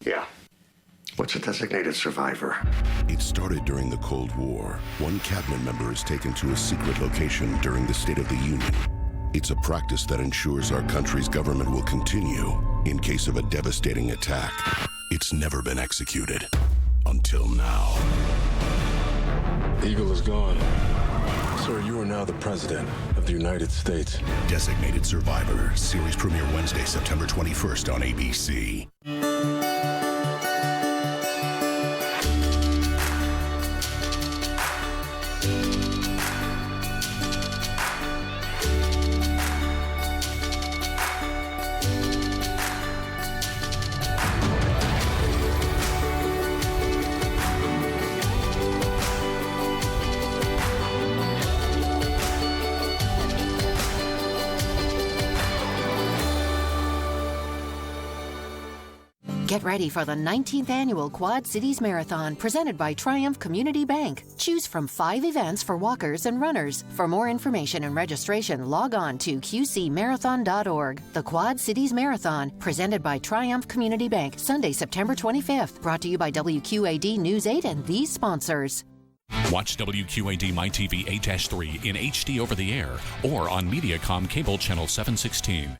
Yeah. What's a designated survivor? It started during the Cold War. One cabinet member is taken to a secret location during the State of the Union. It's a practice that ensures our country's government will continue in case of a devastating attack. It's never been executed until now. Eagle is gone. Sir, you are now the President of the United States. Designated Survivor. Series premiere Wednesday, September 21st on ABC. Get ready for the 19th annual Quad Cities Marathon presented by Triumph Community Bank. Choose from 5 events for walkers and runners. For more information and registration, log on to qcmarathon.org. The Quad Cities Marathon presented by Triumph Community Bank, Sunday, September 25th. Brought to you by WQAD News 8 and these sponsors. Watch WQAD MyTV 8-3 in HD over the air or on Mediacom Cable Channel 716.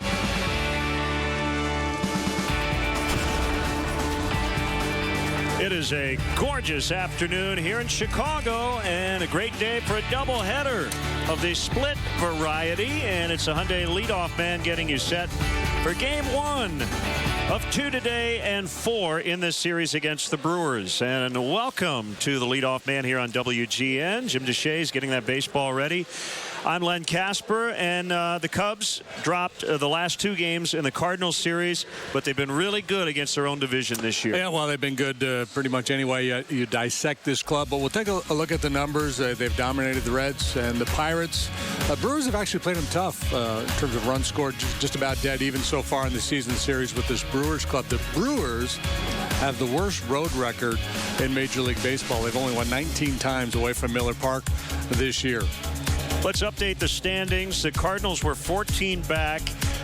It is a gorgeous afternoon here in Chicago and a great day for a doubleheader of the split variety. And it's a Hyundai leadoff man getting you set for game 1 of 2 today and 4 in this series against the Brewers. And welcome to the leadoff man here on WGN. Jim Deshaies is getting that baseball ready. I'm Len Casper, and the Cubs dropped the last 2 games in the Cardinals series, but they've been really good against their own division this year. Yeah, well, they've been good pretty much any way you dissect this club. But we'll take a look at the numbers. They've dominated the Reds and the Pirates. Brewers have actually played them tough in terms of runs scored, just about dead even so far in the season series with this Brewers club. The Brewers have the worst road record in Major League Baseball. They've only won 19 times away from Miller Park this year. Let's update the standings. The Cardinals were 14 back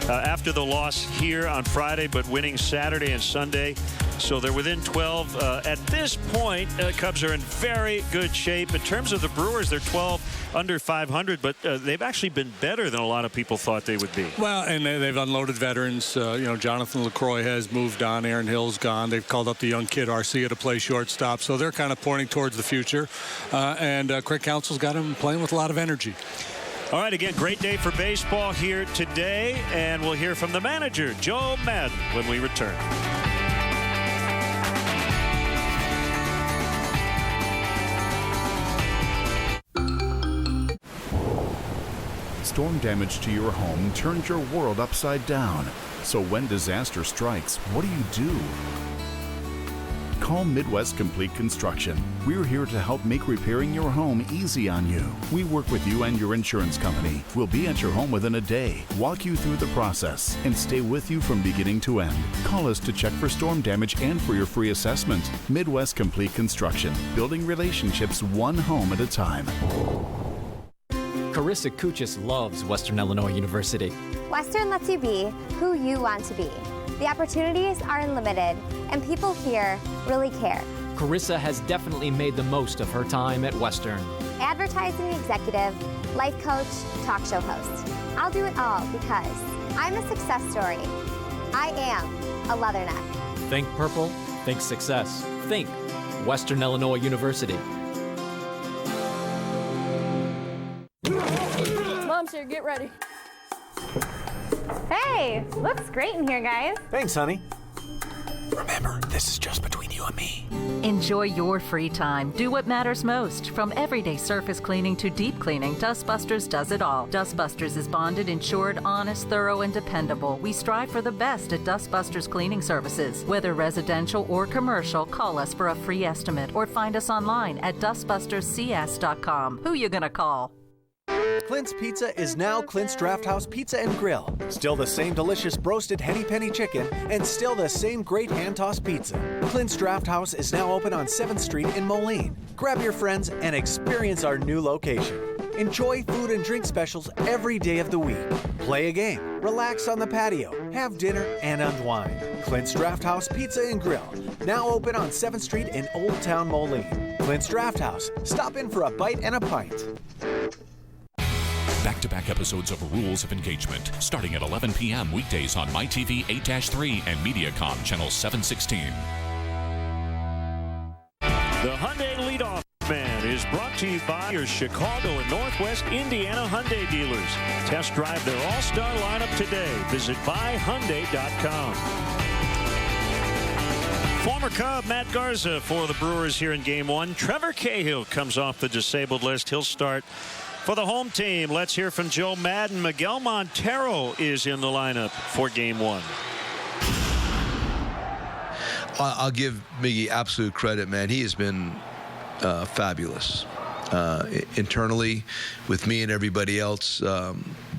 after the loss here on Friday, but winning Saturday and Sunday. So they're within 12. At this point, Cubs are in very good shape. In terms of the Brewers, they're 12 under 500, but they've actually been better than a lot of people thought they would be. Well, and they've unloaded veterans. Jonathan LaCroix has moved on. Aaron Hill's gone. They've called up the young kid Arcia to play shortstop. So they're kind of pointing towards the future. And Craig Counsell's got him playing with a lot of energy. All right, again, great day for baseball here today. And we'll hear from the manager, Joe Madden, when we return. Storm damage to your home turns your world upside down. So when disaster strikes, what do? Call Midwest Complete Construction. We're here to help make repairing your home easy on you. We work with you and your insurance company. We'll be at your home within a day, walk you through the process, and stay with you from beginning to end. Call us to check for storm damage and for your free assessment. Midwest Complete Construction, building relationships one home at a time. Carissa Kuchis loves Western Illinois University. Western lets you be who you want to be. The opportunities are unlimited, and people here really care. Carissa has definitely made the most of her time at Western. Advertising executive, life coach, talk show host. I'll do it all because I'm a success story. I am a Leatherneck. Think purple, think success. Think Western Illinois University. Mom's here, get ready. Hey, looks great in here, guys. Thanks, honey. Remember, this is just between you and me. Enjoy your free time. Do what matters most. From everyday surface cleaning to deep cleaning, Dustbusters does it all. Dustbusters is bonded, insured, honest, thorough, and dependable. We strive for the best at Dustbusters Cleaning Services. Whether residential or commercial, call us for a free estimate or find us online at dustbusterscs.com. Who you gonna call? Clint's Pizza is now Clint's Draft House Pizza and Grill. Still the same delicious broasted Henny Penny chicken and still the same great hand-tossed pizza. Clint's Draft House is now open on 7th Street in Moline. Grab your friends and experience our new location. Enjoy food and drink specials every day of the week. Play a game, relax on the patio, have dinner, and unwind. Clint's Draft House Pizza and Grill, now open on 7th Street in Old Town Moline. Clint's Draft House. Stop in for a bite and a pint. Back-to-back episodes of Rules of Engagement, starting at 11 p.m. weekdays on MyTV 8-3 and MediaCom Channel 716. The Hyundai Leadoff Man is brought to you by your Chicago and Northwest Indiana Hyundai dealers. Test drive their all-star lineup today. Visit buyhyundai.com. Former Cub Matt Garza for the Brewers here in Game 1. Trevor Cahill comes off the disabled list. He'll start for the home team. Let's hear from Joe Madden. Miguel Montero is in the lineup for Game 1. I'll give Miggy absolute credit, man. He has been fabulous. Internally, with me and everybody else,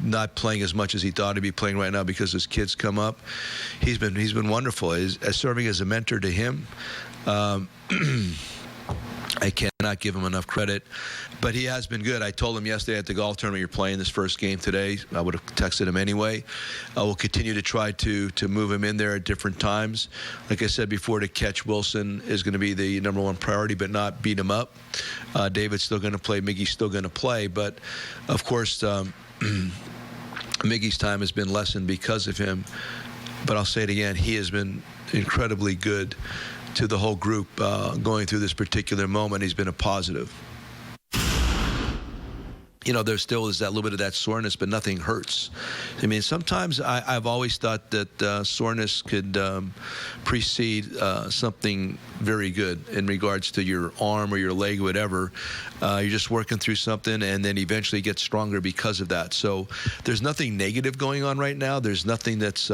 not playing as much as he thought he'd be playing right now because his kids come up. He's been wonderful. As serving as a mentor to him, I cannot give him enough credit, but he has been good. I told him yesterday at the golf tournament, you're playing this first game today. I would have texted him anyway. We'll continue to try to move him in there at different times. Like I said before, to catch Wilson is going to be the #1 priority, but not beat him up. David's still going to play. Miggy's still going to play, but of course, Miggy's time has been lessened because of him. But I'll say it again, he has been incredibly good to the whole group going through this particular moment. He's been a positive. You know, there still is that little bit of that soreness, but nothing hurts. I mean, sometimes I've always thought that soreness could precede something very good in regards to your arm or your leg, whatever. You're just working through something, and then eventually get stronger because of that. So there's nothing negative going on right now. There's nothing that's,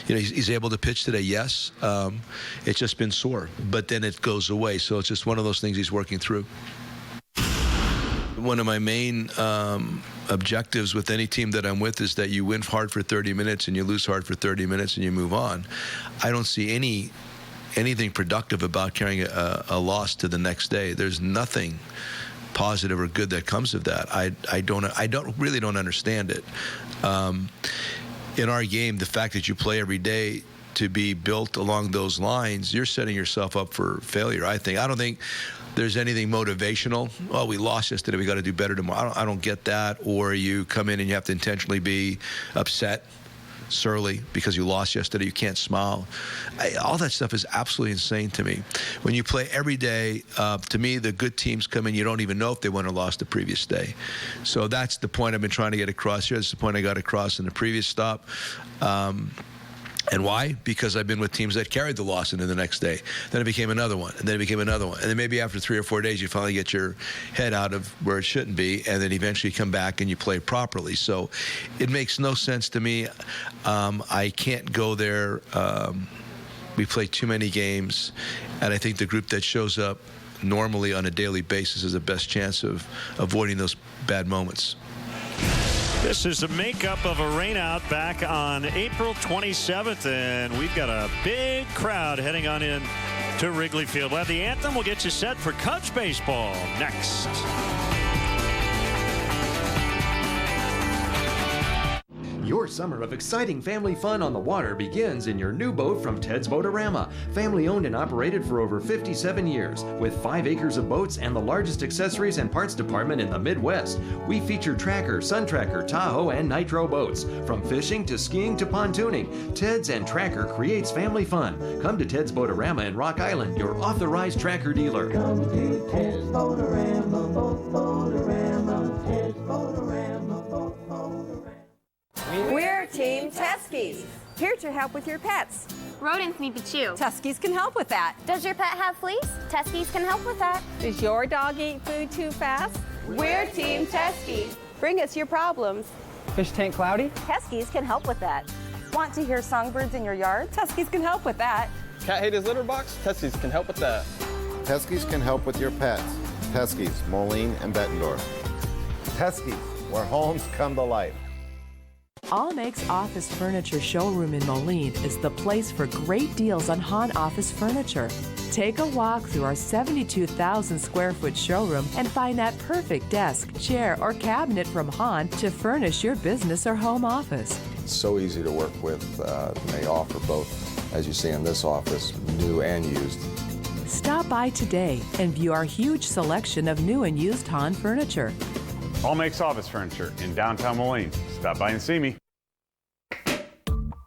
he's able to pitch today, yes. It's just been sore, but then it goes away. So it's just one of those things he's working through. One of my main objectives with any team that I'm with is that you win hard for 30 minutes and you lose hard for 30 minutes and you move on. I don't see anything productive about carrying a loss to the next day. There's nothing positive or good that comes of that. I really don't understand it. In our game, the fact that you play every day to be built along those lines, you're setting yourself up for failure, I think. I don't think there's anything motivational. Oh, we lost yesterday, we got to do better tomorrow. I don't get that. Or you come in and you have to intentionally be upset, surly, because you lost yesterday. You can't smile. All that stuff is absolutely insane to me. When you play every day, to me, the good teams come in, you don't even know if they won or lost the previous day. So that's the point I've been trying to get across here. That's the point I got across in the previous stop. And why? Because I've been with teams that carried the loss into the next day. Then it became another one, and then it became another one. And then maybe after 3 or 4 days, you finally get your head out of where it shouldn't be, and then eventually you come back and you play properly. So it makes no sense to me. I can't go there. We play too many games, and I think the group that shows up normally on a daily basis has the best chance of avoiding those bad moments. This is the makeup of a rainout back on April 27th, and we've got a big crowd heading on in to Wrigley Field. We'll have the anthem. We'll get you set for Cubs baseball next. Your summer of exciting family fun on the water begins in your new boat from Ted's Boatorama. Family owned and operated for over 57 years. With 5 acres of boats and the largest accessories and parts department in the Midwest, we feature Tracker, Sun Tracker, Tahoe, and Nitro boats. From fishing to skiing to pontooning, Ted's and Tracker creates family fun. Come to Ted's Boatorama in Rock Island, your authorized Tracker dealer. Come to Ted's Boatorama, Boatorama, Ted's Boatorama, Boatorama. We're Team Tuskies, here to help with your pets. Rodents need to chew. Tuskies can help with that. Does your pet have fleas? Tuskies can help with that. Does your dog eat food too fast? We're Team Tuskies. Bring us your problems. Fish tank cloudy? Tuskies can help with that. Want to hear songbirds in your yard? Tuskies can help with that. Cat hate his litter box? Tuskies can help with that. Tuskies can help with your pets. Tuskies, Moline and Bettendorf. Tuskies, where homes come to life. Allmakes Office Furniture Showroom in Moline is the place for great deals on Hahn office furniture. Take a walk through our 72,000 square foot showroom and find that perfect desk, chair, or cabinet from Hahn to furnish your business or home office. It's so easy to work with. They offer both, as you see in this office, new and used. Stop by today and view our huge selection of new and used Hahn furniture. All Makes Office Furniture in downtown Moline. Stop by and see me.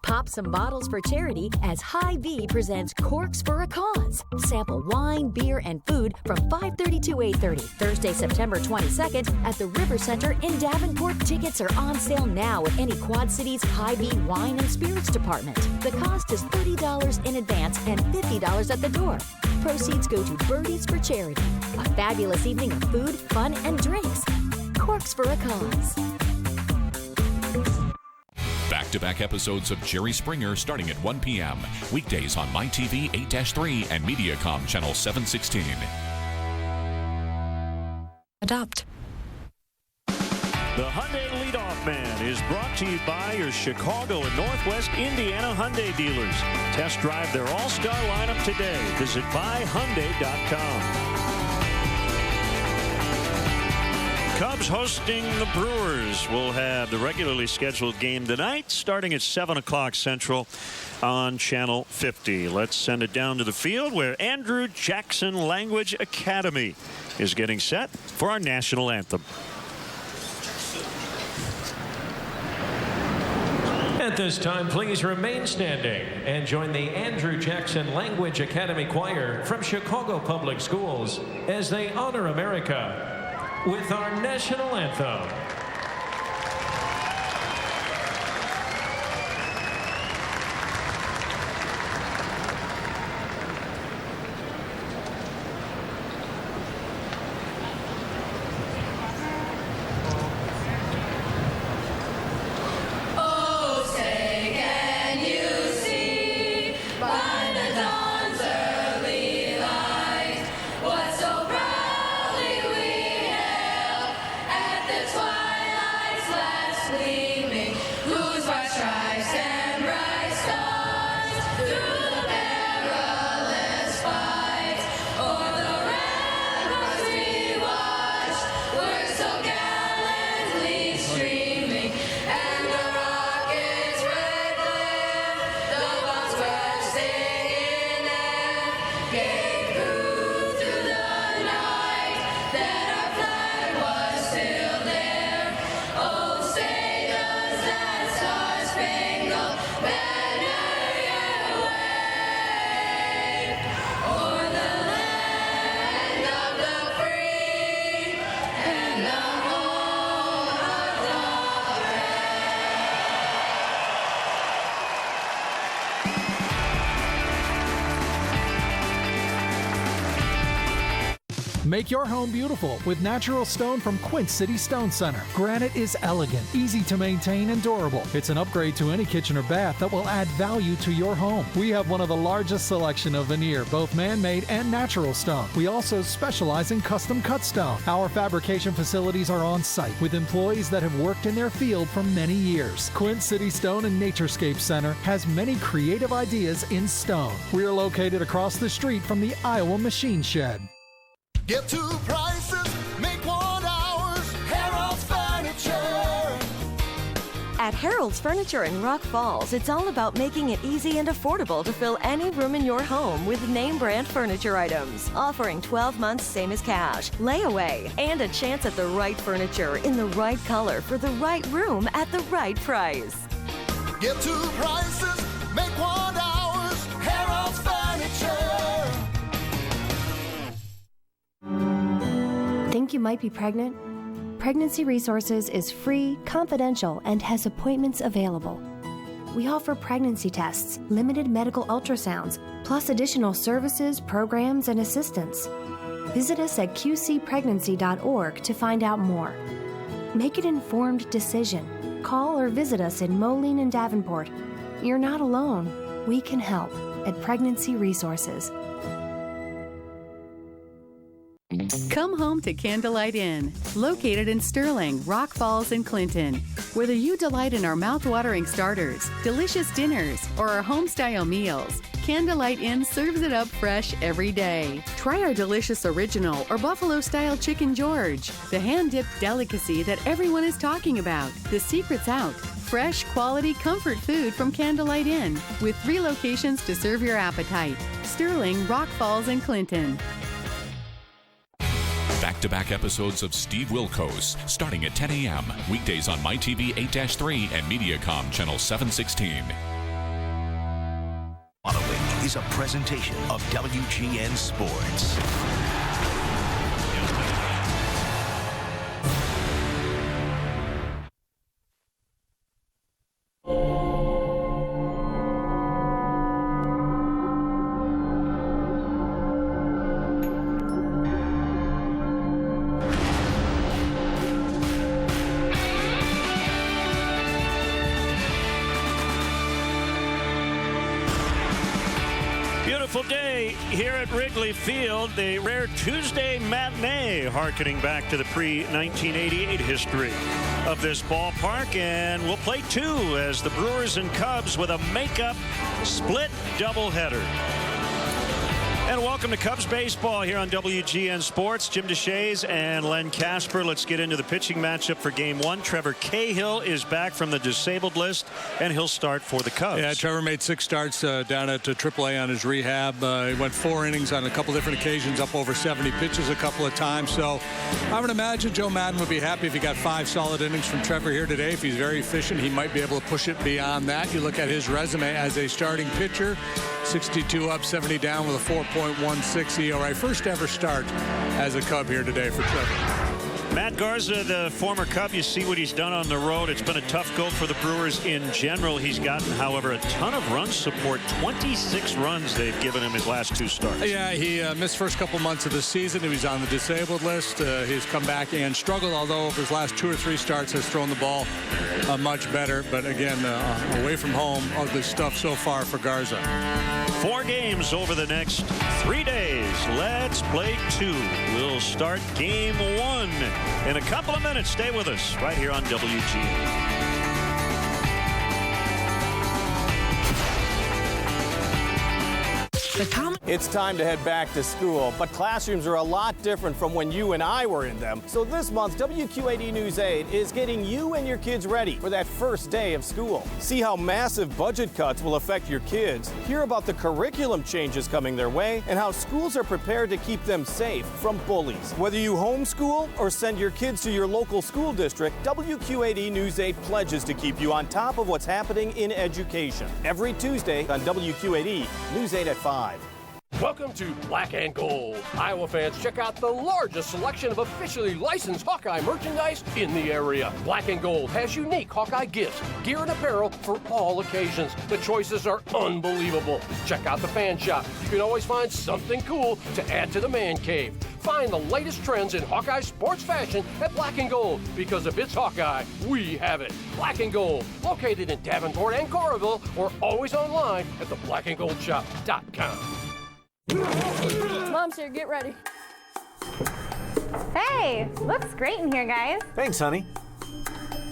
Pop some bottles for charity as Hy-Vee presents Corks for a Cause. Sample wine, beer, and food from 5:30 to 8:30, Thursday, September 22nd at the River Center in Davenport. Tickets are on sale now at any Quad Cities Hy-Vee wine and spirits department. The cost is $30 in advance and $50 at the door. Proceeds go to Birdies for Charity. A fabulous evening of food, fun, and drinks. Corks for a Cause. Back-to-back episodes of Jerry Springer starting at 1 p.m. Weekdays on MyTV 8-3 and Mediacom Channel 716. Adopt. The Hyundai Leadoff Man is brought to you by your Chicago and Northwest Indiana Hyundai dealers. Test drive their all-star lineup today. Visit buyhyundai.com. Cubs hosting the Brewers. Will have the regularly scheduled game tonight starting at 7 o'clock Central on Channel 50. Let's send it down to the field where Andrew Jackson Language Academy is getting set for our national anthem. At this time, please remain standing and join the Andrew Jackson Language Academy Choir from Chicago Public Schools as they honor America with our national anthem. Make your home beautiful with natural stone from Quint City Stone Center. Granite is elegant, easy to maintain, and durable. It's an upgrade to any kitchen or bath that will add value to your home. We have one of the largest selection of veneer, both man-made and natural stone. We also specialize in custom cut stone. Our fabrication facilities are on site with employees that have worked in their field for many years. Quint City Stone and Naturescape Center has many creative ideas in stone. We are located across the street from the Iowa Machine Shed. Get two prices, make one ours. Harold's Furniture. At Harold's Furniture in Rock Falls, it's all about making it easy and affordable to fill any room in your home with name brand furniture items. Offering 12 months same as cash, layaway, and a chance at the right furniture in the right color for the right room at the right price. Get two prices, make one ours. Harold's Furniture. Think you might be pregnant? Pregnancy Resources is free, confidential, and has appointments available. We offer pregnancy tests, limited medical ultrasounds, plus additional services, programs, and assistance. Visit us at qcpregnancy.org to find out more. Make an informed decision. Call or visit us in Moline and Davenport. You're not alone. We can help at Pregnancy Resources. Come home to Candlelight Inn, located in Sterling, Rock Falls, and Clinton. Whether you delight in our mouth-watering starters, delicious dinners, or our home-style meals, Candlelight Inn serves it up fresh every day. Try our delicious original or buffalo-style chicken George, the hand-dipped delicacy that everyone is talking about. The secret's out. Fresh, quality, comfort food from Candlelight Inn with 3 locations to serve your appetite. Sterling, Rock Falls, and Clinton. Back-to-back episodes of Steve Wilkos, starting at 10 a.m. weekdays on MyTV 8-3 and Mediacom Channel 716. Following is a presentation of WGN Sports. Beautiful day here at Wrigley Field, the rare Tuesday matinee, harkening back to the pre-1988 history of this ballpark. And we'll play 2 as the Brewers and Cubs with a makeup split doubleheader. And welcome to Cubs baseball here on WGN Sports. Jim DeShays and Len Casper. Let's get into the pitching matchup for Game 1. Trevor Cahill is back from the disabled list, and he'll start for the Cubs. Yeah, Trevor made 6 starts down at AAA on his rehab. He went 4 innings on a couple different occasions, up over 70 pitches a couple of times. So I would imagine Joe Madden would be happy if he got 5 solid innings from Trevor here today. If he's very efficient, he might be able to push it beyond that. You look at his resume as a starting pitcher, 62 up, 70 down with a 4.16 ERA. First ever start as a Cub here today for Trevor. Matt Garza, the former Cub, you see what he's done on the road. It's been a tough go for the Brewers in general. He's gotten, however, a ton of run support. 26 runs they've given him his last 2 starts. Yeah, he missed first couple months of the season. He was on the disabled list. He's come back and struggled, although over his last 2 or 3 starts has thrown the ball much better. But again, away from home, ugly stuff so far for Garza. 4 games over the next 3 days. Let's play 2. We'll start Game 1 in a couple of minutes. Stay with us right here on WGN. It's time to head back to school, but classrooms are a lot different from when you and I were in them. So this month, WQAD News 8 is getting you and your kids ready for that first day of school. See how massive budget cuts will affect your kids, hear about the curriculum changes coming their way, and how schools are prepared to keep them safe from bullies. Whether you homeschool or send your kids to your local school district, WQAD News 8 pledges to keep you on top of what's happening in education. Every Tuesday on WQAD News 8 at 5. Welcome to Black and Gold. Iowa fans, check out the largest selection of officially licensed Hawkeye merchandise in the area. Black and Gold has unique Hawkeye gifts, gear, and apparel for all occasions. The choices are unbelievable. Check out the fan shop. You can always find something cool to add to the man cave. Find the latest trends in Hawkeye sports fashion at Black and Gold, because if it's Hawkeye, we have it. Black and Gold, located in Davenport and Coralville, or always online at theblackandgoldshop.com. Mom's here, get ready. Hey, looks great in here, guys. Thanks, honey.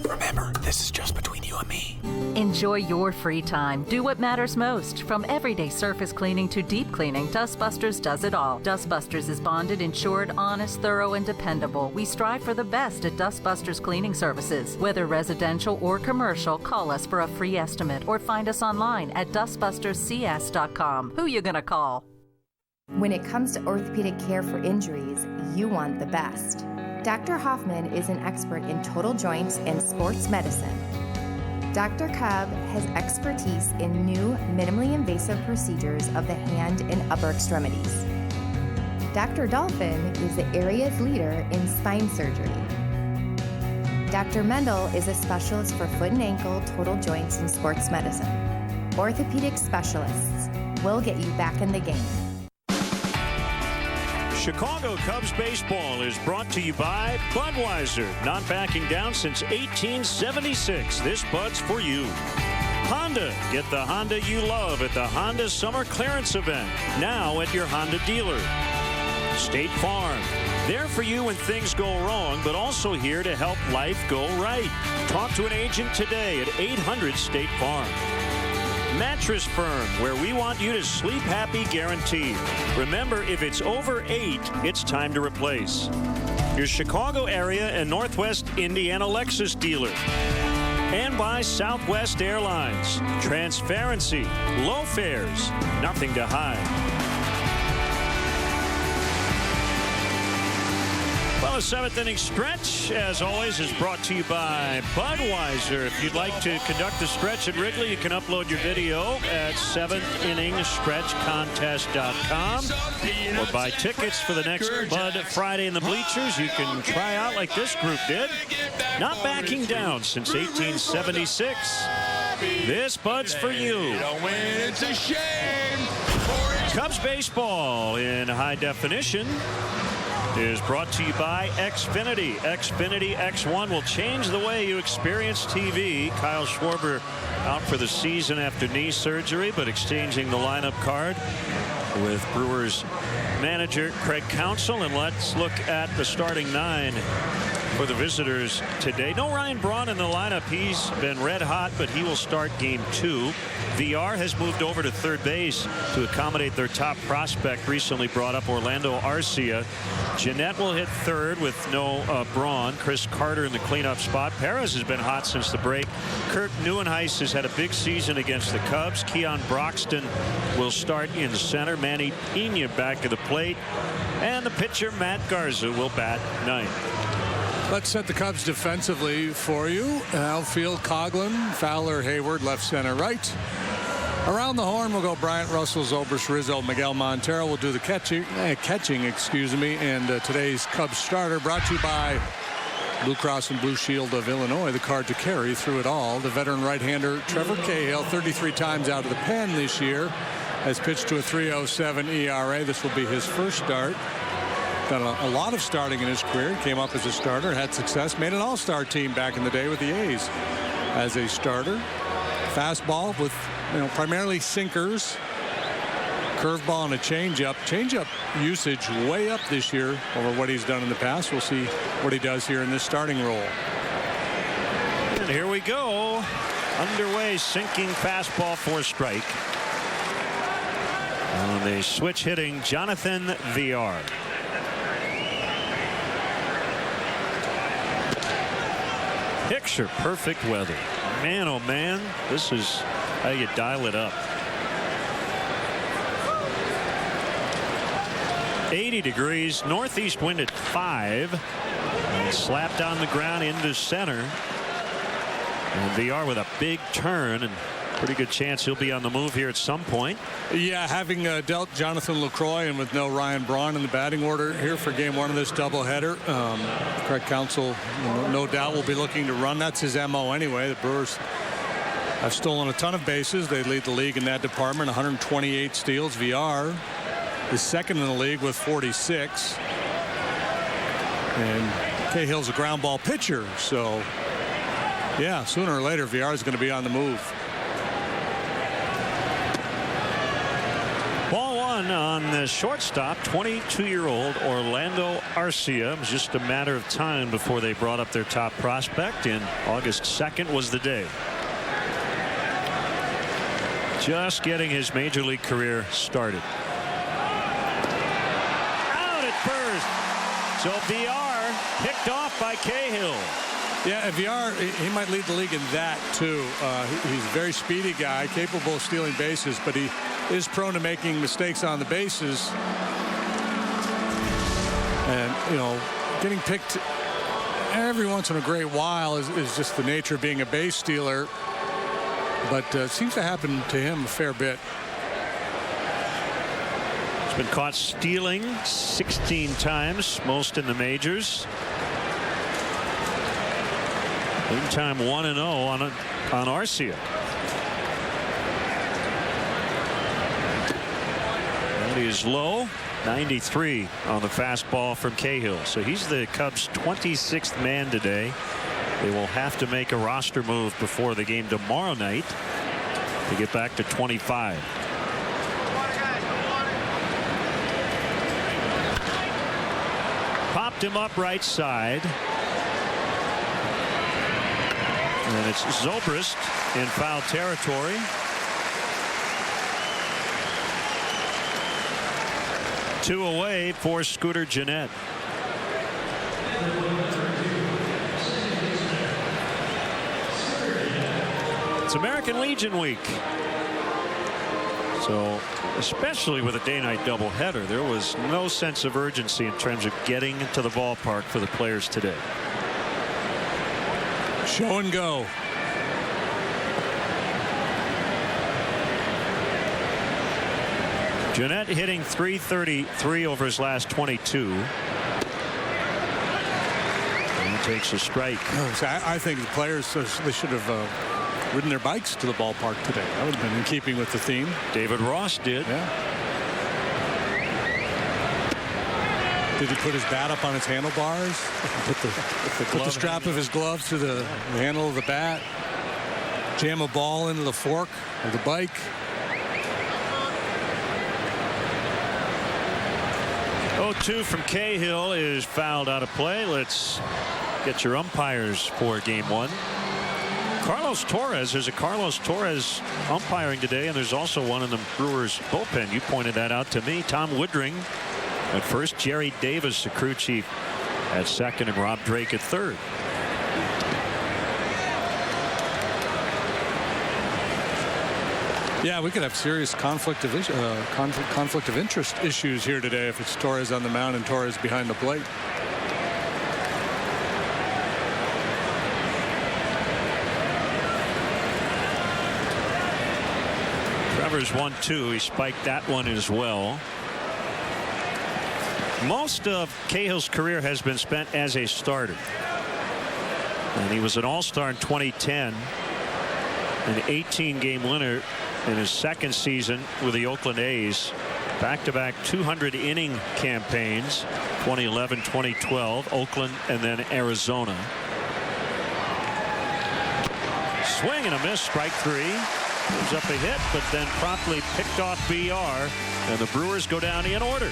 Remember, this is just between you and me. Enjoy your free time. Do what matters most. From everyday surface cleaning to deep cleaning, Dustbusters does it all. Dustbusters is bonded, insured, honest, thorough, and dependable. We strive for the best at Dustbusters Cleaning Services. Whether residential or commercial, call us for a free estimate or find us online at dustbusterscs.com. Who you gonna call? When it comes to orthopedic care for injuries, you want the best. Dr. Hoffman is an expert in total joints and sports medicine. Dr. Cobb has expertise in new, minimally invasive procedures of the hand and upper extremities. Dr. Dolphin is the area's leader in spine surgery. Dr. Mendel is a specialist for foot and ankle, total joints, and sports medicine. Orthopedic specialists will get you back in the game. Chicago Cubs baseball is brought to you by Budweiser. Not backing down since 1876. This Bud's for you. Honda. Get the Honda you love at the Honda Summer Clearance Event. Now at your Honda dealer. State Farm. There for you when things go wrong, but also here to help life go right. Talk to an agent today at 800 State Farm. Mattress Firm, where we want you to sleep happy guaranteed. Remember, if it's over 8, it's time to replace. Your Chicago area and Northwest Indiana Lexus dealer. And by Southwest Airlines. Transparency, low fares, nothing to hide. Well, the 7th inning stretch, as always, is brought to you by Budweiser. If you'd like to conduct the stretch at Wrigley, you can upload your video at 7thinningstretchcontest.com or buy tickets for the next Bud Friday in the bleachers. You can try out like this group did. Not backing down since 1876. This Bud's for you. It's a shame. Cubs baseball in high definition is brought to you by Xfinity. Xfinity X1 will change the way you experience TV. Kyle Schwarber out for the season after knee surgery, but exchanging the lineup card with Brewers manager Craig Counsell. And let's look at the starting 9 for the visitors today. No Ryan Braun in the lineup. He's been red hot, but he will start game 2. VR has moved over to third base to accommodate their top prospect, recently brought up Orlando Arcia. Jeanette will hit third with no Braun. Chris Carter in the cleanup spot. Perez has been hot since the break. Kurt Neuenhuis has had a big season against the Cubs. Keon Broxton will start in center. Manny Pena back at the plate. And the pitcher, Matt Garza, will bat 9th. Let's set the Cubs defensively for you. Outfield, Coughlin, Fowler, Hayward, left, center, right. Around the horn, we'll go Bryant, Russell, Zobrist, Rizzo, Miguel Montero will do the catching, and today's Cubs starter brought to you by Blue Cross and Blue Shield of Illinois, the card to carry through it all. The veteran right-hander Trevor Cahill, 33 times out of the pen this year, has pitched to a 3.07 ERA. This will be his first start. Done a lot of starting in his career. Came up as a starter, had success, made an all-star team back in the day with the A's as a starter. Fastball with primarily sinkers, curveball and a changeup. Changeup usage way up this year over what he's done in the past. We'll see what he does here in this starting role. And here we go. Underway, sinking fastball for strike. On the switch hitting Jonathan VR. Picture perfect weather. Man, oh man, this is how you dial it up. 80 degrees, northeast wind at 5. And slapped on the ground into center. And VR with a big turn, and pretty good chance he'll be on the move here at some point. Yeah, having dealt Jonathan LaCroix and with no Ryan Braun in the batting order here for game 1 of this doubleheader, Craig Counsell, no doubt will be looking to run. That's his MO anyway. The Brewers have stolen a ton of bases. They lead the league in that department, 128 steals. VR is second in the league with 46. And Cahill's a ground ball pitcher, so yeah, sooner or later VR is going to be on the move. Ball 1 on the shortstop, 22-year-old Orlando Arcia. It was just a matter of time before they brought up their top prospect, and August 2nd was the day. Just getting his major league career started. Out at first. So VR picked off by Cahill. Yeah, VR, he might lead the league in that too. He's a very speedy guy, capable of stealing bases, but he is prone to making mistakes on the bases. And, getting picked every once in a great while is just the nature of being a base stealer. But it seems to happen to him a fair bit. He's been caught stealing 16 times, most in the majors. Meantime, 1-0 on Arcia. And he is low, 93 on the fastball from Cahill. So he's the Cubs' 26th man today. They will have to make a roster move before the game tomorrow night to get back to 25. Popped him up right side. And it's Zobrist in foul territory. 2 away for Scooter Gennett. It's American Legion week. So, especially with a day-night doubleheader, there was no sense of urgency in terms of getting to the ballpark for the players today. Show and go. Gennett hitting .333 over his last 22. And he takes a strike. I think the players, they should have ridden their bikes to the ballpark today. That would have been in keeping with the theme. David Ross did. Yeah. Did he put his bat up on his handlebars? Put the strap of his glove to the handle of the bat? Jam a ball into the fork of the bike? .02 from Cahill is fouled out of play. Let's get your umpires for game 1. Carlos Torres, there's a Carlos Torres umpiring today, and there's also one in the Brewers bullpen. You pointed that out to me. Tom Woodring at first, Jerry Davis, the crew chief, at second, and Rob Drake at third. Yeah, we could have serious conflict of interest issues here today if it's Torres on the mound and Torres behind the plate. Trevor's 1-2. He spiked that one as well. Most of Cahill's career has been spent as a starter. And he was an all-star in 2010. An 18-game winner in his second season with the Oakland A's. Back-to-back 200-inning campaigns, 2011, 2012, Oakland, and then Arizona. Swing and a miss, strike 3. Gives up a hit, but then promptly picked off BR, and the Brewers go down in order.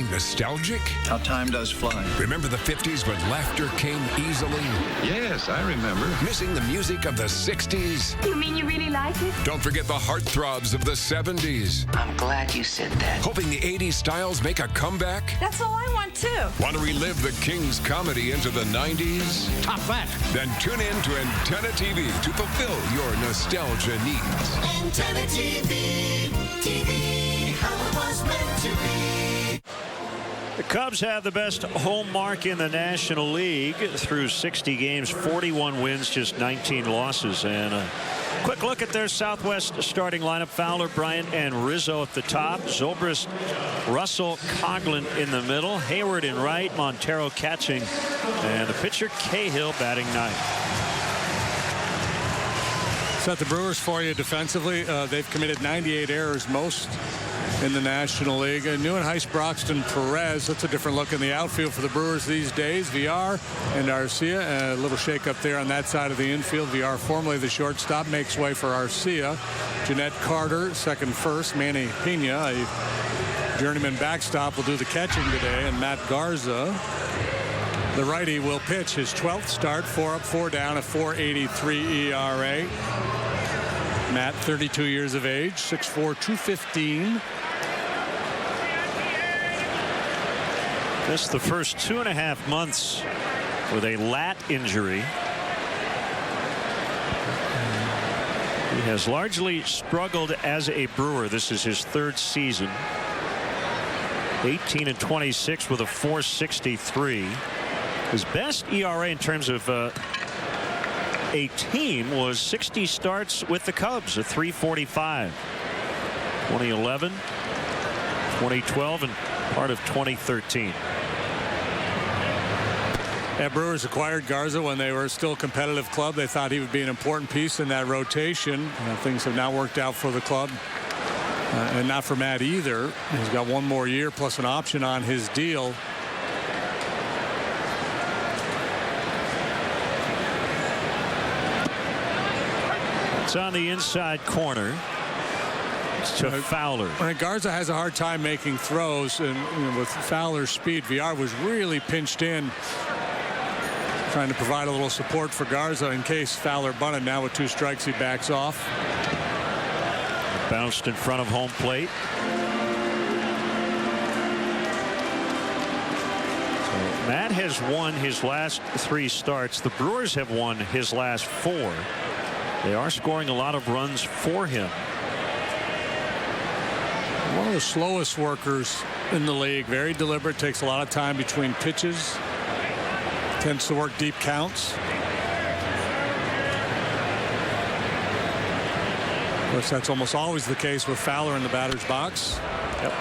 Nostalgic? How time does fly. Remember the 50s when laughter came easily? Yes, I remember. Missing the music of the 60s? You mean you really like it? Don't forget the heartthrobs of the 70s. I'm glad you said that. Hoping the 80s styles make a comeback? That's all I want too. Want to relive the King's comedy into the 90s? Top that. Then tune in to Antenna TV to fulfill your nostalgia needs. Antenna TV, TV, how it was meant to be. The Cubs have the best home mark in the National League through 60 games, 41 wins, just 19 losses. And a quick look at their Southwest starting lineup. Fowler, Bryant, and Rizzo at the top. Zobrist, Russell, Coughlin in the middle. Hayward in right, Montero catching, and the pitcher Cahill batting ninth. Set the Brewers for you defensively. They've committed 98 errors, most in the National League. Neuenhuis, Broxton, Perez. That's a different look in the outfield for the Brewers these days. VR and Arcia. A little shake-up there on that side of the infield. VR, formerly the shortstop, makes way for Arcia. Jeanette Carter, second first. Manny Pena, a journeyman backstop, will do the catching today. And Matt Garza, the righty, will pitch his 12th start. 4 up, 4 down, a 4.83 ERA. Matt, 32 years of age, 6'4", 215. Missed the first 2.5 months with a lat injury. He has largely struggled as a Brewer. This is his 3rd season. 18-26 with a .463. His best ERA in terms of a team was 60 starts with the Cubs, a .345. 2011, 2012, and part of 2013. Yeah, Brewers acquired Garza when they were still a competitive club. They thought he would be an important piece in that rotation. Things have now worked out for the club. And not for Matt either. He's got 1 more year plus an option on his deal. It's on the inside corner. It's to Fowler. Garza has a hard time making throws, and with Fowler's speed, VR was really pinched in, trying to provide a little support for Garza in case Fowler bunted. Now with 2 strikes, he backs off. Bounced in front of home plate. So Matt has won his last 3 starts. The Brewers have won his last 4. They are scoring a lot of runs for him. One of the slowest workers in the league. Very deliberate. Takes a lot of time between pitches. Tends to work deep counts. Of course, that's almost always the case with Fowler in the batter's box. Yep.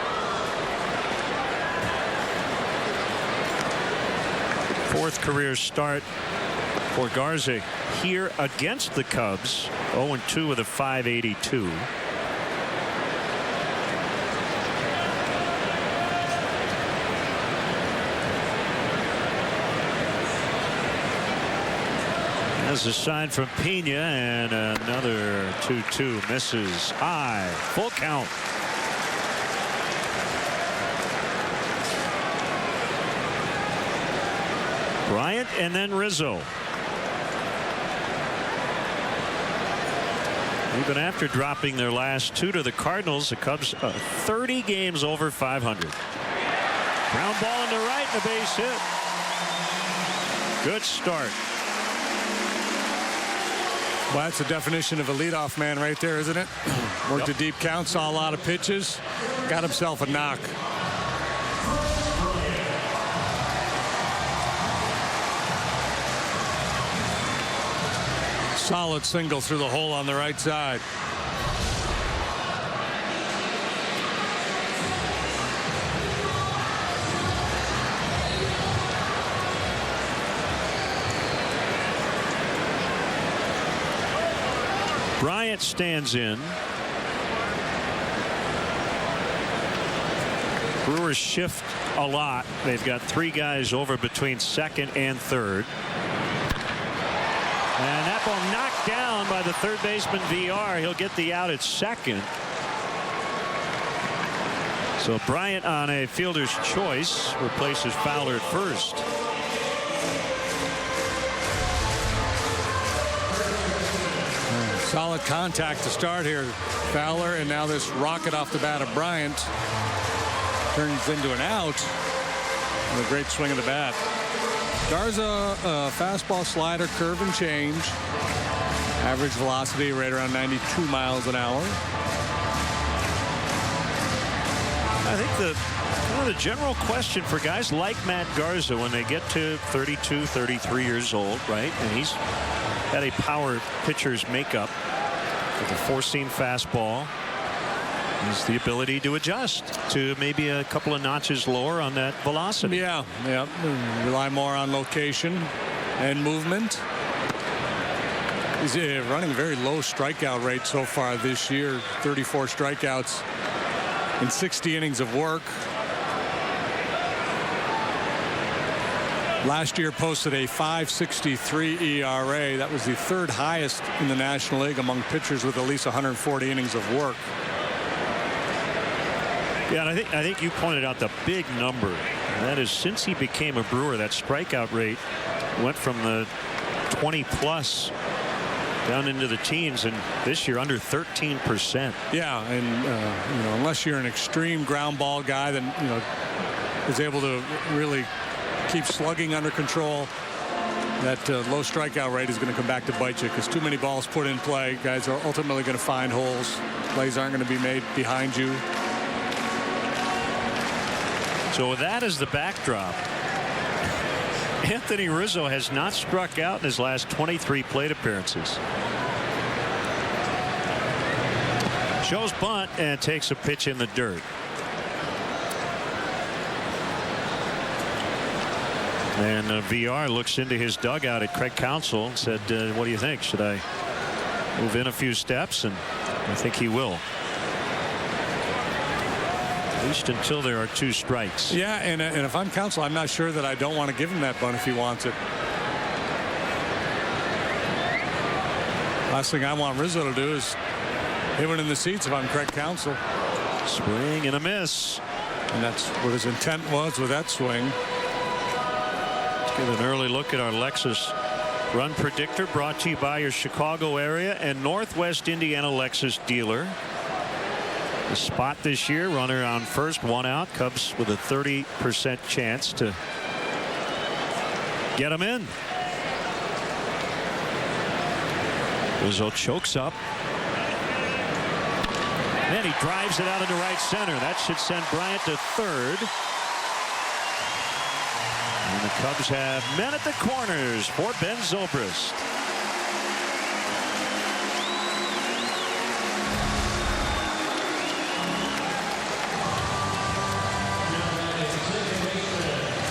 4th career start for Garza here against the Cubs. 0-2 with a .582. As a sign from Pena, and another 2-2 misses high. Full count. Bryant and then Rizzo. Even after dropping their last 2 to the Cardinals, the Cubs 30 games over 500. Ground ball into right and a base hit. Good start. Well, that's the definition of a leadoff man right there, isn't it? Worked a deep count, saw a lot of pitches, got himself a knock. Solid single through the hole on the right side. Bryant stands in. Brewers shift a lot. They've got 3 guys over between 2nd and 3rd. And that ball knocked down by the 3rd baseman VR. He'll get the out at 2nd. So Bryant on a fielder's choice replaces Fowler at 1st. Solid contact to start here. Fowler, and now this rocket off the bat of Bryant turns into an out. And a great swing of the bat. Garza, fastball, slider, curve, and change. Average velocity right around 92 miles an hour. I think the general question for guys like Matt Garza when they get to 32, 33 years old, right? And he's got a power pitcher's makeup with a 4-seam fastball. Is the ability to adjust to maybe a couple of notches lower on that velocity. Yeah. Rely more on location and movement. He's running a very low strikeout rate so far this year. 34 strikeouts in 60 innings of work. Last year posted a .563 ERA. That was the 3rd highest in the National League among pitchers with at least 140 innings of work. Yeah, and I think you pointed out the big number. And that is, since he became a Brewer, that strikeout rate went from the 20+ down into the teens, and this year under 13%. Yeah, and unless you're an extreme ground ball guy, then is able to really keep slugging under control. that low strikeout rate is going to come back to bite you because too many balls put in play. Guys are ultimately going to find holes. Plays aren't going to be made behind you. So with that as the backdrop, Anthony Rizzo has not struck out in his last 23 plate appearances. Shows bunt and takes a pitch in the dirt. And VR looks into his dugout at Craig Counsell and said, what do you think? Should I move in a few steps? And I think he will. At least until there are 2 strikes. Yeah, and if I'm Counsell, I'm not sure that I don't want to give him that bunt if he wants it. Last thing I want Rizzo to do is hit one in the seats if I'm Craig Counsell. Swing and a miss. And that's what his intent was with that swing. Get an early look at our Lexus Run Predictor, brought to you by your Chicago area and Northwest Indiana Lexus dealer. The spot this year, runner on first, 1 out. Cubs with a 30% chance to get him in. Rizzo chokes up. And he drives it out into right center. That should send Bryant to third. And the Cubs have men at the corners for Ben Zobrist.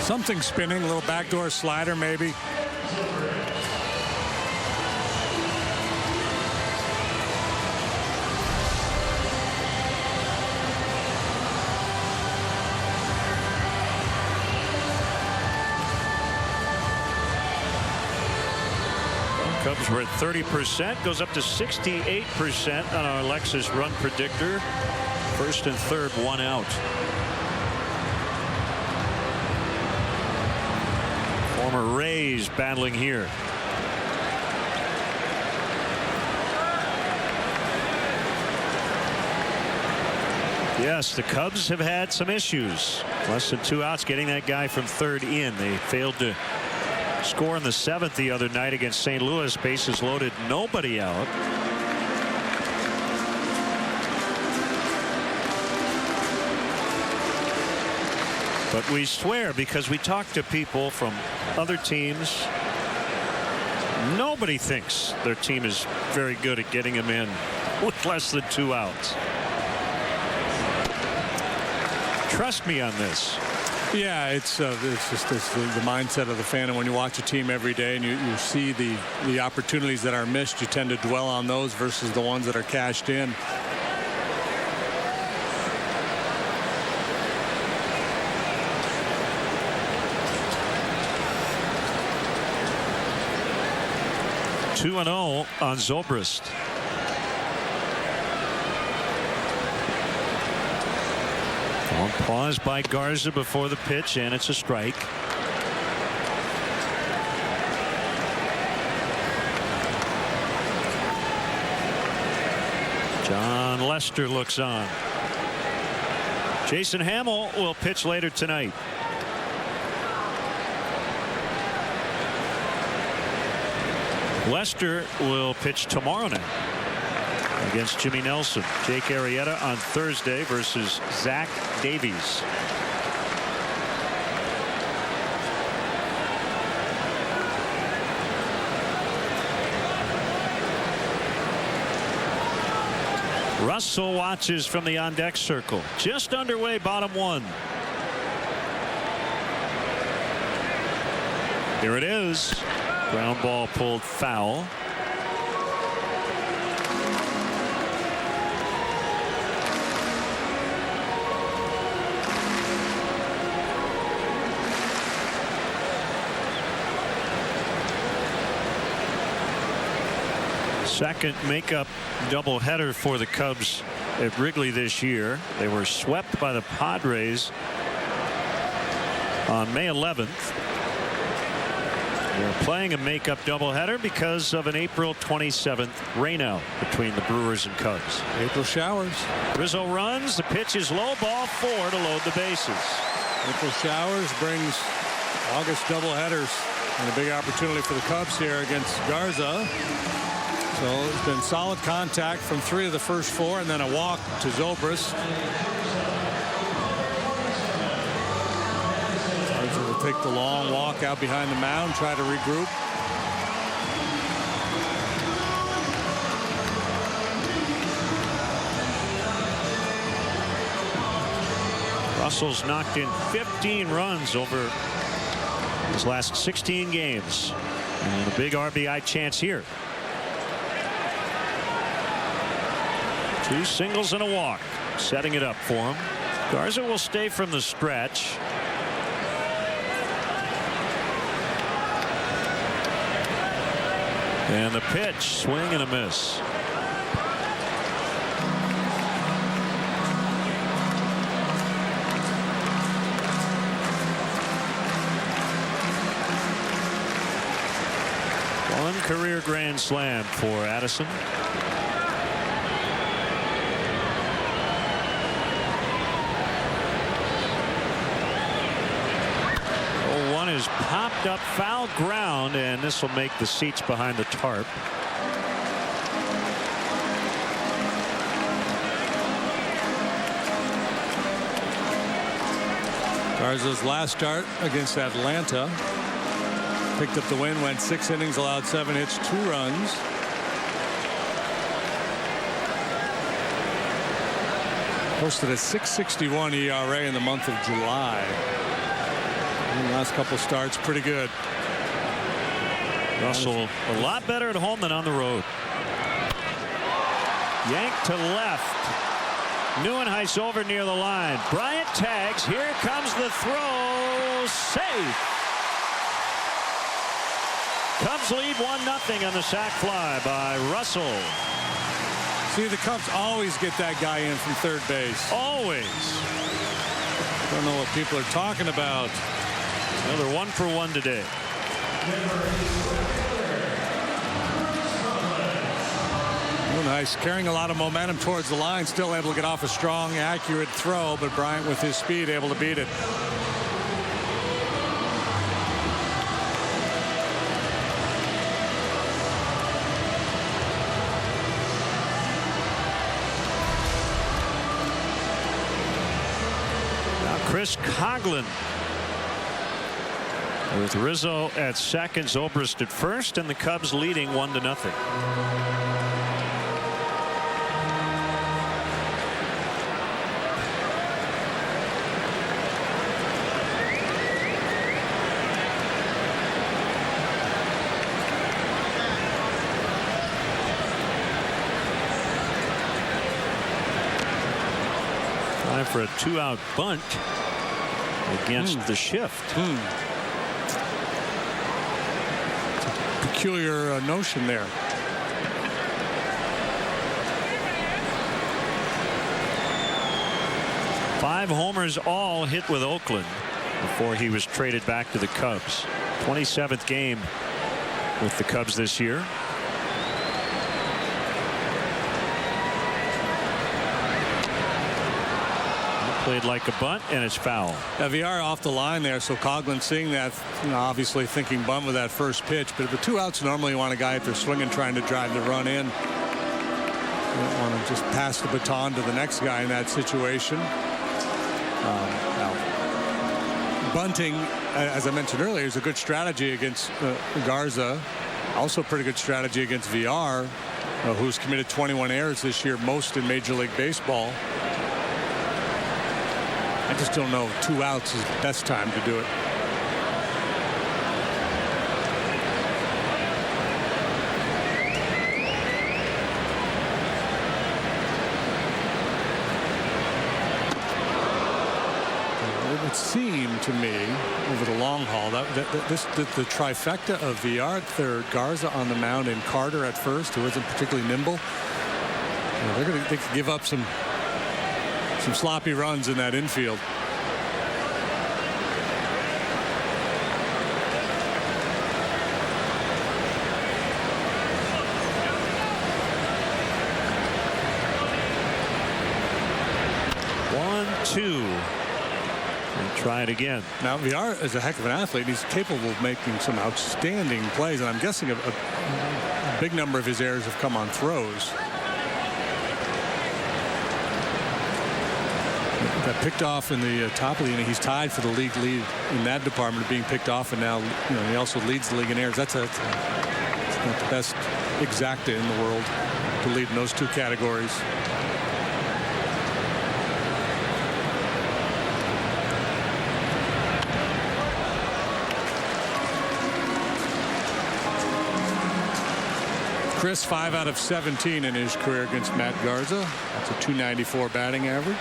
Something spinning, a little backdoor slider maybe. Cubs were at 30%, goes up to 68% on our Lexus Run Predictor. First and third, 1 out. Former Rays battling here. Yes, the Cubs have had some issues. Less than 2 outs getting that guy from third in. They failed to score in the 7th the other night against St. Louis. Bases loaded, nobody out. But we swear, because we talk to people from other teams, nobody thinks their team is very good at getting them in with less than 2 outs. Trust me on this. Yeah, it's just the mindset of the fan, and when you watch a team every day and you see the opportunities that are missed, you tend to dwell on those versus the ones that are cashed in. Two 2-0 on Zobrist. One pause by Garza before the pitch, and it's a strike. John Lester looks on. Jason Hamill will pitch later tonight. Lester will pitch tomorrow night against Jimmy Nelson. Jake Arrieta on Thursday versus Zach Davies. Russell watches from the on-deck circle. Just underway, bottom one. Here it is. Ground ball pulled foul. Second makeup doubleheader for the Cubs at Wrigley this year. They were swept by the Padres on May 11th. They're playing a makeup doubleheader because of an April 27th rainout between the Brewers and Cubs. April showers. Rizzo runs. The pitch is low, ball 4 to load the bases. April showers brings August doubleheaders. And a big opportunity for the Cubs here against Garza. So it's been solid contact from 3 of the first 4, and then a walk to Zobrist. Garza will take the long walk out behind the mound, try to regroup. Russell's knocked in 15 runs over his last 16 games. And a big RBI chance here. 2 singles and a walk, setting it up for him. Garza will stay from the stretch. And the pitch, swing and a miss. One career grand slam for Addison. One is popped up, foul ground, and this will make the seats behind the tarp. Garza's last start against Atlanta. Picked up the win, went 6 innings, allowed 7 hits, 2 runs. Posted a .661 ERA in the month of July. And the last couple starts, pretty good. Russell a lot better at home than on the road. Yanked to left. Neuenhuis over near the line. Bryant tags. Here comes the throw. Safe. Cubs lead 1-0 on the sac fly by Russell. See, the Cubs always get that guy in from third base. Always. Don't know what people are talking about. Another 1 for 1 today. Nice, carrying a lot of momentum towards the line, still able to get off a strong, accurate throw, but Bryant with his speed able to beat it. Now Chris Coughlin with Rizzo at second, Zobrist at first, and the Cubs leading 1-0. Time for a 2-out bunt against the shift. Peculiar notion there. Five homers, all hit with Oakland before he was traded back to the Cubs. 27th game with the Cubs this year. Played like a bunt, and it's foul. VR off the line there, so Coughlin seeing that, obviously thinking bunt with that first pitch. But with 2 outs, normally you want a guy if they're swinging trying to drive the run in. You don't want to just pass the baton to the next guy in that situation. Now, bunting, as I mentioned earlier, is a good strategy against Garza. Also pretty good strategy against VR, who's committed 21 errors this year, most in Major League Baseball. I just don't know if 2 outs is the best time to do it. It would seem to me, over the long haul, that the trifecta of VR at third, Garza on the mound, and Carter at first, who isn't particularly nimble, they could give up some sloppy runs in that infield. And try it again. Now, Villar is a heck of an athlete. He's capable of making some outstanding plays, and I'm guessing a big number of his errors have come on throws. Got picked off in the top of the inning. He's tied for the league lead in that department of being picked off, and now he also leads the league in errors. It's not the best exacta in the world to lead in those two categories. Chris, 5 out of 17 in his career against Matt Garza. That's a .294 batting average.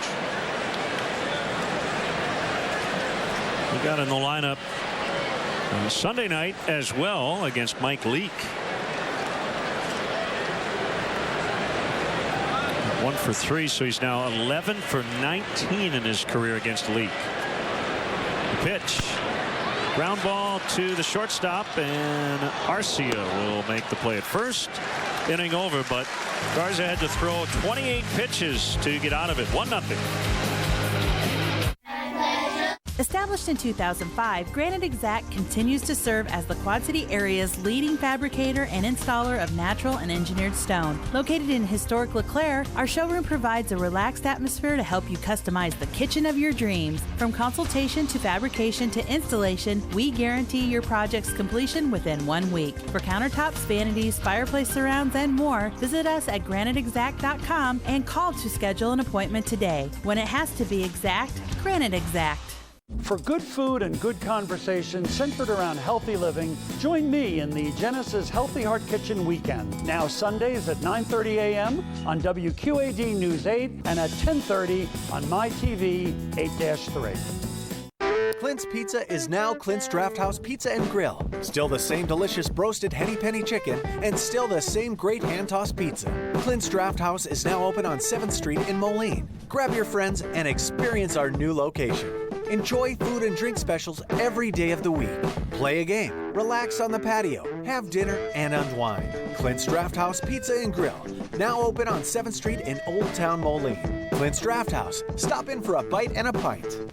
He got in the lineup on Sunday night as well against Mike Leake. 1 for 3, so he's now 11 for 19 in his career against Leake. The pitch. Ground ball to the shortstop, and Arcia will make the play at first. Inning over, but Garza had to throw 28 pitches to get out of it. 1-0. Established in 2005, Granite Exact continues to serve as the Quad City area's leading fabricator and installer of natural and engineered stone. Located in historic LeClaire, our showroom provides a relaxed atmosphere to help you customize the kitchen of your dreams. From consultation to fabrication to installation, we guarantee your project's completion within 1 week. For countertops, vanities, fireplace surrounds, and more, visit us at graniteexact.com and call to schedule an appointment today. When it has to be exact, Granite Exact. For good food and good conversation centered around healthy living, join me in the Genesis Healthy Heart Kitchen Weekend. Now Sundays at 9:30 a.m. on WQAD News 8 and at 10:30 on MyTV 8-3. Clint's Pizza is now Clint's Draft House Pizza and Grill. Still the same delicious roasted Henny Penny chicken and still the same great hand-tossed pizza. Clint's Draft House is now open on 7th Street in Moline. Grab your friends and experience our new location. Enjoy food and drink specials every day of the week. Play a game, relax on the patio, have dinner, and unwind. Clint's Draft House Pizza and Grill, now open on 7th Street in Old Town Moline. Clint's Draft House. Stop in for a bite and a pint.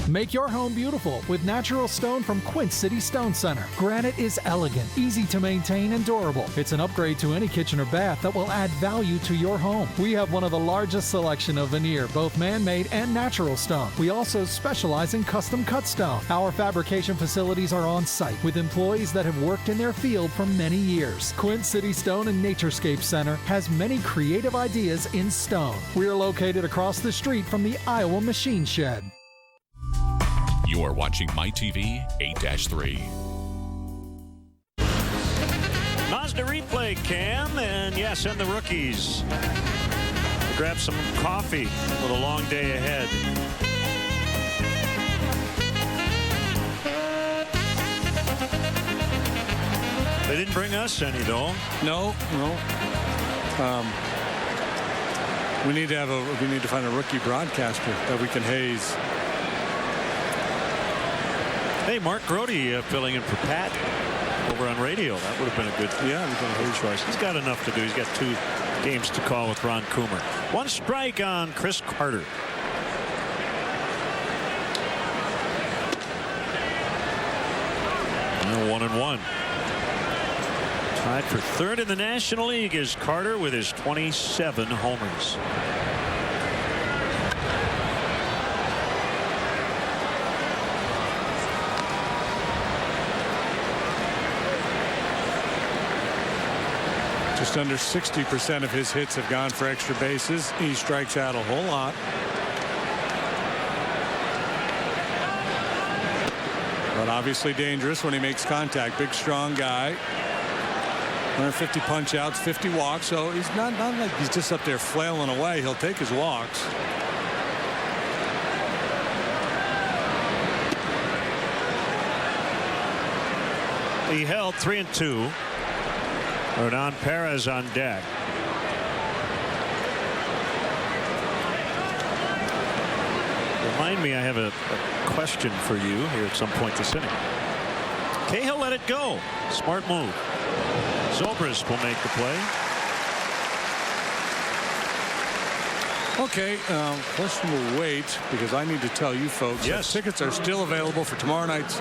Make your home beautiful with natural stone from Quint City Stone Center. Granite is elegant, easy to maintain, and durable. It's an upgrade to any kitchen or bath that will add value to your home. We have one of the largest selection of veneer, both man-made and natural stone. We also specialize in custom cut stone. Our fabrication facilities are on site with employees that have worked in their field for many years. Quint City Stone and Naturescape Center has many creative ideas in stone. We are located across the street from the Iowa Machine Shed. You are watching MyTV 8-3. Mazda replay cam, and yes, and the rookies. Grab some coffee with a long day ahead. They didn't bring us any, though. No. We need to find a rookie broadcaster that we can haze. Hey, Mark Grody filling in for Pat over on radio. That would have been a good choice. He's got enough to do. He's got 2 games to call with Ron Coomer. 1 strike on Chris Carter. And 1-1. Tied for 3rd in the National League is Carter with his 27 homers. Just under 60% of his hits have gone for extra bases. He strikes out a whole lot. But obviously dangerous when he makes contact. Big, strong guy. 150 punch outs, 50 walks. So he's not like he's just up there flailing away. He'll take his walks. He held 3-2. Hernan Perez on deck. Remind me, I have a question for you here at some point this inning. Cahill let it go. Smart move. Zobrist will make the play. Okay, question will wait because I need to tell you folks that tickets are still available for tomorrow night's,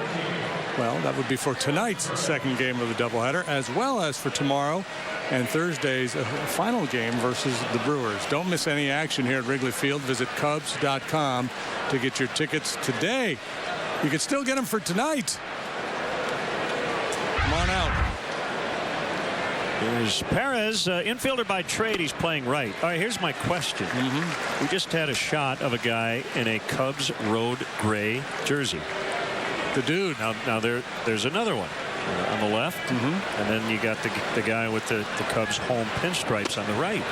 well, that would be for tonight's second game of the doubleheader, as well as for tomorrow and Thursday's final game versus the Brewers. Don't miss any action here at Wrigley Field. Visit Cubs.com to get your tickets today. You can still get them for tonight. Come on out. Here's Perez, infielder by trade. He's playing right. All right, here's my question. We just had a shot of a guy in a Cubs road gray jersey. The dude. Now there's another one on the left. And then you got the guy with the Cubs home pinstripes on the right.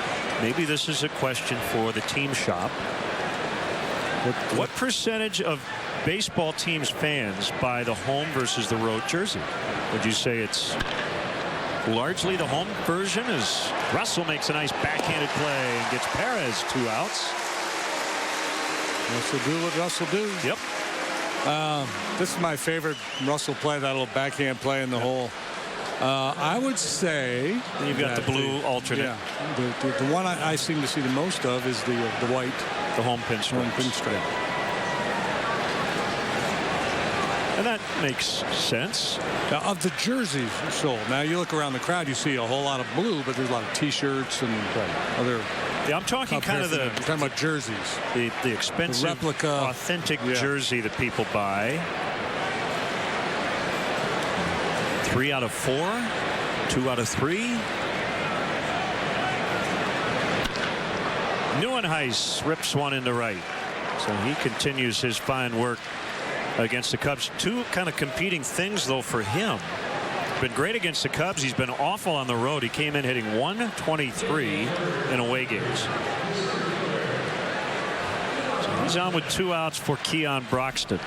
Maybe this is a question for the team shop. What percentage of baseball teams' fans buy the home versus the road jersey? Would you say it's largely the home version? As Russell makes a nice backhanded play and gets Perez 2 outs. Russell do what Russell do. Yep. This is my favorite Russell play, that little backhand play in the hole. I would say you've got the blue alternate. Yeah, the one I seem to see the most of is the white, the home pinstripe. And that makes sense. Of the jerseys sold. Now you look around the crowd, you see a whole lot of blue, but there's a lot of T-shirts and other. Yeah, I'm talking kind of I'm talking about jerseys. The expensive, the replica, authentic jersey that people buy. 3 out of 4, 2 out of 3. Neuenhuis rips one into right. So he continues his fine work against the Cubs. Two kind of competing things, though, for him. Been great against the Cubs. He's been awful on the road. He came in hitting .123 in away games. So he's on with 2 outs for Keon Broxton.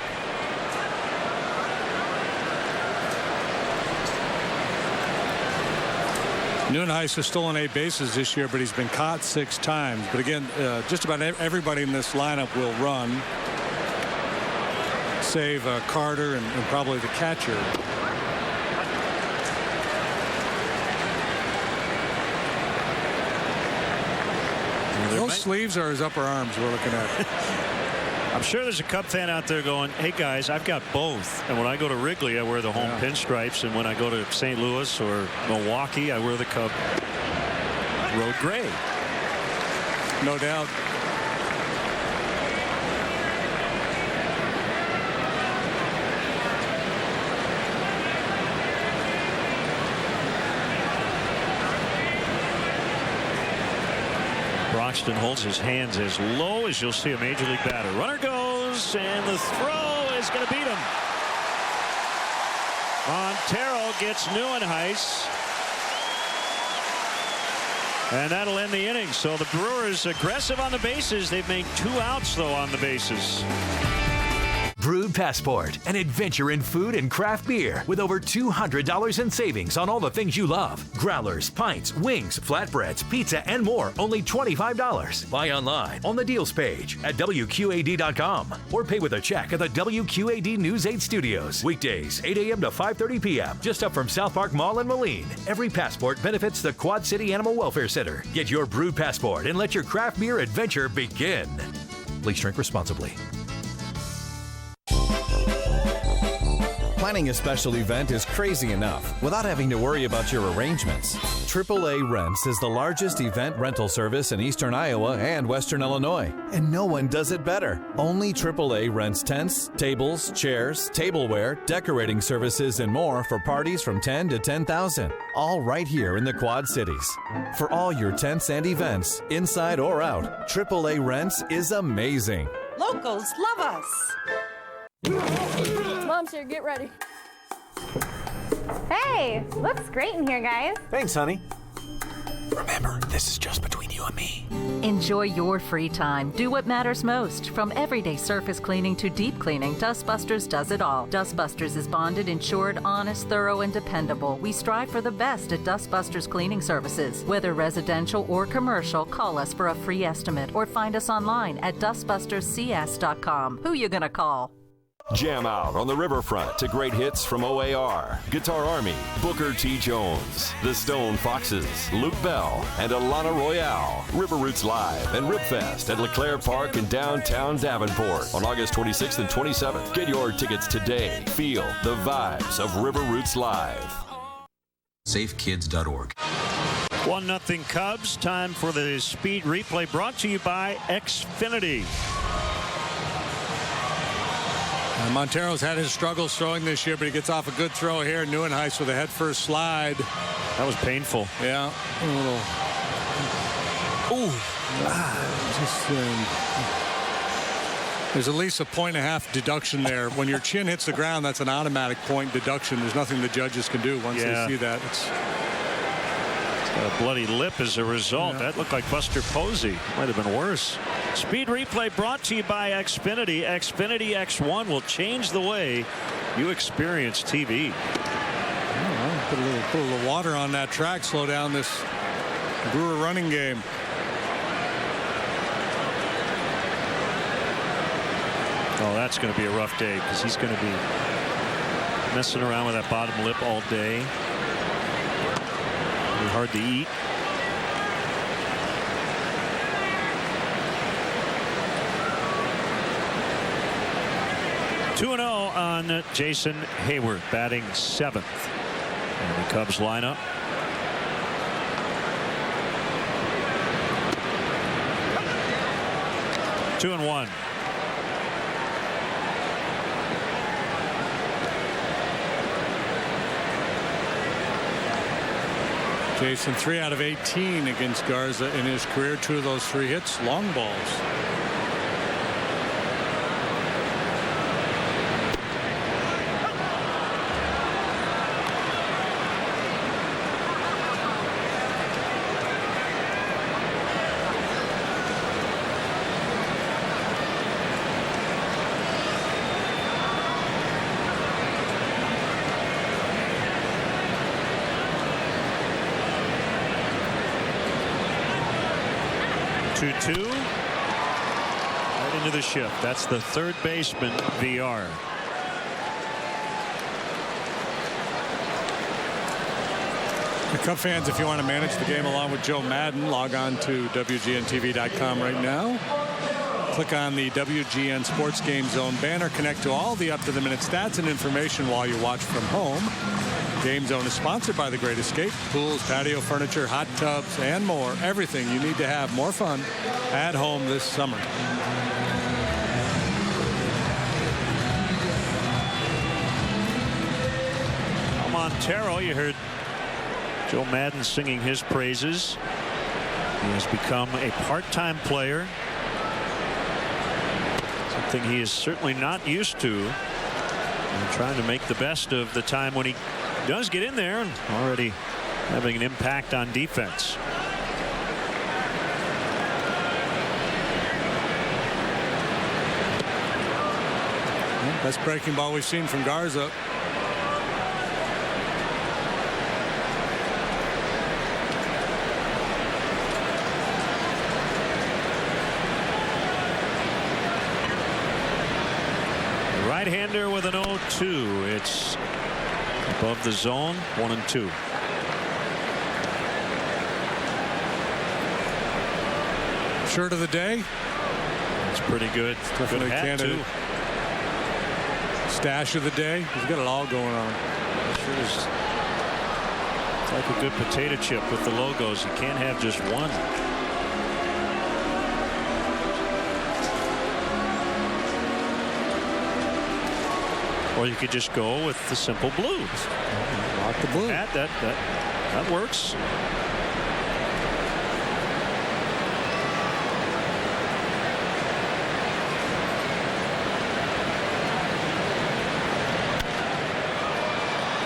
Neuenhuis has stolen 8 bases this year, but he's been caught 6 times. But again, just about everybody in this lineup will run, save Carter and probably the catcher. Those sleeves are his upper arms we're looking at. I'm sure there's a Cub fan out there going, hey guys, I've got both. And when I go to Wrigley, I wear the home pinstripes. And when I go to St. Louis or Milwaukee, I wear the Cub road gray. No doubt. Broxton holds his hands as low as you'll see a major league batter. Runner goes, and the throw is going to beat him. Montero gets Neuenhuis. And that'll end the inning. So the Brewers aggressive on the bases. They've made 2 outs, though, on the bases. Brewed Passport, an adventure in food and craft beer with over $200 in savings on all the things you love. Growlers, pints, wings, flatbreads, pizza, and more, only $25. Buy online on the deals page at WQAD.com or pay with a check at the WQAD News 8 studios. Weekdays, 8 a.m. to 5:30 p.m. just up from South Park Mall in Moline. Every passport benefits the Quad City Animal Welfare Center. Get your Brewed Passport and let your craft beer adventure begin. Please drink responsibly. Planning a special event is crazy enough without having to worry about your arrangements. AAA Rents is the largest event rental service in eastern Iowa and western Illinois, and no one does it better. Only AAA rents tents, tables, chairs, tableware, decorating services, and more for parties from 10 to 10,000, all right here in the Quad Cities. For all your tents and events, inside or out, AAA Rents is amazing. Locals love us. Mom's here, get ready. Hey, looks great in here, guys. Thanks, honey. Remember, this is just between you and me. Enjoy your free time. Do what matters most. From everyday surface cleaning to deep cleaning, Dustbusters does it all. Dustbusters is bonded, insured, honest, thorough, and dependable. We strive for the best at Dustbusters Cleaning Services. Whether residential or commercial, call us for a free estimate or find us online at dustbusterscs.com. Who you gonna call? Jam out on the riverfront to great hits from OAR, Guitar Army, Booker T. Jones, The Stone Foxes, Luke Bell, and Alana Royale. River Roots Live and Ripfest at LeClaire Park in downtown Davenport on August 26th and 27th. Get your tickets today. Feel the vibes of River Roots Live. SafeKids.org. 1-0 Cubs. Time for the speed replay brought to you by Xfinity. Montero's had his struggles throwing this year, but he gets off a good throw here. Neuenhuis with a head-first slide. That was painful. Yeah. A little. Ooh. There's at least a 1.5 deduction there. When your chin hits the ground, that's an automatic point deduction. There's nothing the judges can do once they see that. It's got a bloody lip as a result. That looked like Buster Posey. Might have been worse. Speed replay brought to you by Xfinity. Xfinity X1 will change the way you experience TV. Put a little water on that track. Slow down this Brewer running game. Oh, that's going to be a rough day because he's going to be messing around with that bottom lip all day. It'll be hard to eat. (2-0) on Jason Hayward, batting 7th. And the Cubs lineup. Two and one. Jason 3 out of 18 against Garza in his career. 2 of those 3 hits, long balls. Right into the shift. That's the third baseman, VR. The Cub fans, if you want to manage the game along with Joe Madden, log on to WGNTV.com right now. Click on the WGN Sports Game Zone banner. Connect to all the up-to-the-minute stats and information while you watch from home. Game Zone is sponsored by The Great Escape. Pools, patio furniture, hot tubs, and more. Everything you need to have more fun at home this summer. Montero, you heard Joe Madden singing his praises. He has become a part-time player. Something he is certainly not used to. And trying to make the best of the time when he does get in there and already having an impact on defense. Best breaking ball we've seen from Garza. Right-hander with an 0-2. It's above the zone, 1-2. Shirt of the day. It's pretty good. Good hat too. Stash of the day. He's got it all going on. Sure is. It's like a good potato chip with the logos. You can't have just one. Or you could just go with the simple blue. Rock the blue. That works.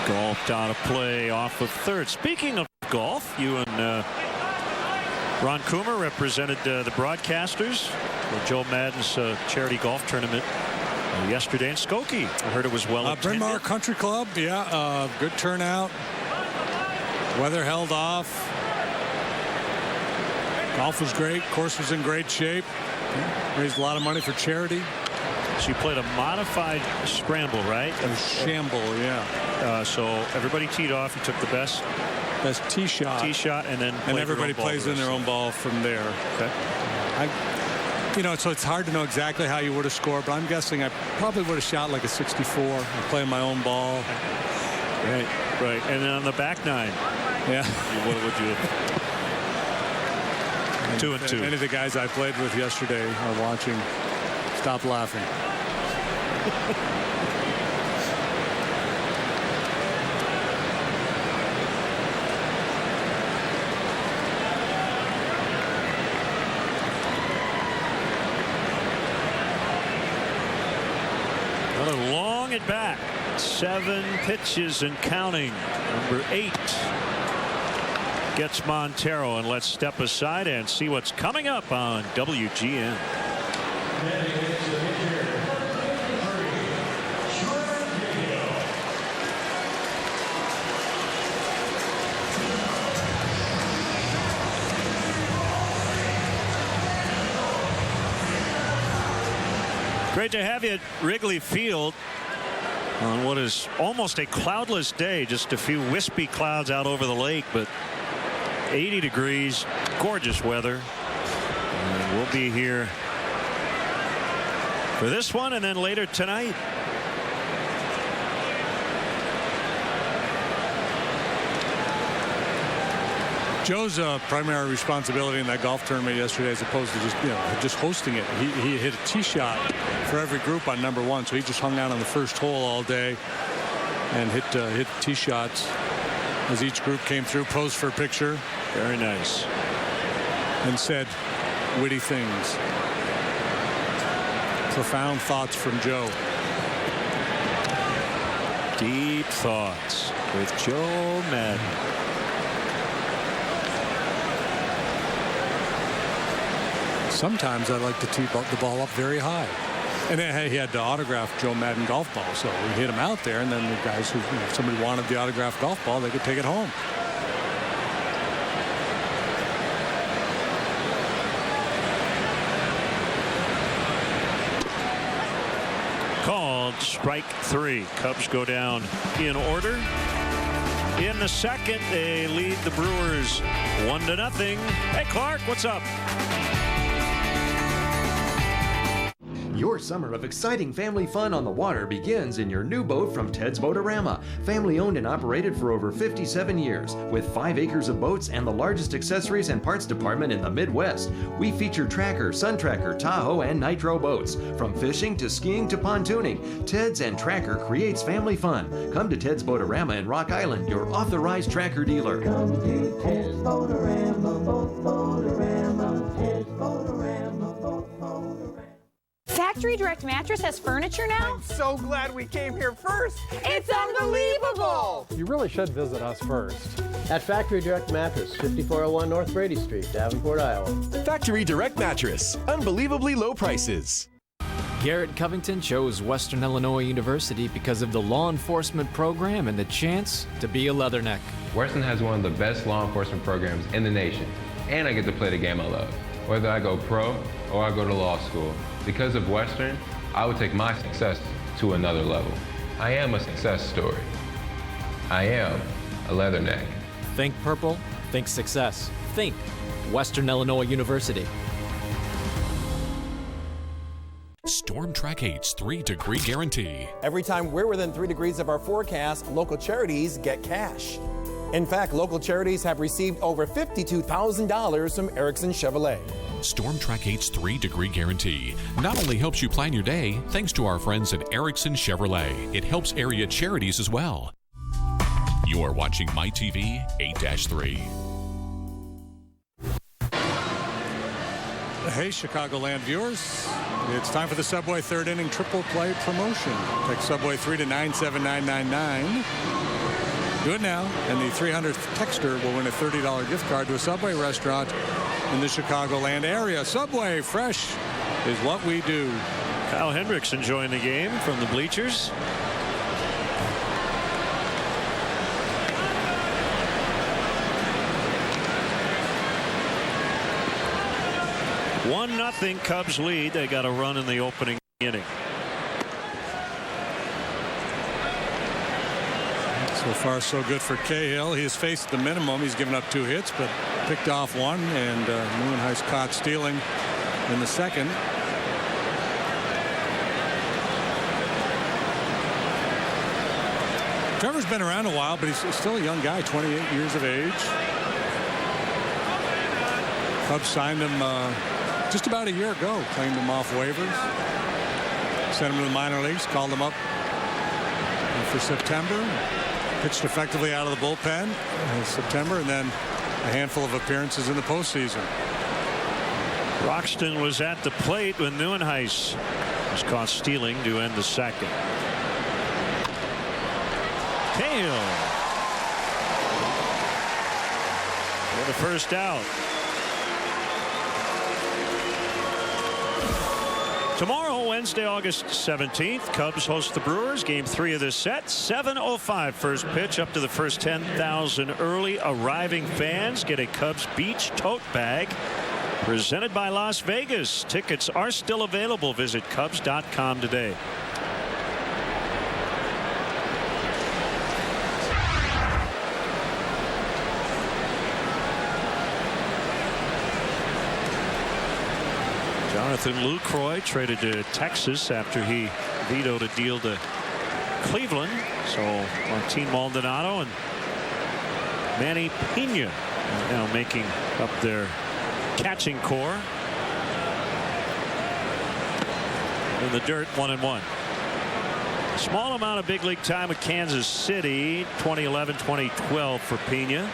Golfed out of play off of third. Speaking of golf, you and Ron Coomer represented the broadcasters for Joe Madden's charity golf tournament yesterday in Skokie. I heard it was well attended. Bryn Mawr Country Club, good turnout. Weather held off. Golf was great. Course was in great shape. Raised a lot of money for charity. So you played a modified scramble, right? A shamble, yeah. So everybody teed off. You took the best tee shot. And then everybody plays in their own ball from there. Okay. So it's hard to know exactly how you would have scored, but I'm guessing I probably would have shot like a 64 and playing my own ball. Right. And then on the back nine. Yeah. What would you have? 2 and 2. Any of the guys I played with yesterday are watching. Stop laughing. Another long at bat. 7 pitches and counting. Number 8 gets Montero, and let's step aside and see what's coming up on WGN. Great to have you at Wrigley Field on what is almost a cloudless day. Just a few wispy clouds out over the lake, but 80 degrees, gorgeous weather. And we'll be here for this one and then later tonight. Joe's primary responsibility in that golf tournament yesterday, as opposed to just hosting it. He hit a tee shot for every group on number 1, so he just hung out on the first hole all day and hit tee shots as each group came through, posed for a picture. Very nice. And said witty things. Profound thoughts from Joe. Deep thoughts with Joe Madden. Sometimes I like to tee the ball up very high. And he had to autograph Joe Madden golf ball, so we hit him out there, and then the guys who, if somebody wanted the autographed golf ball, they could take it home. Called strike 3. Cubs go down in order. In the second, they lead the Brewers 1-0. Hey, Clark, what's up? Your summer of exciting family fun on the water begins in your new boat from Ted's Boatorama. Family owned and operated for over 57 years. With 5 acres of boats and the largest accessories and parts department in the Midwest. We feature Tracker, Sun Tracker, Tahoe, and Nitro boats. From fishing to skiing to pontooning, Ted's and Tracker creates family fun. Come to Ted's Boatorama in Rock Island, your authorized Tracker dealer. Come to Ted's Boatorama, boat Boatorama, Ted's Boatorama, boat Boatorama. Factory Direct Mattress has furniture now? I'm so glad we came here first. It's unbelievable! You really should visit us first. At Factory Direct Mattress, 5401 North Brady Street, Davenport, Iowa. Factory Direct Mattress. Unbelievably low prices. Garrett Covington chose Western Illinois University because of the law enforcement program and the chance to be a Leatherneck. Western has one of the best law enforcement programs in the nation, and I get to play the game I love. Whether I go pro or I go to law school, because of Western, I would take my success to another level. I am a success story. I am a Leatherneck. Think purple, think success. Think Western Illinois University. Storm Track 8's 3-degree guarantee. Every time we're within 3 degrees of our forecast, local charities get cash. In fact, local charities have received over $52,000 from Erickson Chevrolet. Storm Track 8's 3-degree guarantee not only helps you plan your day, thanks to our friends at Erickson Chevrolet, it helps area charities as well. You're watching MyTV 8-3. Hey, Chicagoland viewers. It's time for the Subway third inning triple play promotion. Text Subway 3 to 97999. Do it now, and the 300th texter will win a $30 gift card to a Subway restaurant in the Chicagoland area. Subway, fresh is what we do. Kyle Hendricks enjoying the game from the bleachers. One-0 Cubs lead. They got a run in the opening inning. So far, so good for Cahill. He has faced the minimum. He's given up 2 hits, but picked off 1, and Neuenhuis caught stealing in the second. Trevor's been around a while, but he's still a young guy, 28 years of age. Cubs signed him just about a year ago, claimed him off waivers, sent him to the minor leagues, called him up for September, pitched effectively out of the bullpen in September, and then a handful of appearances in the postseason. Broxton was at the plate when Neuenhuis was caught stealing to end the second. Cahill for the first out. Tomorrow, Wednesday, August 17th, Cubs host the Brewers. Game 3 of this set. 7:05 first pitch. Up to the first 10,000 early arriving fans get a Cubs Beach tote bag presented by Las Vegas. Tickets are still available. Visit Cubs.com today. Jonathan Lucroy traded to Texas after he vetoed a deal to Cleveland. So Martin Maldonado and Manny Pena now making up their catching core. In the dirt, 1-1. Small amount of big league time with Kansas City, 2011-2012 for Pena,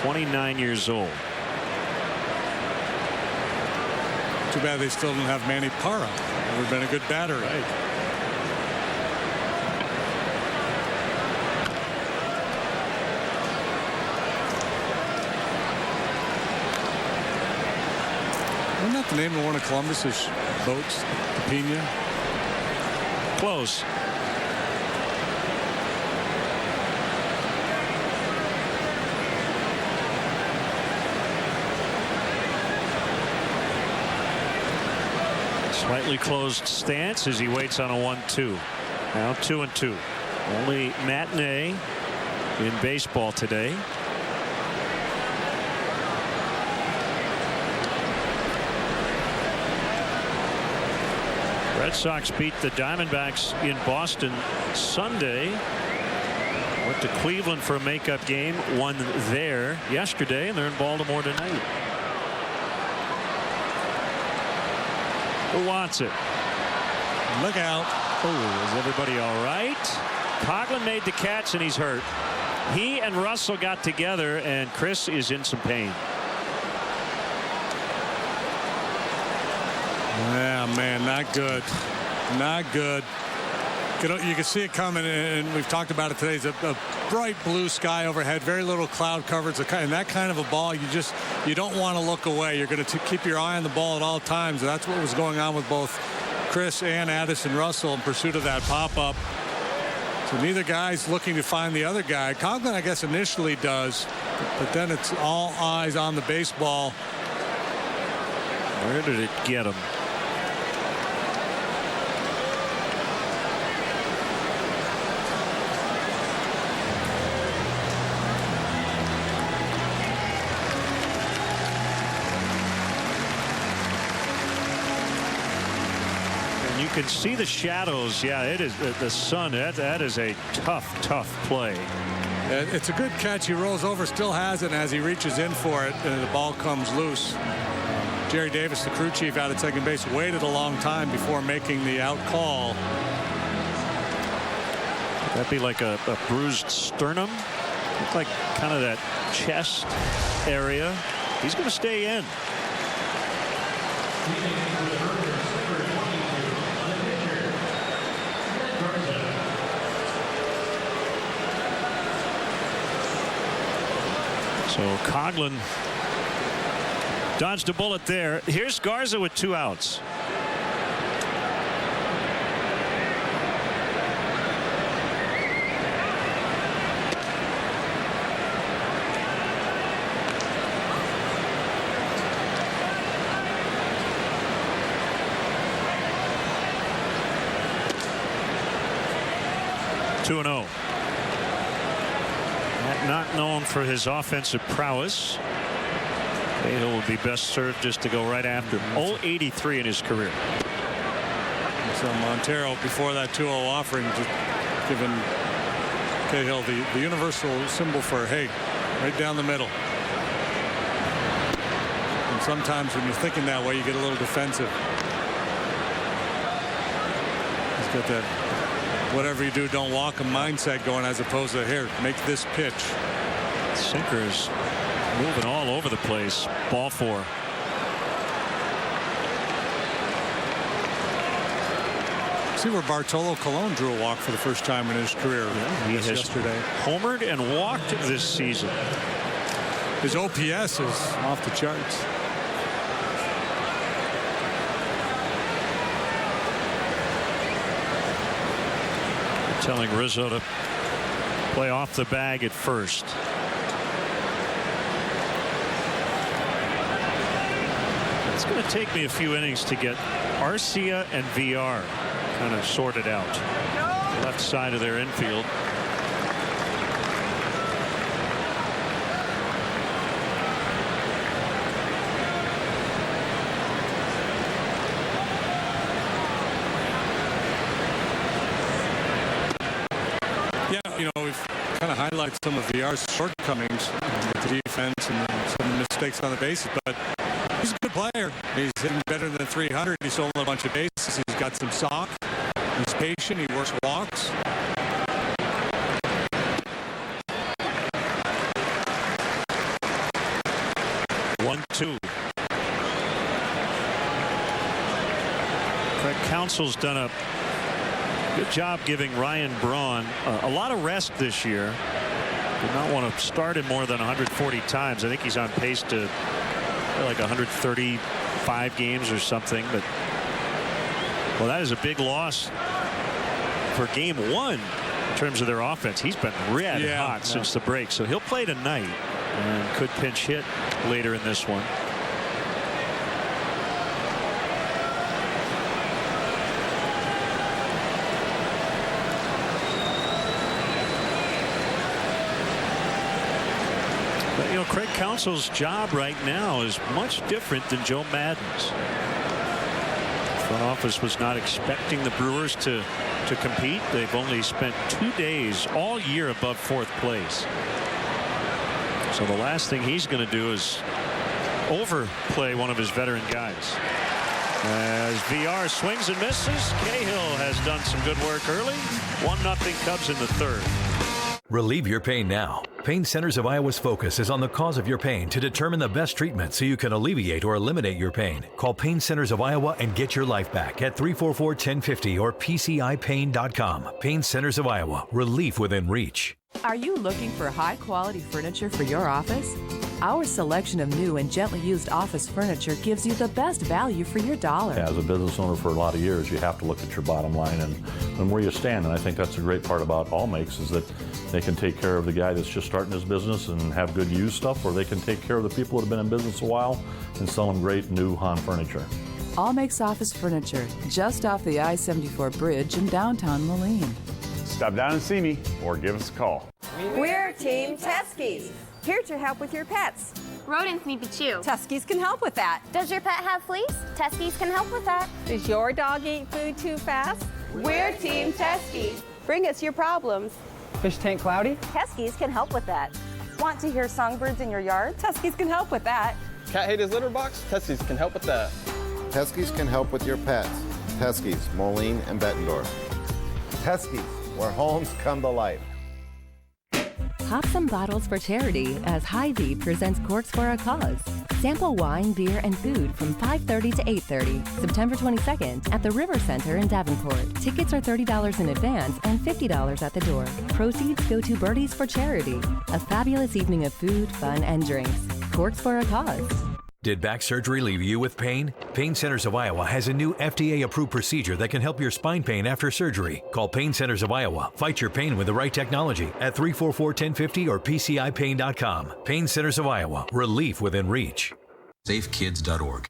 29 years old. Too bad they still don't have Manny Parra. Never been a good batter. Right. Isn't that the name of one of Columbus's boats, the Pena? Close. Slightly closed stance as he waits on a 1-2. Now 2-2. Only matinee in baseball today. Red Sox beat the Diamondbacks in Boston Sunday. Went to Cleveland for a makeup game. Won there yesterday, and they're in Baltimore tonight. Who wants it? Look out. Oh, is everybody all right? Coughlin made the catch, and he's hurt. He and Russell got together, and Chris is in some pain. Yeah, man, not good. Not good. You can see it coming, and we've talked about it today. It's a bright blue sky overhead, very little cloud coverage, and that kind of a ball, you don't want to look away. You're going to keep your eye on the ball at all times. And that's what was going on with both Chris and Addison Russell in pursuit of that pop-up. So neither guy's looking to find the other guy. Coughlin, I guess, initially does, but then it's all eyes on the baseball. Where did it get him? You can see the shadows. Yeah, it is the sun. That is a tough play. It's a good catch. He rolls over, still has it, and as he reaches in for it, and the ball comes loose. Jerry Davis, the crew chief out at second base, waited a long time before making the out call. That'd be like a bruised sternum. Look like kind of that chest area. He's going to stay in. So Coughlin dodged a bullet there. Here's Garza with 2 outs. not known for his offensive prowess. Cahill would be best served just to go right after him. 0-83 in his career. So Montero, before that 2-0 offering, just given Cahill the universal symbol for, hey, right down the middle. And sometimes when you're thinking that way, you get a little defensive. He's got that whatever you do, don't walk a mindset going, as opposed to, here, make this pitch. Sinker is moving all over the place. Ball 4. See where Bartolo Colon drew a walk for the first time in his career. Yeah, he has yesterday homered and walked this season. His OPS is off the charts. Telling Rizzo to play off the bag at first. It's going to take me a few innings to get Arcia and VR kind of sorted out. Left side of their infield. You know, we've kind of highlighted some of VR's shortcomings with the defense and some mistakes on the bases, but he's a good player. He's hitting better than 300. He's stolen a bunch of bases. He's got some sock. He's patient. He works walks. One-two. Craig Counsell's done a good job giving Ryan Braun a lot of rest this year. Did not want to start him more than 140 times. I think he's on pace to like 135 games or something. But well, that is a big loss for game 1 in terms of their offense. He's been red hot since the break. So he'll play tonight and could pinch hit later in this one. But, you know, Craig Counsell's job right now is much different than Joe Maddon's. The front office was not expecting the Brewers to compete. They've only spent 2 days all year above 4th place. So the last thing he's going to do is overplay one of his veteran guys. As VR swings and misses, Cahill has done some good work early. 1-0 Cubs in the 3rd. Relieve your pain now. Pain Centers of Iowa's focus is on the cause of your pain to determine the best treatment so you can alleviate or eliminate your pain. Call Pain Centers of Iowa and get your life back at 344-1050 or PCIPain.com. Pain Centers of Iowa. Relief within reach. Are you looking for high-quality furniture for your office? Our selection of new and gently used office furniture gives you the best value for your dollar. As a business owner for a lot of years, you have to look at your bottom line and where you stand. And I think that's the great part about All Makes is that they can take care of the guy that's just starting his business and have good used stuff, or they can take care of the people that have been in business a while and sell them great new Han furniture. All Makes Office Furniture, just off the I-74 bridge in downtown Moline. Stop down and see me or give us a call. We're Team Tuskies, here to help with your pets. Rodents need to chew. Tuskies can help with that. Does your pet have fleas? Tuskies can help with that. Does your dog eat food too fast? We're Team Tuskies. Bring us your problems. Fish tank cloudy? Tuskies can help with that. Want to hear songbirds in your yard? Tuskies can help with that. Cat hate his litter box? Tuskies can help with that. Tuskies can help with your pets. Tuskies, Moline and Bettendorf. Tuskies, where homes come to life. Pop some bottles for charity as Hy-Vee presents Corks for a Cause. Sample wine, beer, and food from 5:30 to 8:30, September 22nd at the River Center in Davenport. Tickets are $30 in advance and $50 at the door. Proceeds go to Birdies for Charity. A fabulous evening of food, fun, and drinks. Corks for a Cause. Did back surgery leave you with pain? Pain Centers of Iowa has a new FDA-approved procedure that can help your spine pain after surgery. Call Pain Centers of Iowa. Fight your pain with the right technology at 344-1050 or PCIPain.com. Pain Centers of Iowa. Relief within reach. SafeKids.org.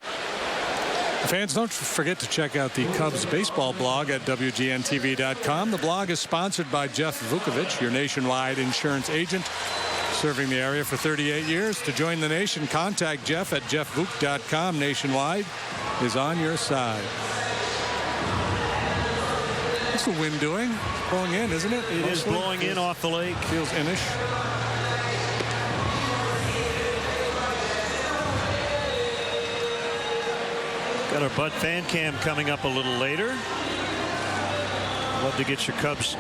Fans, don't forget to check out the Cubs baseball blog at WGNTV.com. The blog is sponsored by Jeff Vukovich, your nationwide insurance agent. Serving the area for 38 years. To join the nation, contact Jeff at jeffvook.com. Nationwide is on your side. What's the wind doing? Blowing in, isn't it? It is blowing in off the lake. Feels innish. Got our Bud fan cam coming up a little later. Love to get your Cubs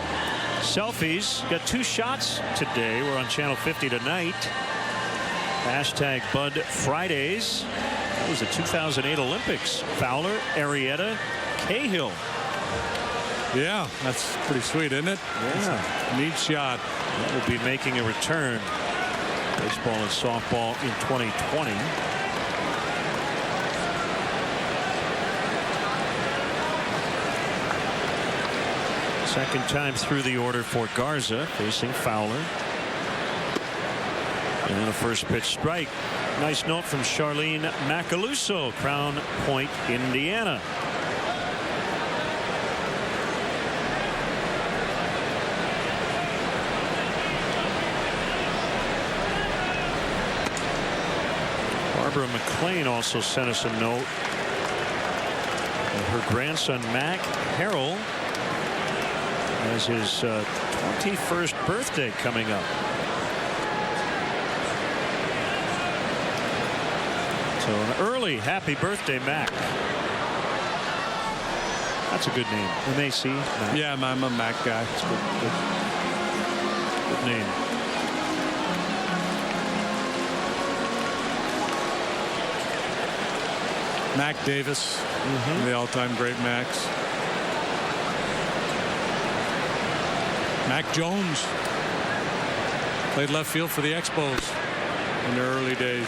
selfies. Got 2 shots today. We're on Channel 50 tonight. Hashtag Bud Fridays. That was the 2008 Olympics. Fowler, Arrieta, Cahill. Yeah, that's pretty sweet, isn't it? Yeah. A neat shot. That will be making a return. Baseball and softball in 2020. Second time through the order for Garza, facing Fowler. And then a first pitch strike. Nice note from Charlene Macaluso, Crown Point, Indiana. Barbara McLean also sent us a note. Her grandson, Mac Harrell, has his 21st birthday coming up. So an early happy birthday, Mac. That's a good name. M-A-C. Mac. Yeah, I'm a Mac guy. It's good name. Mac Davis, the all-time great Macs. Mac Jones played left field for the Expos in their early days.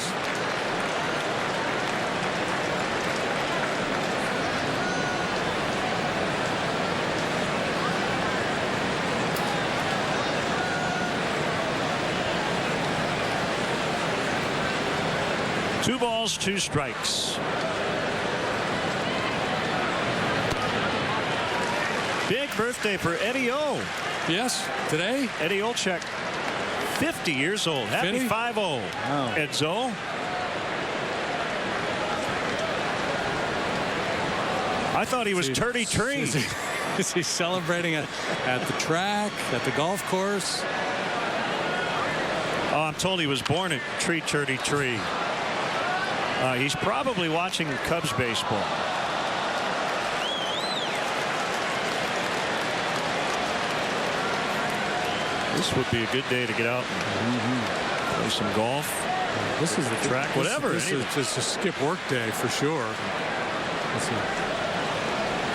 Two balls, 2 strikes. Big birthday for Eddie O. Yes, today. Eddie Olczyk, 50 years old. Happy 50. Oh. Edzo. I thought he was 33. Is he celebrating at the track, at the golf course? Oh, I'm told he was born at Tree 33. He's probably watching Cubs baseball. This would be a good day to get out and play some golf. This is the track, whatever. This is just a skip work day for sure.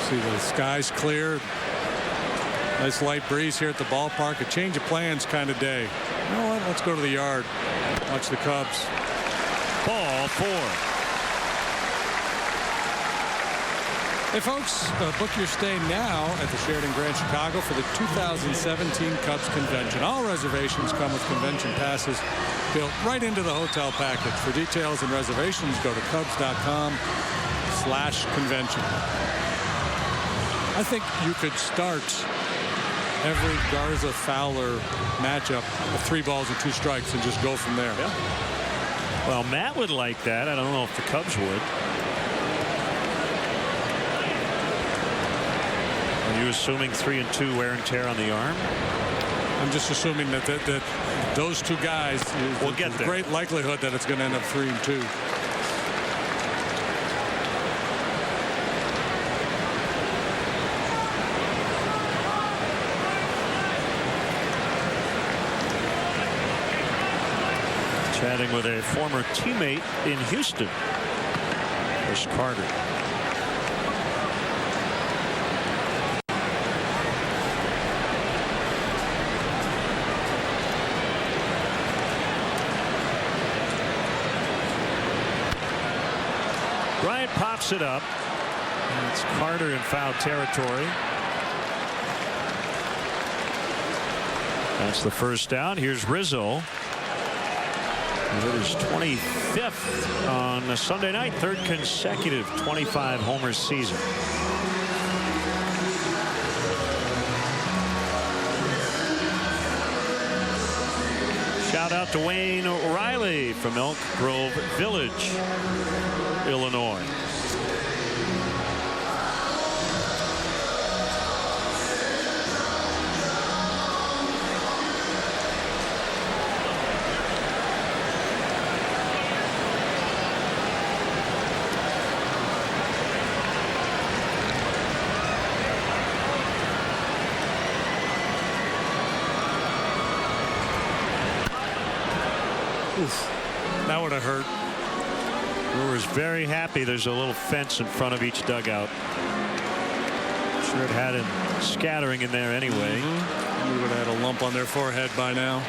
See the sky's clear. Nice light breeze here at the ballpark. A change of plans kind of day. You know what? Let's go to the yard. Watch the Cubs. Ball 4. Hey folks, book your stay now at the Sheraton Grand Chicago for the 2017 Cubs Convention. All reservations come with convention passes built right into the hotel package. For details and reservations, go to cubs.com/convention. I think you could start every Garza Fowler matchup with 3 balls and 2 strikes and just go from there. Yeah. Well, Matt would like that. I don't know if the Cubs would. Are you assuming 3 and 2 wear and tear on the arm? I'm just assuming that those 2 guys, we'll get there. Great likelihood that it's going to end up 3 and 2. Chatting with a former teammate in Houston, Chris Carter. Bryant pops it up. And it's Carter in foul territory. That's the first down. Here's Rizzo. It is 25th on a Sunday night, 3rd consecutive 25 homer season. shout out to Wayne Riley from Elk Grove Village, Illinois. That would have hurt. Brewers very happy there's a little fence in front of each dugout. Sure it had him scattering in there anyway. We would have had a lump on their forehead by now.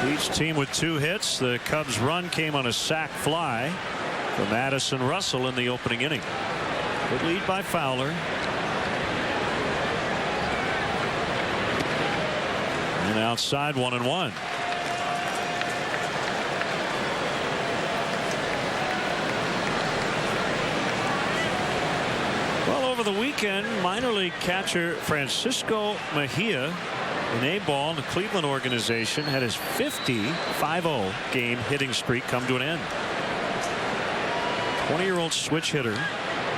Each team with 2 hits. The Cubs' run came on a sac fly from Addison Russell in the opening inning. Good lead by Fowler. And outside 1-1. Well, over the weekend, minor league catcher Francisco Mejia, an A-ball in the Cleveland organization, had his 50-5-0 game hitting streak come to an end. 20-year-old switch hitter.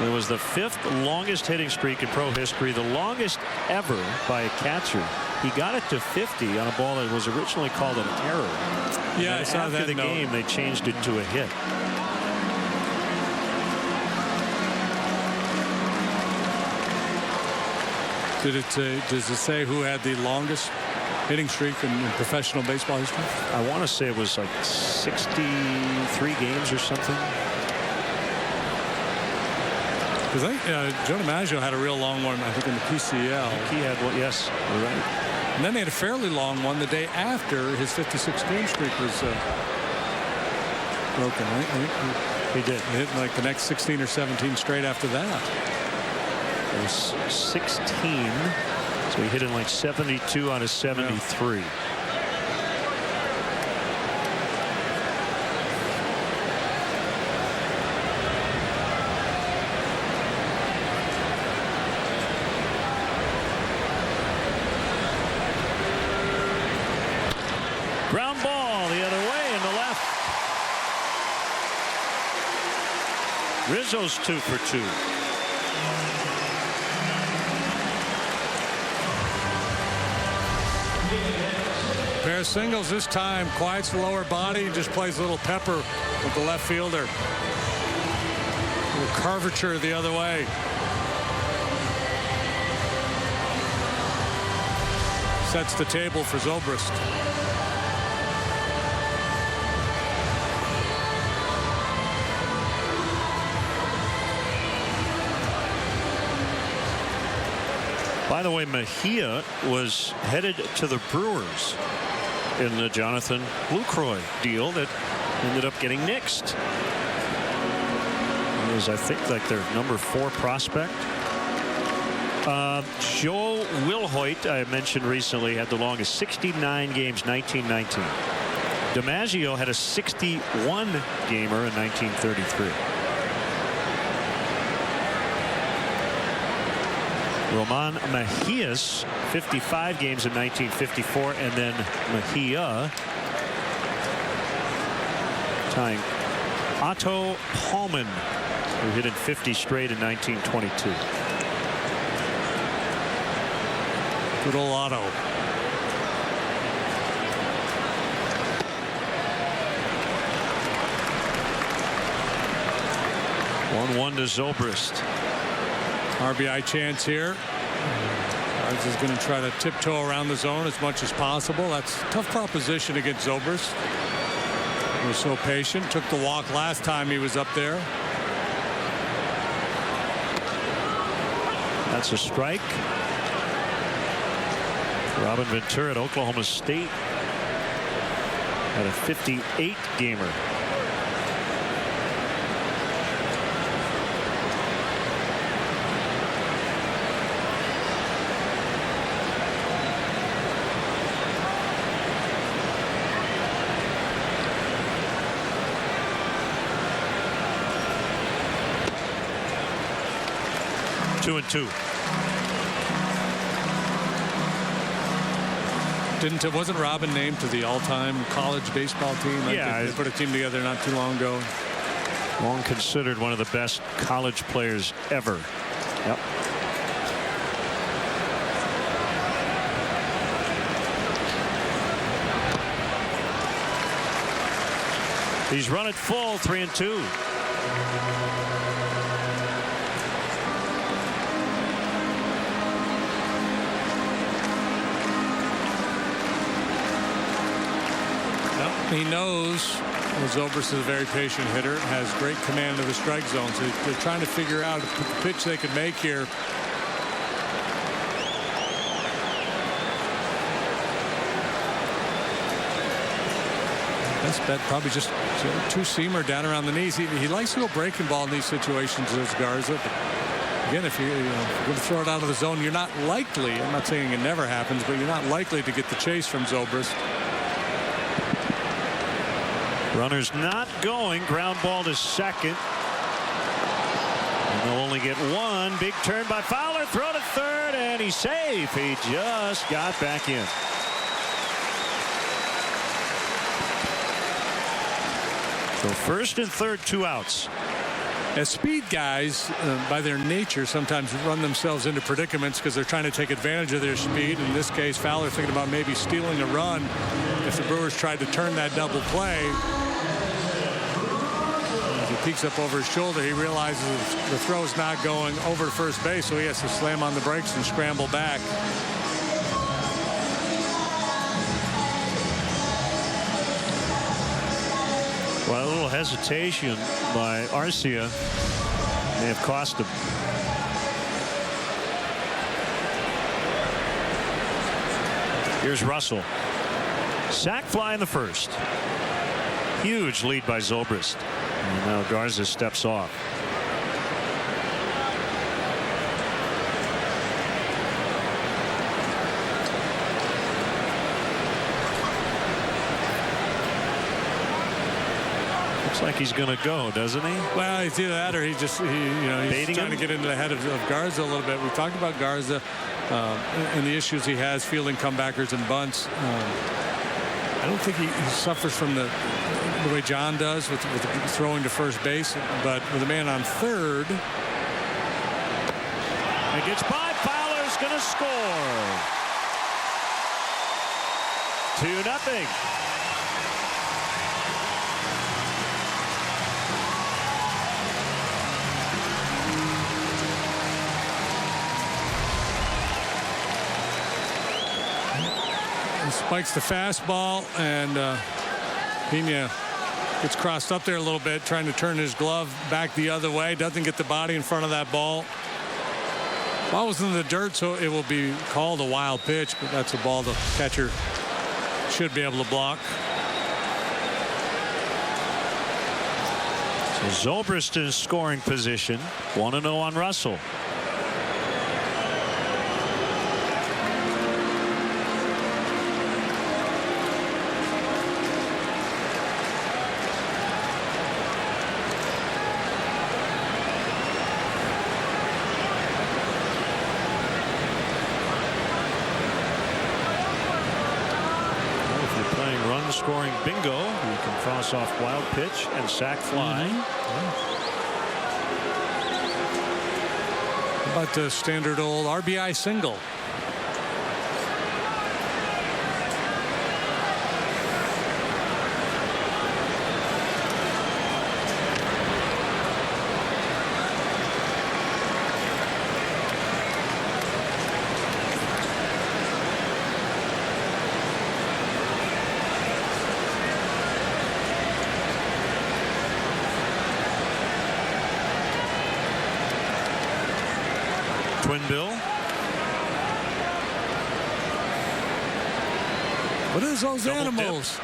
It was the 5th longest hitting streak in pro history, the longest ever by a catcher. He got it to 50 on a ball that was originally called an error. Yeah, I saw that. After the game, they changed it to a hit. Does it say who had the longest hitting streak in professional baseball history? I want to say it was like 63 games or something. Because I think Joe DiMaggio had a real long one, I think, in the PCL. He had one, yes, you're right. And then they had a fairly long one the day after his 56-game streak was broken. I think he did. He hit like the next 16 or 17 straight after that. It was 16, so he hit in like 72 out of 73. Yeah. Ground ball the other way in the left. Rizzo's 2 for 2. Pair of singles this time. Quiets the lower body and just plays a little pepper with the left fielder. A little curvature the other way. Sets the table for Zobrist. By the way, Mejia was headed to the Brewers in the Jonathan Lucroy deal that ended up getting nixed. He was, I think, like their number 4 prospect. Joe Wilhoit, I mentioned recently, had the longest 69 games, 1919. DiMaggio had a 61 gamer in 1933. Roman Mejias, 55 games in 1954, and then Mejia tying Otto Hallman, who hit in 50 straight in 1922. Good old Otto. One to Zobrist. RBI chance here. Cards is going to try to tiptoe around the zone as much as possible. That's a tough proposition against Zobrist. He was so patient. Took the walk last time he was up there. That's a strike. Robin Ventura at Oklahoma State had a 58 gamer. 2-2. Wasn't Robin named to the all-time college baseball team? Yeah, they put a team together not too long ago. Long considered one of the best college players ever. Yep. He's run it full, 3-2. He knows Zobrist is a very patient hitter, has great command of the strike zone. So they're trying to figure out the pitch they could make here. Best bet probably just two-seamer down around the knees. He likes to go breaking ball in these situations as Garza. But again, if you're going to throw it out of the zone, you're not likely, I'm not saying it never happens, but you're not likely to get the chase from Zobrist. Runners not going. Ground ball to second. And they'll only get one. Big turn by Fowler. Throw to third, and he's safe. He just got back in. So first and third, 2 outs. As speed guys, by their nature, sometimes run themselves into predicaments because they're trying to take advantage of their speed. In this case, Fowler thinking about maybe stealing a run if the Brewers tried to turn that double play. As he peeks up over his shoulder, he realizes the throw is not going over to first base, so he has to slam on the brakes and scramble back. Well, a little hesitation by Arcia may have cost him. Here's Russell. Sac fly in the first. Huge lead by Zobrist. And now Garza steps off. Looks like he's going to go, doesn't he? Well, it's either that or he's trying to get into the head of Garza a little bit. We talked about Garza and the issues he has fielding comebackers and bunts. I don't think he suffers from the way John does with throwing to first base, but with a man on third. It gets by. Fowler's going to score. 2-0. Spikes the fastball, and Pena gets crossed up there a little bit, trying to turn his glove back the other way. Doesn't get the body in front of that ball. Ball was in the dirt, so it will be called a wild pitch, but that's a ball the catcher should be able to block. So Zobrist in scoring position. 1-0 on Russell. Scoring bingo, you can cross off wild pitch and sac fly. How about the standard old RBI single? Twin bill. What is those Double animals?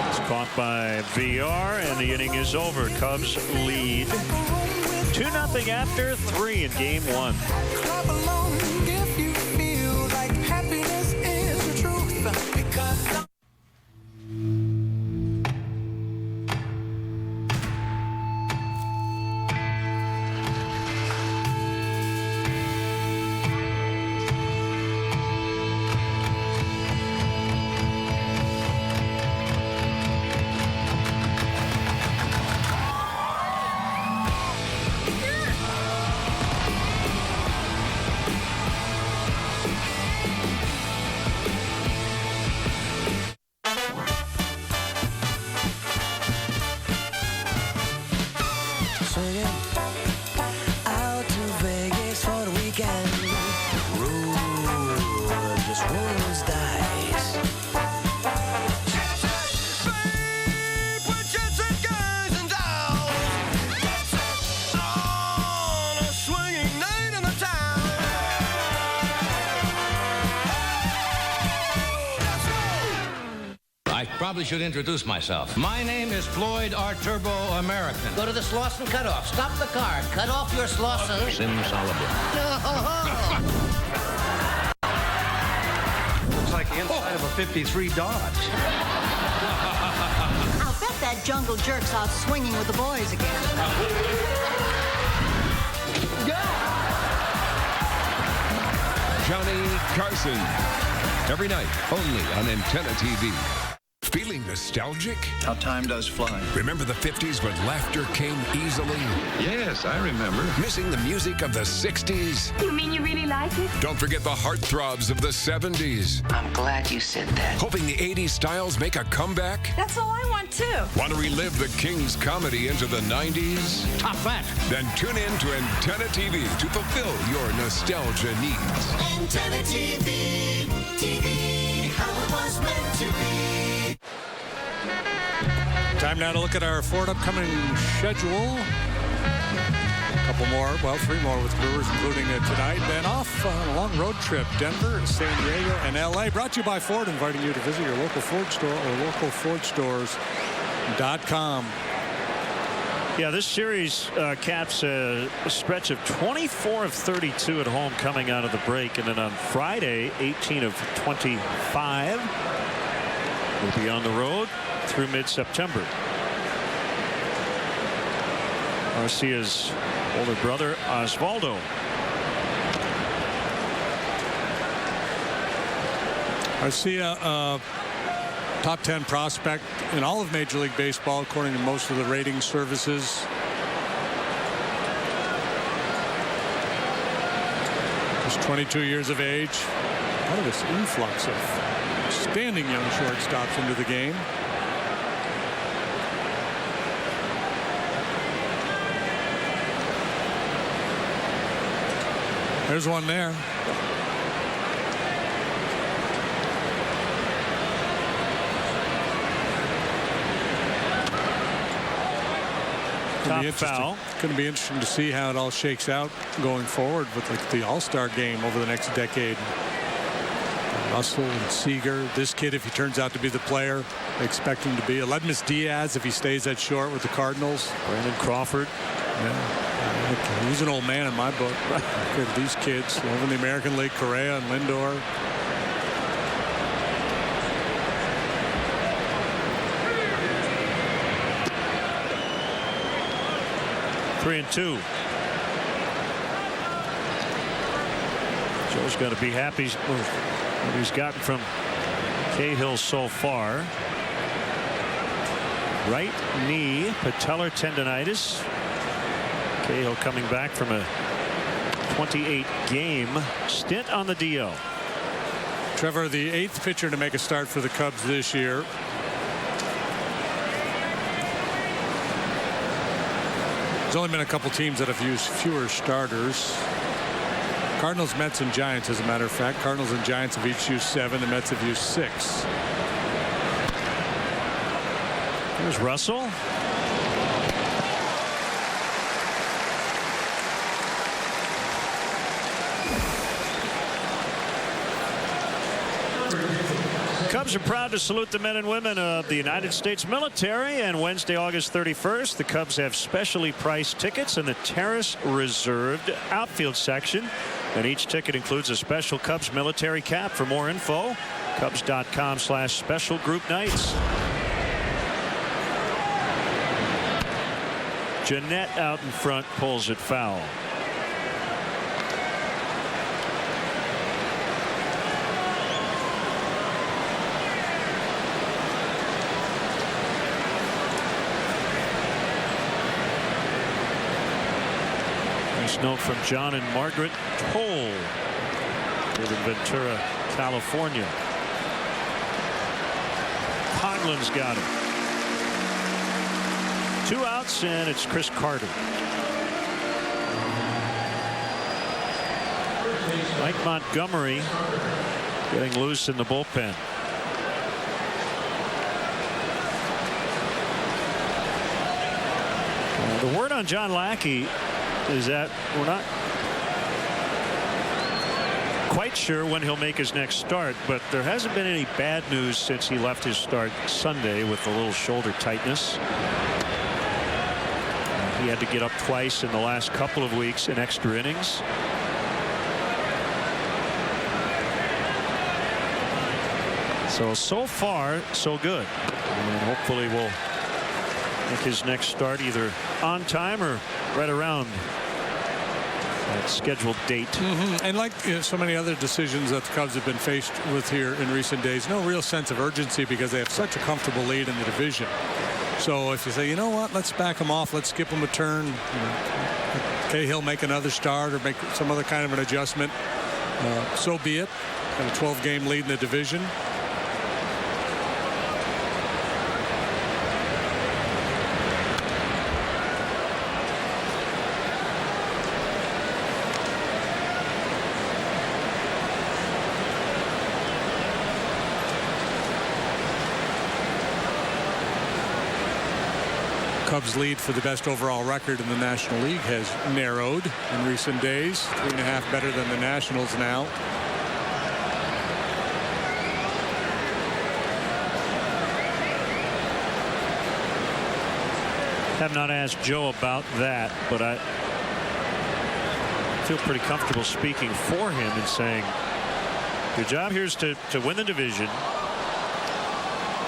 It's caught by VR, and the inning is over. Cubs lead 2-0 after 3 in game 1. probably should introduce myself. My name is Floyd R. Turbo American. Go to the Slauson cutoff. Stop the car. Cut off your Slauson. Simsalabim. Looks like the inside of a 53 Dodge. I'll bet that jungle jerk's out swinging with the boys again. Johnny Carson. Every night, only on Antenna TV. Feeling nostalgic? How time does fly. Remember the 50s when laughter came easily? Yes, I remember. Missing the music of the 60s? You mean you really like it? Don't forget the heartthrobs of the 70s. I'm glad you said that. Hoping the 80s styles make a comeback? That's all I want, too. Want to relive the King's comedy into the 90s? Top back. Then tune in to Antenna TV to fulfill your nostalgia needs. Antenna TV, TV, how it was meant to be. Time now to look at our Ford upcoming schedule. A couple more, well, 3 more with Brewers, including tonight. Then off on a long road trip, Denver, San Diego, and L.A. Brought to you by Ford, inviting you to visit your local Ford store or localfordstores.com. Yeah, this series caps a stretch of 24 of 32 at home coming out of the break. And then on Friday, 18 of 25 will be on the road through mid-September. Garcia's older brother, Osvaldo. Garcia, top 10 prospect in all of Major League Baseball, according to most of the rating services. Just 22 years of age. Part of this influx of standing young shortstops into the game. There's one there. Top foul. It's going to be interesting to see how it all shakes out going forward with like the All-Star game over the next decade. Russell and Seager. This kid, if he turns out to be the player they expect him to be. Aledmus Diaz, if he stays at short with the Cardinals. Brandon Crawford. Yeah. He's an old man in my book. Look at these kids over in the American League, Correa and Lindor. Three and two. Joe's got to be happy with what he's gotten from Cahill so far. Right knee patellar tendonitis. Cahill coming back from a 28-game stint on the DL. Trevor, the 8th pitcher to make a start for the Cubs this year. There's only been a couple teams that have used fewer starters. Cardinals, Mets, and Giants, as a matter of fact. Cardinals and Giants have each used 7. The Mets have used 6. Here's Russell. Cubs are proud to salute the men and women of the United States military, and Wednesday, August 31st, the Cubs have specially priced tickets in the Terrace Reserved outfield section, and each ticket includes a special Cubs military cap. For more info, Cubs.com/special group nights. Jeanette out in front pulls it foul. Note from John and Margaret Toll, live in Ventura, California. Conlon's got it. 2 outs, and it's Chris Carter. Mike Montgomery getting loose in the bullpen. The word on John Lackey is that we're not quite sure when he'll make his next start, but there hasn't been any bad news since he left his start Sunday with a little shoulder tightness. He had to get up twice in the last couple of weeks in extra innings. So far, so good. And hopefully we'll make his next start either on time or right around that scheduled date. And like so many other decisions that the Cubs have been faced with here in recent days, no real sense of urgency because they have such a comfortable lead in the division. So if you say, you know what, let's back him off, let's skip him a turn, okay, he'll make another start or make some other kind of an adjustment, so be it. Got a 12-game lead in the division. Cubs lead for the best overall record in the National League has narrowed in recent days. 3.5 better than the Nationals now. Have not asked Joe about that, but I feel pretty comfortable speaking for him and saying your job here is to win the division.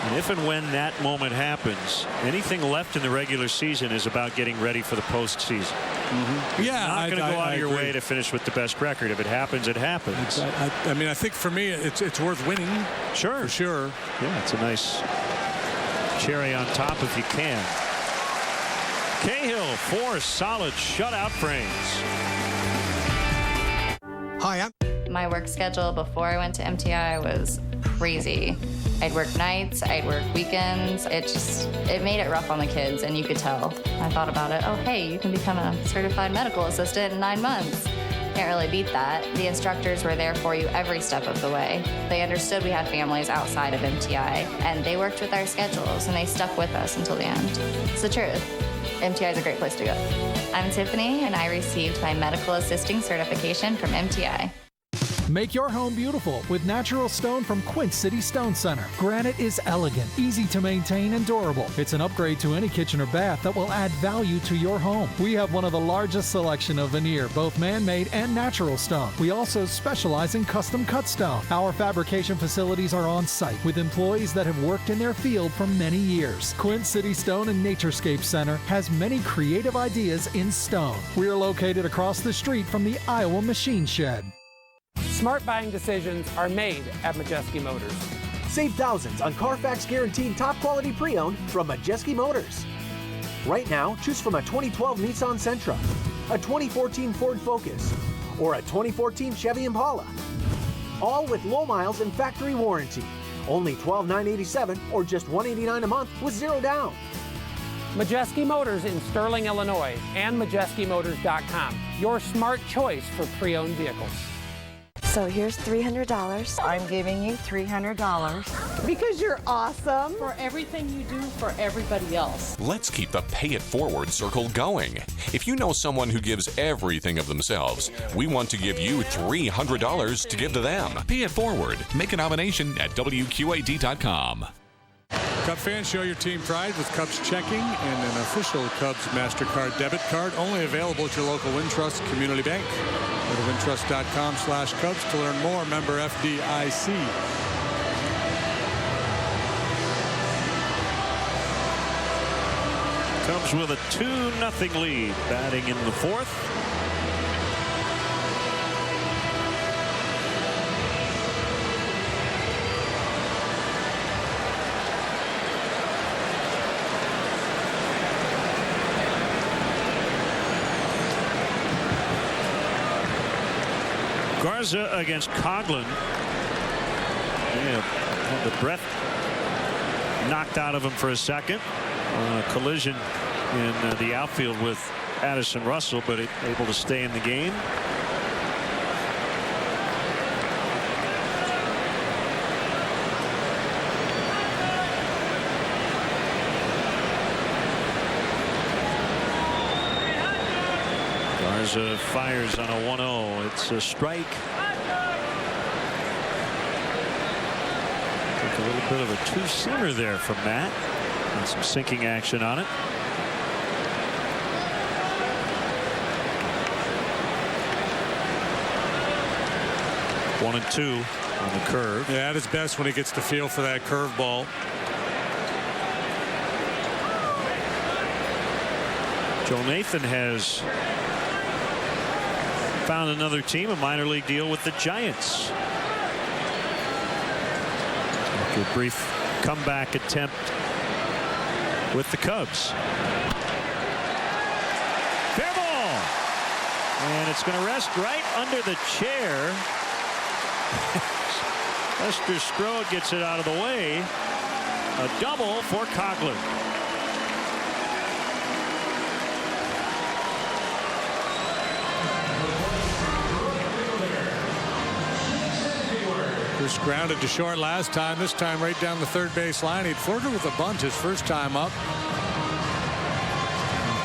And if and when that moment happens, anything left in the regular season is about getting ready for the postseason. Yeah, not going to go out of your agree. way to finish with the best record. If it happens, it happens. I mean, I think for me, it's worth winning. Sure. For sure. Yeah, it's a nice cherry on top if you can. Cahill, 4 solid shutout frames. Hi, my work schedule before I went to MTI was crazy. I'd work nights, I'd work weekends. It made it rough on the kids, and you could tell. I thought about it. Oh, hey, you can become a certified medical assistant in 9 months. Can't really beat that. The instructors were there for you every step of the way. They understood we had families outside of MTI, and they worked with our schedules, and they stuck with us until the end. It's the truth. MTI is a great place to go. I'm Tiffany, and I received my medical assisting certification from MTI. Make your home beautiful with natural stone from Quint City Stone Center. Granite is elegant, easy to maintain, and durable. It's an upgrade to any kitchen or bath that will add value to your home. We have one of the largest selection of veneer, both man-made and natural stone. We also specialize in custom cut stone. Our fabrication facilities are on site with employees that have worked in their field for many years. Quint City Stone and Naturescape Center has many creative ideas in stone. We are located across the street from the Iowa Machine Shed. Smart buying decisions are made at Majeski Motors. Save thousands on Carfax guaranteed top quality pre-owned from Majeski Motors. Right now, choose from a 2012 Nissan Sentra, a 2014 Ford Focus, or a 2014 Chevy Impala. All with low miles and factory warranty. Only $12,987 or just $189 a month with zero down. Majeski Motors in Sterling, Illinois, and MajeskiMotors.com. Your smart choice for pre-owned vehicles. So here's $300. I'm giving you $300. Because you're awesome. For everything you do for everybody else. Let's keep the Pay It Forward circle going. If you know someone who gives everything of themselves, we want to give you $300 to give to them. Pay It Forward. Make a nomination at WQAD.com. Cub fans, show your team pride with Cubs checking and an official Cubs MasterCard debit card, only available at your local Wintrust Community Bank. Go to wintrust.com/Cubs to learn more. Member FDIC. Cubs with a 2-0 lead, batting in the 4th. Garza against Coughlin. Yeah, had the breath knocked out of him for a second. Collision in the outfield with Addison Russell, but able to stay in the game. Garza fires on a 1-0. It's a strike. A little bit of a two-seamer there from Matt. And some sinking action on it. One and two on the curve. Yeah, at his best when he gets the feel for that curveball. Joe Nathan has found another team, a minor league deal with the Giants. After a brief comeback attempt with the Cubs. Fair ball. And it's going to rest right under the chair. Lester Strode gets it out of the way. A double for Coghlan. Just grounded to short last time. This time right down the third base line. He'd flirted with a bunt his first time up.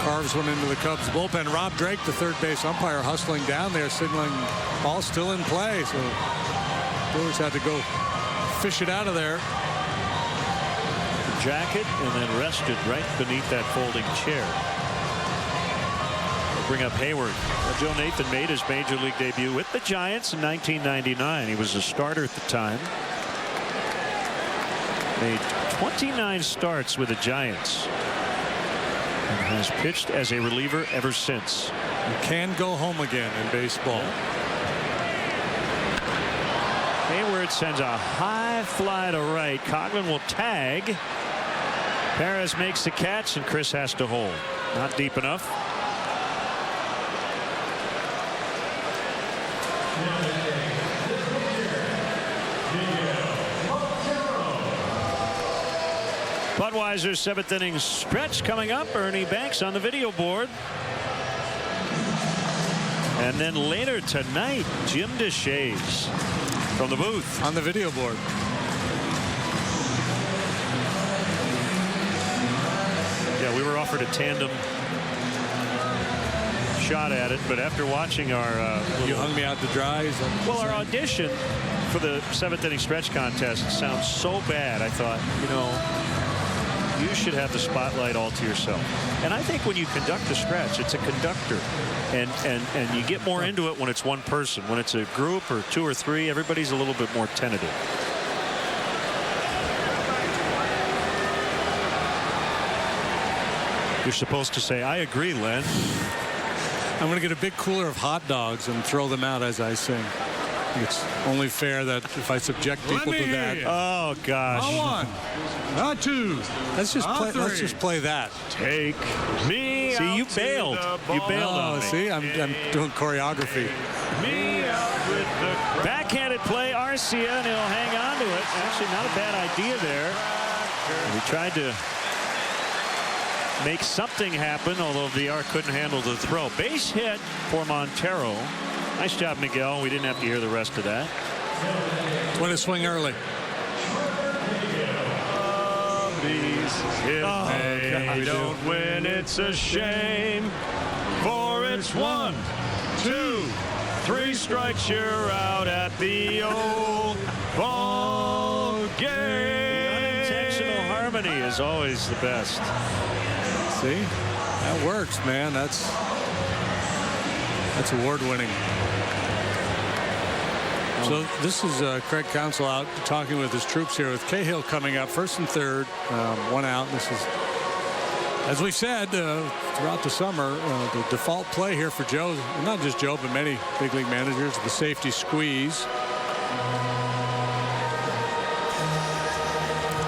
Carves one into the Cubs bullpen. Rob Drake, the third base umpire, hustling down there, signaling ball still in play. So Brewers had to go fish it out of there. Jacket and then rested right beneath that folding chair. Bring up Hayward. Joe Nathan made his major league debut with the Giants in 1999. He was a starter at the time. Made 29 starts with the Giants. And has pitched as a reliever ever since. You can go home again in baseball. Hayward sends a high fly to right. Coghlan will tag. Perez makes the catch and Chris has to hold. Not deep enough. Budweiser's seventh inning stretch coming up. Ernie Banks on the video board. And then later tonight, Jim DeShays from the booth on the video board. Yeah, we were offered a tandem shot at it, but after watching our you hung me out to dry. Well, our audition for the seventh inning stretch contest sounds so bad. I thought, you know, you should have the spotlight all to yourself. And I think when you conduct the stretch, it's a conductor, and you get more into it when it's one person. When it's a group or two or three, everybody's a little bit more tentative. You're supposed to say, I agree, Len. I'm going to get a big cooler of hot dogs and throw them out as I sing. It's only fair that if I subject people to that. Oh gosh. Not one, not two. Let's just play that. Take me. See, you bailed. You bailed on me. See, I'm doing choreography. Me out with the backhanded play, Arcia, and he'll hang on to it. Actually, not a bad idea there. He tried to make something happen, although VR couldn't handle the throw. Base hit for Montero. Nice job, Miguel. We didn't have to hear the rest of that. Twin to swing early. If they don't win, it's a shame. For it's 1, 2, 3 strikes, you're out at the old ball game. Unintentional harmony is always the best. See, that works, man. That's award-winning. So this is Craig Counsell out talking with his troops here with Cahill coming up first and third, one out. This is, as we said throughout the summer, the default play here for Joe, not just Joe, but many big league managers, the safety squeeze.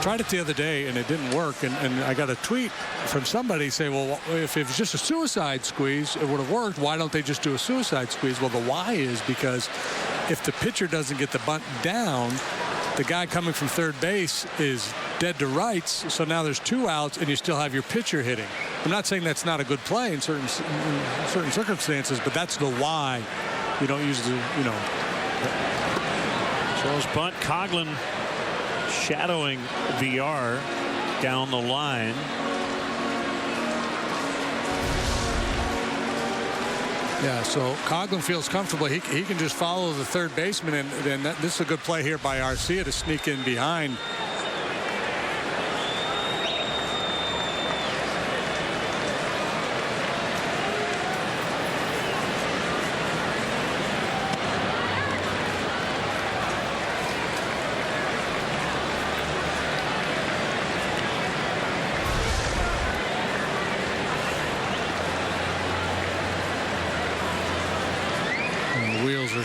Tried it the other day and it didn't work, and I got a tweet from somebody saying, well, if it was just a suicide squeeze, it would have worked. Why don't they just do a suicide squeeze? Well, the why is because if the pitcher doesn't get the bunt down, the guy coming from third base is dead to rights, so now there's 2 outs and you still have your pitcher hitting. I'm not saying that's not a good play in certain circumstances, but that's the why you don't use the, So as bunt, Coghlan shadowing VR down the line. Yeah, so Coghlan feels comfortable. He can just follow the third baseman, and this is a good play here by Arcia to sneak in behind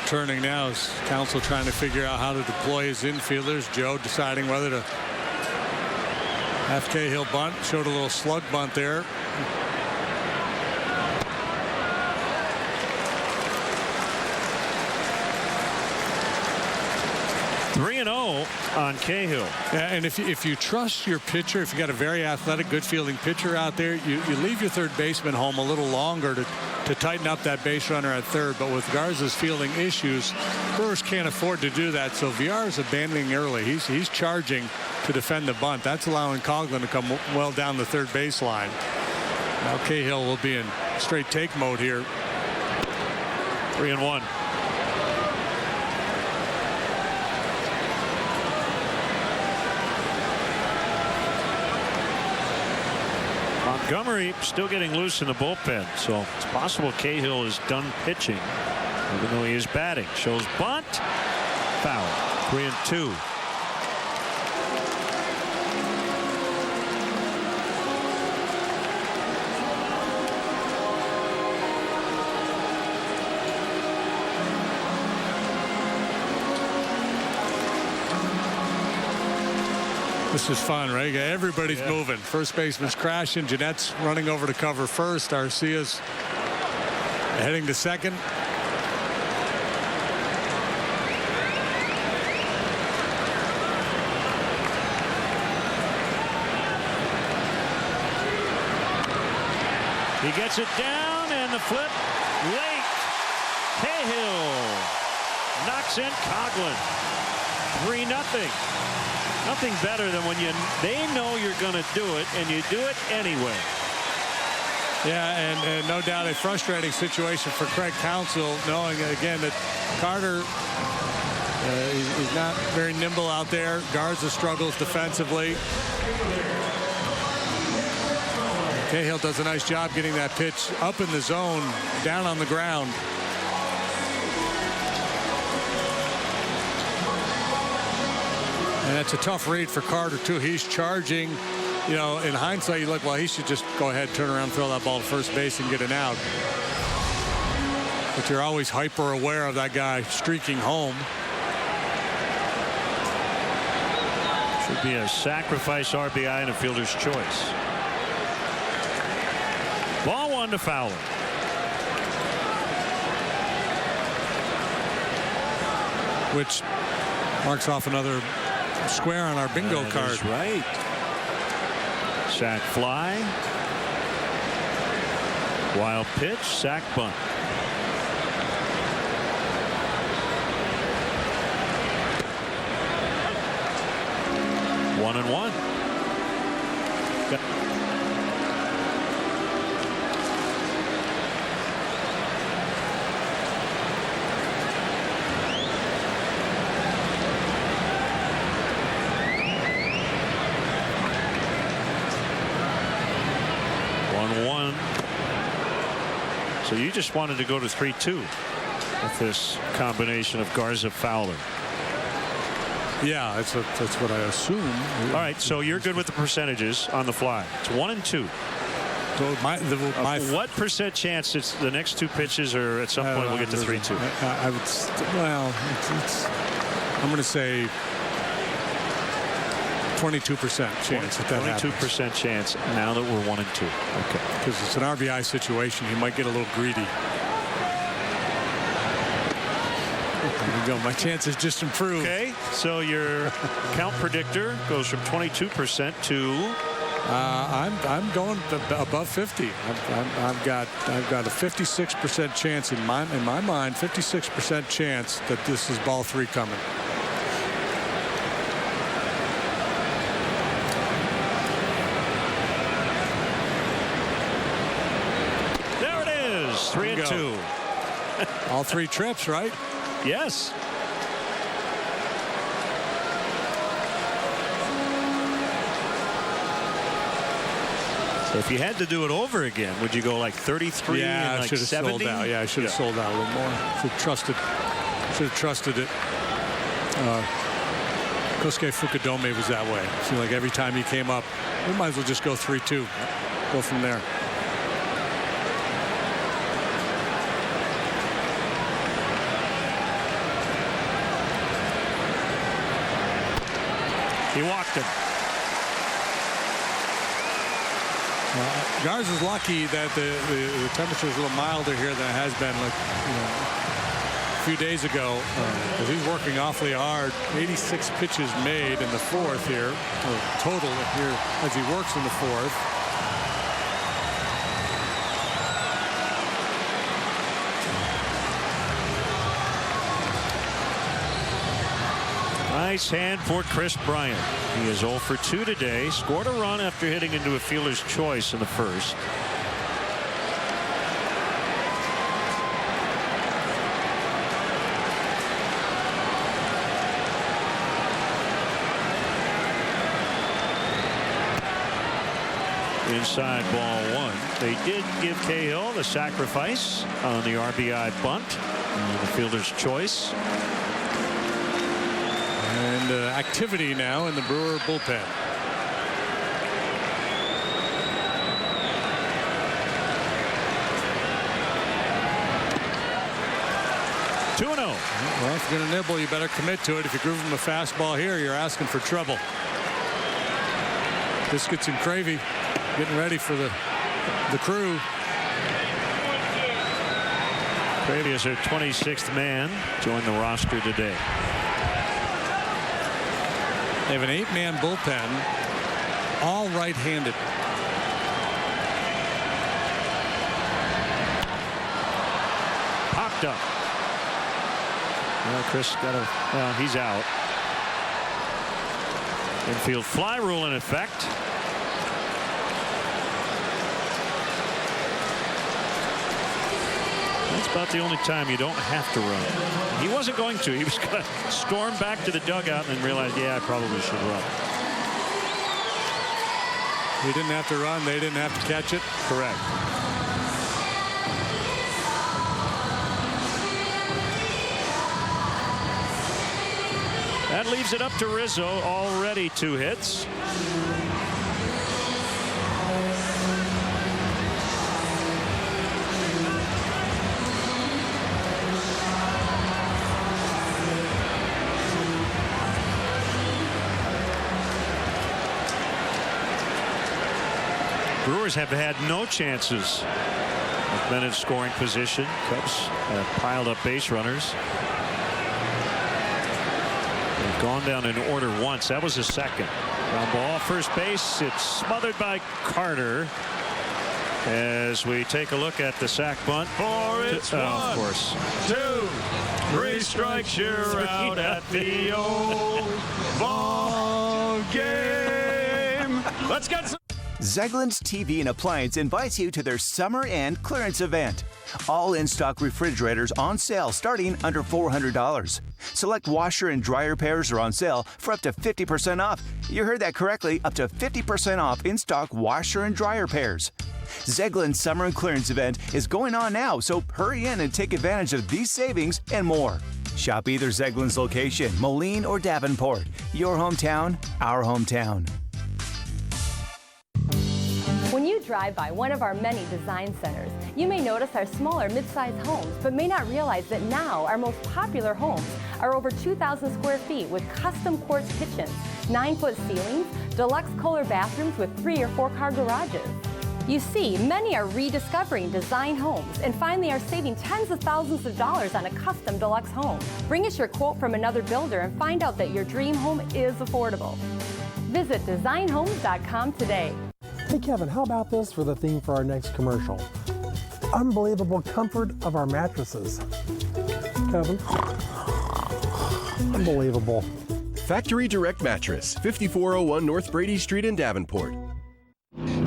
returning now is Counsell trying to figure out how to deploy his infielders. Joe deciding whether to have Cahill bunt. Showed a little slug bunt there. 3-0 on Cahill. Yeah, and if you trust your pitcher, if you got a very athletic, good fielding pitcher out there, you leave your third baseman home a little longer to tighten up that base runner at third. But with Garza's fielding issues, Brewers can't afford to do that. So Villar is abandoning early. He's charging to defend the bunt. That's allowing Coughlin to come well down the third baseline. Now Cahill will be in straight take mode here. 3-1. Montgomery still getting loose in the bullpen, so it's possible Cahill is done pitching, even though he is batting. Shows bunt, foul. 3-2. This is fun, right? Everybody's moving. First baseman's crashing. Jeanette's running over to cover first. Arcia's heading to second. He gets it down, and the flip late. Cahill knocks in Coughlin. 3-0. Nothing better than when they know you're going to do it, and you do it anyway. Yeah, and no doubt a frustrating situation for Craig Counsell, knowing again that Carter he's not very nimble out there. Garza struggles defensively. Cahill does a nice job getting that pitch up in the zone, down on the ground. And that's a tough read for Carter, too. He's charging. You know, in hindsight, you look, well, he should just go ahead, turn around, throw that ball to first base and get an out. But you're always hyper aware of that guy streaking home. Should be a sacrifice RBI and a fielder's choice. Ball one to Fowler. Which marks off another square on our bingo card. That's right. Sack fly. Wild pitch. Sack bunt. One and one. So you just wanted to go to 3-2 with this combination of Garza Fowler. Yeah, that's what I assume. All right, so you're good with the percentages on the fly. It's 1 and 2. So what percent chance it's the next two pitches, or at some point we'll get to 3-2? I would. Well, I'm going to say 22% chance at that happens. 22% chance now that we're 1 and 2. Okay. Because it's an RBI situation, he might get a little greedy. There we go. My chances just improved. Okay. So your count predictor goes from 22% to. I'm going above 50. I've got a 56% chance in my mind. 56% chance that this is ball 3 coming. There it is. 3 and 2. All 3 trips, right? Yes. So if you had to do it over again, would you go like 33 and like 70? Sold out. Yeah, I should have sold out a little more. Should have trusted it. Kosuke Fukudome was that way. It seemed like every time he came up, we might as well just go 3-2. Go from there. He walked him. Garza's lucky that the temperature is a little milder here than it has been a few days ago, because he's working awfully hard. 86 pitches made in the fourth here, total here as he works in the fourth. Nice hand for Chris Bryant. He is 0 for 2 today. Scored a run after hitting into a fielder's choice in the first. Inside ball 1. They did give Cahill the sacrifice on the RBI bunt. The fielder's choice. And activity now in the Brewer bullpen. Two 2-0. Well, if you're going to nibble, you better commit to it. If you groove him a fastball here, you're asking for trouble. Biscuits and Cravey getting ready for the crew. Cravey is their 26th man. Joined the roster today. They have an 8-man bullpen, all right-handed. Popped up. Well, Chris got a. Well, he's out. Infield fly rule in effect. That's about the only time you don't have to run. He wasn't going to. He was going to storm back to the dugout and then realize, yeah, I probably should run. He didn't have to run. They didn't have to catch it. Correct. That leaves it up to Rizzo. Already 2 hits. Brewers have had no chances with men in scoring position. Cubs have piled up base runners. They've gone down in order once. That was the second. Ground ball, first base. It's smothered by Carter. As we take a look at the sac bunt. For it's 1, of course. 2, 3 strikes. You're out at the old ball game. Let's get some. Zeglin's TV and Appliance invites you to their summer end clearance event. All in-stock refrigerators on sale starting under $400. Select washer and dryer pairs are on sale for up to 50% off. You heard that correctly, up to 50% off in-stock washer and dryer pairs. Zeglin's summer and clearance event is going on now, so hurry in and take advantage of these savings and more. Shop either Zeglin's location, Moline or Davenport. Your hometown, our hometown. When you drive by one of our many design centers, you may notice our smaller mid-sized homes, but may not realize that now our most popular homes are over 2,000 square feet with custom quartz kitchens, 9-foot ceilings, deluxe Kohler bathrooms with 3 or 4 car garages. You see, many are rediscovering design homes and finally are saving tens of thousands of dollars on a custom deluxe home. Bring us your quote from another builder and find out that your dream home is affordable. Visit designhomes.com today. Hey Kevin, how about this for the theme for our next commercial? Unbelievable comfort of our mattresses. Kevin, unbelievable. Factory Direct Mattress, 5401 North Brady Street in Davenport.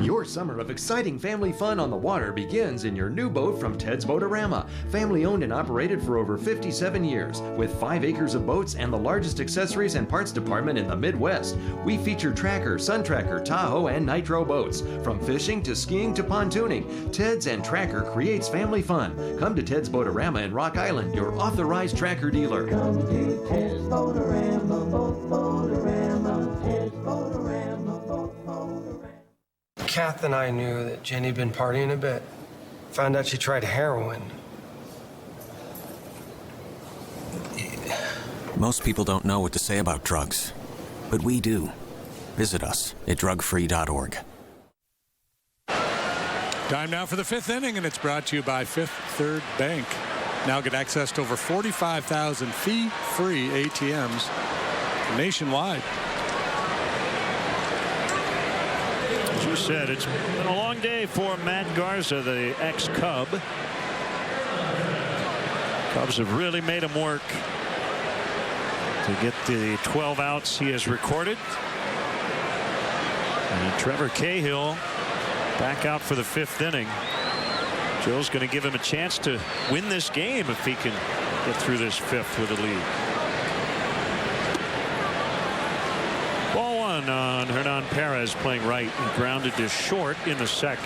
Your summer of exciting family fun on the water begins in your new boat from Ted's Boatorama. Family owned and operated for over 57 years. With 5 acres of boats and the largest accessories and parts department in the Midwest. We feature Tracker, Sun Tracker, Tahoe, and Nitro boats. From fishing to skiing to pontooning, Ted's and Tracker creates family fun. Come to Ted's Boatorama in Rock Island, your authorized Tracker dealer. Come to Ted's Boatorama, Boatorama, Ted's Boatorama, Boatorama. Kath and I knew that Jenny had been partying a bit. Found out she tried heroin. Most people don't know what to say about drugs, but we do. Visit us at drugfree.org. Time now for the 5th inning, and it's brought to you by Fifth Third Bank. Now get access to over 45,000 fee-free ATMs nationwide. As you said, it's been a long day for Matt Garza, the ex-Cub. Cubs have really made him work to get the 12 outs he has recorded. And Trevor Cahill back out for the 5th inning. Joe's going to give him a chance to win this game if he can get through this 5th with a lead. Ball 1 on Hernan Perez playing right. He grounded to short in the 2nd.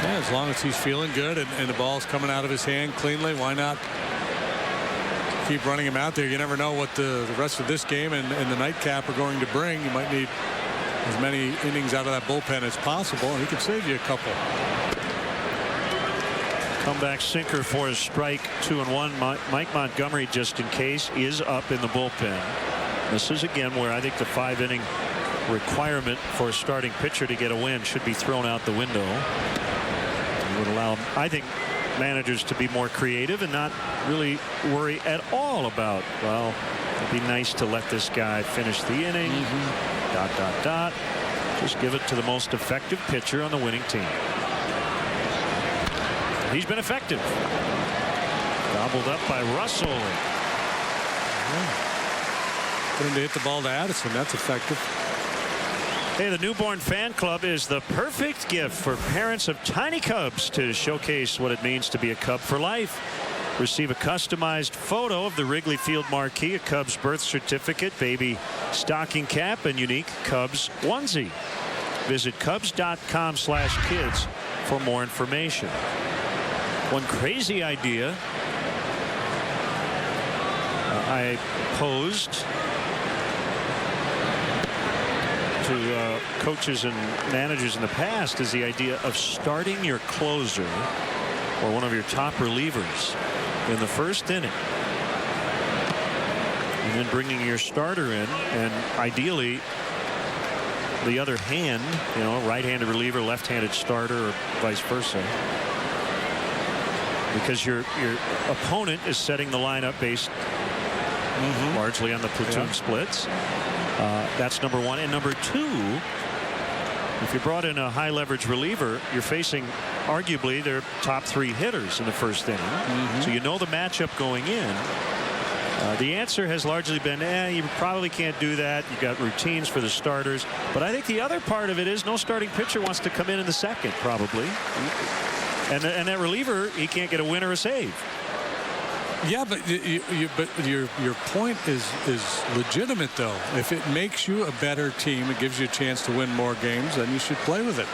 Yeah, as long as he's feeling good and the ball's coming out of his hand cleanly, why not keep running him out there? You never know what the rest of this game and the nightcap are going to bring. You might need as many innings out of that bullpen as possible, and he could save you a couple. Comeback sinker for his strike. 2-1. Mike Montgomery, just in case, is up in the bullpen. This is again where I think the 5-inning requirement for a starting pitcher to get a win should be thrown out the window. It would allow, I think, managers to be more creative and not really worry at all about, well, it'd be nice to let this guy finish the inning. Dot, dot, dot. Just give it to the most effective pitcher on the winning team. He's been effective. Gobbled up by Russell. Put him to hit the ball to Addison. That's effective. Hey, the Newborn Fan Club is the perfect gift for parents of tiny cubs to showcase what it means to be a Cub for life. Receive a customized photo of the Wrigley Field marquee, a Cubs birth certificate, baby stocking cap, and unique Cubs onesie. Visit Cubs.com/kids for more information. One crazy idea I posed to coaches and managers in the past is the idea of starting your closer or one of your top relievers in the 1st inning and then bringing your starter in, and ideally the other hand, you know, right-handed reliever, left-handed starter, or vice versa, because your opponent is setting the lineup based largely on the platoon splits. That's number 1. And number 2, if you brought in a high leverage reliever, you're facing arguably their top 3 hitters in the 1st inning. So you know the matchup going in. The answer has largely been, you probably can't do that. You've got routines for the starters. But I think the other part of it is no starting pitcher wants to come in the 2nd, probably. And that reliever, he can't get a win or a save. Yeah, but your point is legitimate, though. If it makes you a better team, it gives you a chance to win more games, then you should play with it.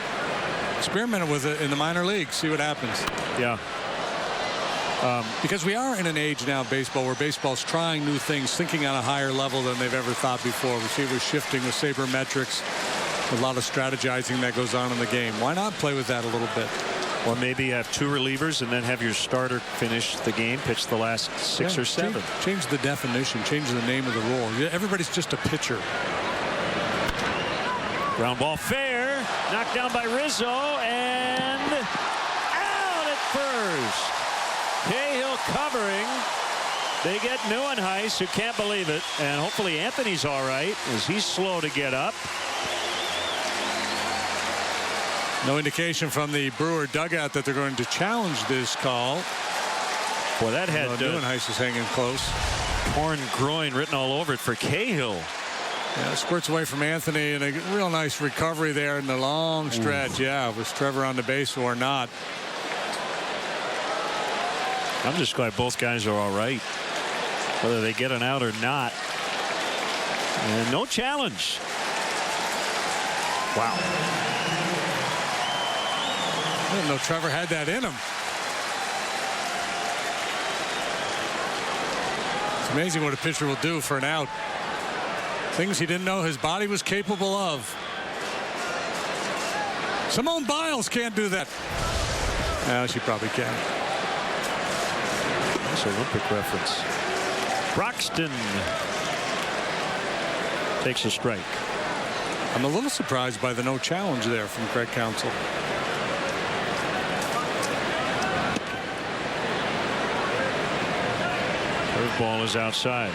Experiment with it in the minor leagues. See what happens. Yeah. Because we are in an age now, baseball, where baseball's trying new things, thinking on a higher level than they've ever thought before. Receivers shifting with sabermetrics, a lot of strategizing that goes on in the game. Why not play with that a little bit? Or maybe have 2 relievers and then have your starter finish the game, pitch the last 6 or 7. Change the definition, change the name of the role. Everybody's just a pitcher. Ground ball fair, knocked down by Rizzo, and out at first. Cahill covering. They get Neuenhuis, who can't believe it, and hopefully Anthony's all right as he's slow to get up. No indication from the Brewer dugout that they're going to challenge this call. Boy, that had Neuenhuis is hanging close. Torn groin written all over it for Cahill. Yeah, squirts away from Anthony, and a real nice recovery there in the long stretch. Yeah, was Trevor on the base or not? I'm just glad both guys are all right, whether they get an out or not. And no challenge. Wow. I didn't know Trevor had that in him. It's amazing what a pitcher will do for an out. Things he didn't know his body was capable of. Simone Biles can't do that. She probably can. Nice Olympic reference. Broxton takes a strike. I'm a little surprised by the no challenge there from Craig Counsell. Curveball is outside.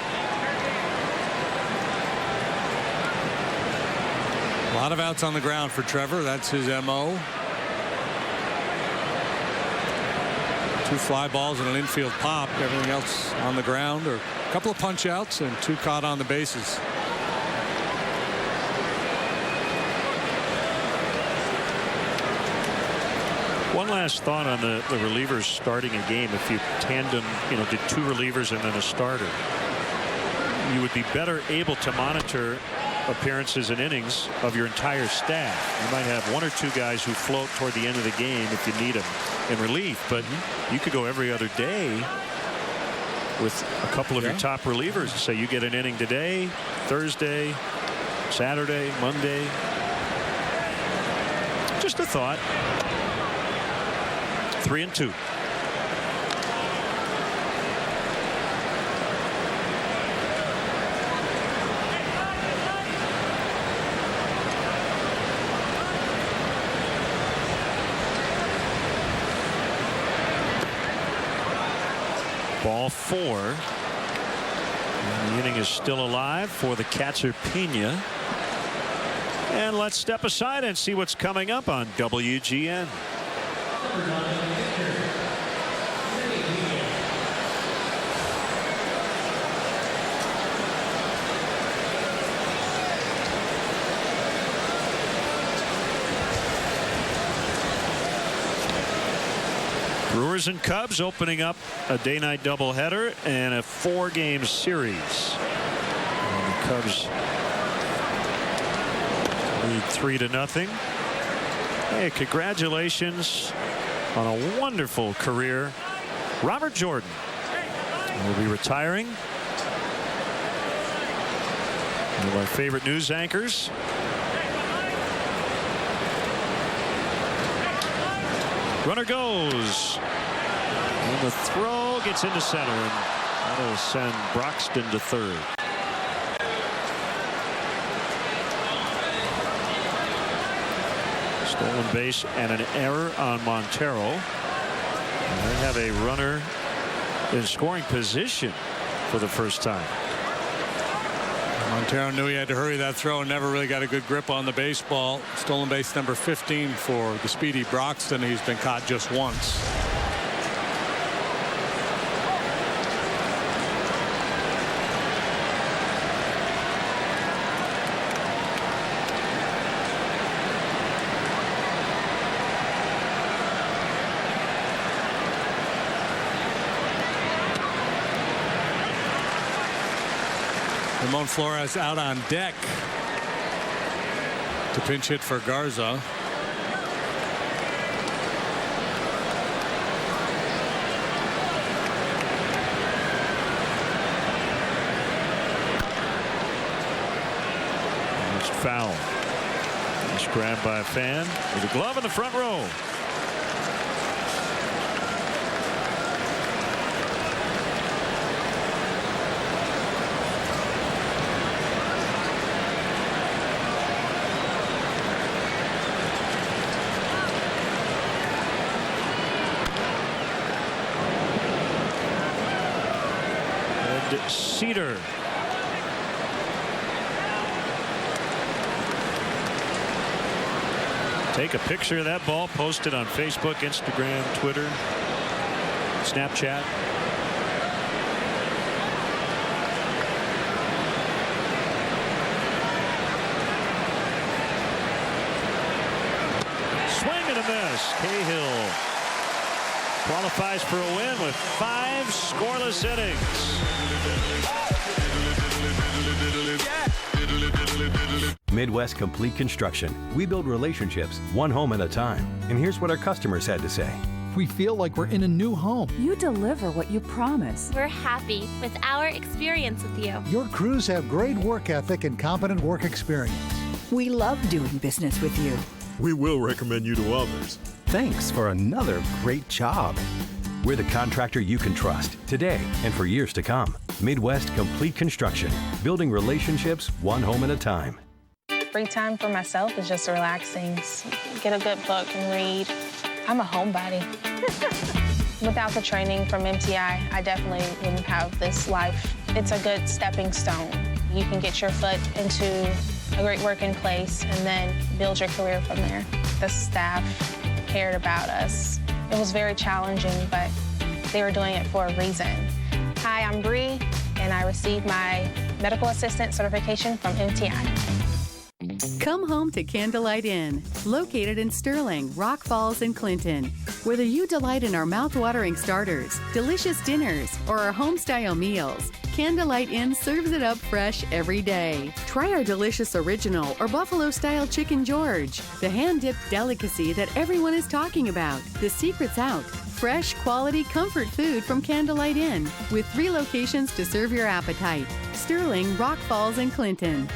A lot of outs on the ground for Trevor. That's his MO. 2 fly balls and an infield pop. Everything else on the ground, or a couple of punch outs and 2 caught on the bases. One last thought on the relievers starting a game. If you tandem, did 2 relievers and then a starter, you would be better able to monitor appearances and innings of your entire staff. You might have 1 or 2 guys who float toward the end of the game if you need them in relief, but you could go every other day with a couple of your top relievers. Say you get an inning today, Thursday, Saturday, Monday. Just a thought. 3-2. Ball 4. And the inning is still alive for the catcher Pena. And let's step aside and see what's coming up on WGN. Brewers and Cubs opening up a day-night doubleheader and a 4-game series. And the Cubs lead 3-0. Hey, congratulations on a wonderful career. Robert Jordan will be retiring. One of our favorite news anchors. Runner goes. And the throw gets into center. And that'll send Broxton to third. Stolen base and an error on Montero. And they have a runner in scoring position for the first time. Montero knew he had to hurry that throw and never really got a good grip on the baseball. Stolen base number 15 for the speedy Broxton. He's been caught just once. Ramon Flores out on deck to pinch hit for Garza. It's foul. It's grabbed by a fan with a glove in the front row. Cedar. Take a picture of that ball, post it on Facebook, Instagram, Twitter, Snapchat. Swing and a miss. Cahill qualifies for a win with 5 scoreless innings. Midwest Complete Construction. We build relationships one home at a time. And here's what our customers had to say. We feel like we're in a new home. You deliver what you promise. We're happy with our experience with you. Your crews have great work ethic and competent work experience. We love doing business with you. We will recommend you to others. Thanks for another great job. We're the contractor you can trust today and for years to come. Midwest Complete Construction, building relationships one home at a time. Free time for myself is just relaxing. Get a good book and read. I'm a homebody. Without the training from MTI, I definitely wouldn't have this life. It's a good stepping stone. You can get your foot into a great working place and then build your career from there. The staff cared about us. It was very challenging, but they were doing it for a reason. Hi, I'm Bree, and I received my medical assistant certification from MTI. Come home to Candlelight Inn, located in Sterling, Rock Falls, and Clinton. Whether you delight in our mouth-watering starters, delicious dinners, or our home-style meals, Candlelight Inn serves it up fresh every day. Try our delicious original or buffalo-style Chicken George, the hand-dipped delicacy that everyone is talking about. The secret's out. Fresh, quality, comfort food from Candlelight Inn, with 3 locations to serve your appetite: Sterling, Rock Falls, and Clinton.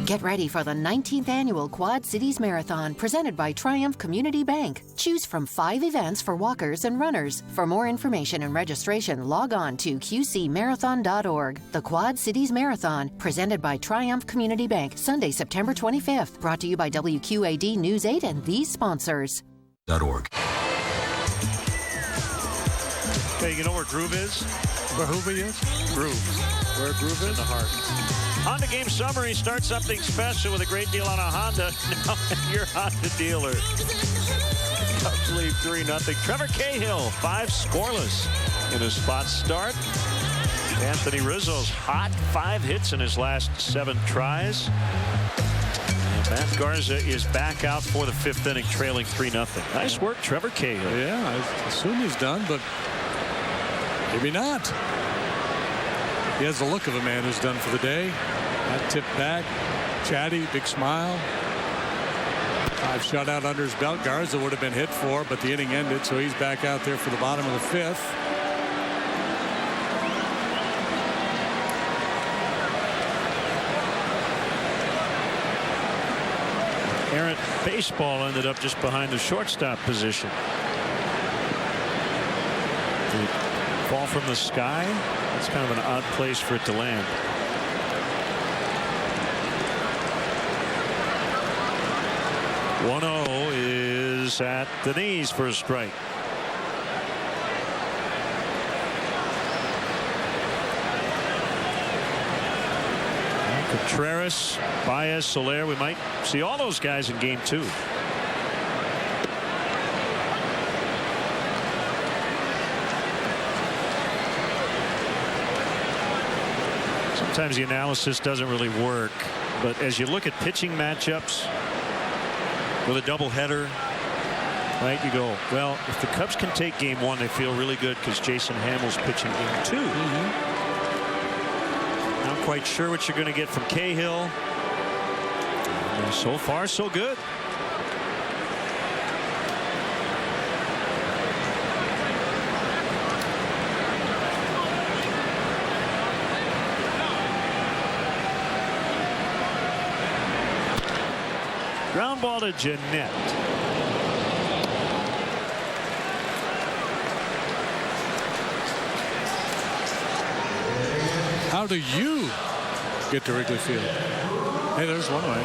Get ready for the 19th annual Quad Cities Marathon presented by Triumph Community Bank. Choose from 5 events for walkers and runners. For more information and registration, log on to qcmarathon.org. The Quad Cities Marathon presented by Triumph Community Bank, Sunday, September 25th. Brought to you by WQAD News 8 and these sponsors. .org. Hey, you know where Groove is? Where Hoovy is? Groove. Where Groove is? In the heart. Honda game summary. Start something special with a great deal on a Honda. Now your Honda dealer. Cubs lead 3-0. Trevor Cahill, 5 scoreless in his spot start. Anthony Rizzo's hot, 5 hits in his last 7 tries. And Matt Garza is back out for the 5th inning, trailing 3-0. Nice work, Trevor Cahill. Yeah, I assume he's done, but maybe not. He has the look of a man who's done for the day. That tip back, chatty, big smile. 5 shutout under his belt. Garza would have been hit for, but the inning ended, so he's back out there for the bottom of the 5th. Errant baseball ended up just behind the shortstop position. The ball from the sky. It's kind of an odd place for it to land. .1-0 is at the knees for a strike. Contreras, Baez, Soler. We might see all those guys in game 2. Sometimes the analysis doesn't really work, but as you look at pitching matchups with a doubleheader, right, you go, well, if the Cubs can take game 1, they feel really good because Jason Hamill's pitching game 2. Not quite sure what you're going to get from Cahill. And so far, so good. Ground ball to Jeanette. How do you get to Wrigley Field? Hey, there's one way.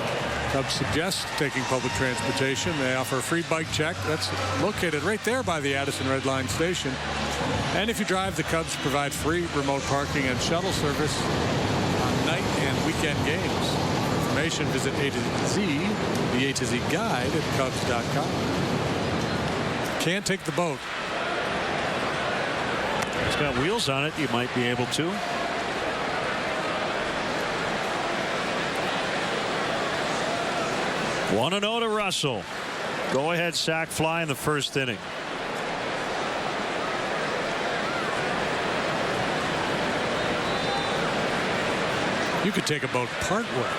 Cubs suggest taking public transportation. They offer a free bike check. That's located right there by the Addison Red Line station. And if you drive, the Cubs provide free remote parking and shuttle service on night and weekend games. For information, visit A to Z, the A to Z guide at Cubs.com. Can't take the boat. It's got wheels on it. You might be able to. One and 0 to Russell. Go ahead sac fly in the 1st inning. You could take a boat part way.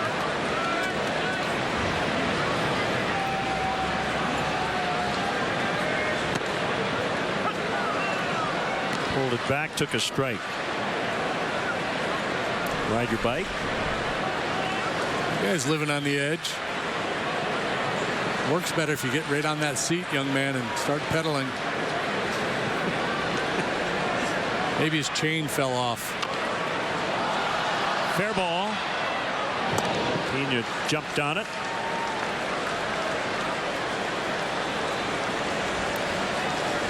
Pulled it back, took a strike. Ride your bike. You guys living on the edge. Works better if you get right on that seat, young man, and start pedaling. Maybe his chain fell off. Fair ball. Pena jumped on it.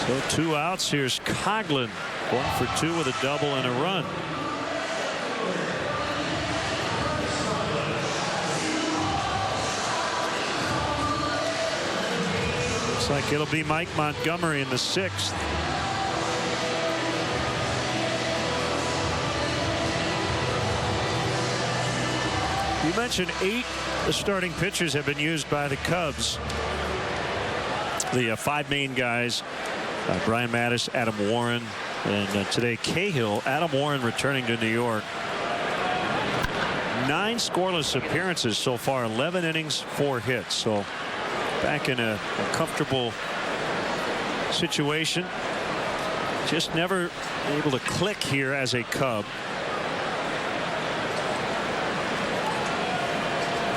So 2 outs. Here's Coghlan, 1 for 2 with a double and a run. Looks like it'll be Mike Montgomery in the 6th. You mentioned 8 starting pitchers have been used by the Cubs. The 5 main guys, Brian Mattis, Adam Warren, and today Cahill. Adam Warren returning to New York. 9 scoreless appearances so far, 11 innings, 4 hits. So back in a comfortable situation. Just never able to click here as a Cub.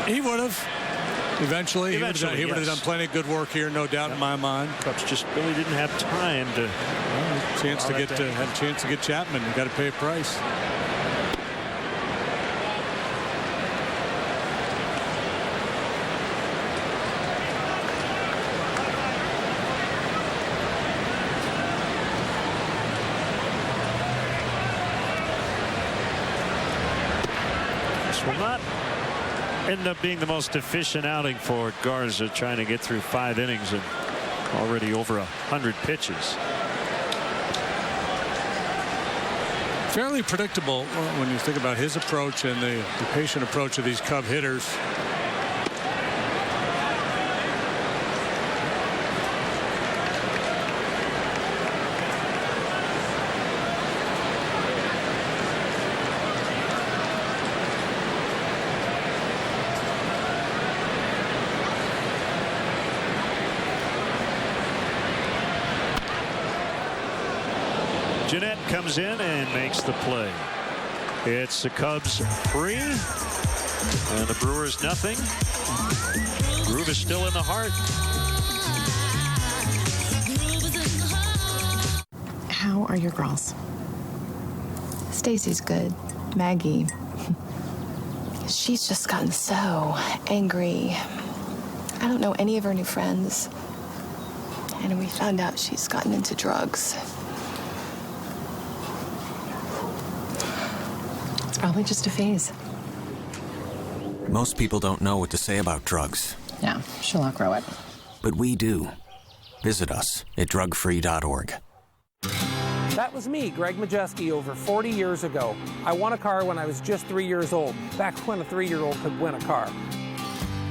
He would have. Eventually, he would have done plenty of good work here, no doubt in my mind. Cubs just really didn't have time to. Had a chance to get Chapman. You got to pay a price. This will not end up being the most efficient outing for Garza, trying to get through 5 innings and already over 100 pitches. Fairly predictable when you think about his approach and the patient approach of these Cub hitters. Jeanette comes in and makes the play. It's the Cubs 3 and the Brewers nothing. Groove is still in the heart. How are your girls? Stacy's good. Maggie, she's just gotten so angry. I don't know any of her new friends. And we found out she's gotten into drugs. Probably just a phase. Most people don't know what to say about drugs. Yeah, she'll outgrow it. But we do. Visit us at drugfree.org. That was me, Greg Majeski, over 40 years ago. I won a car when I was just 3 years old, back when a 3-year-old could win a car.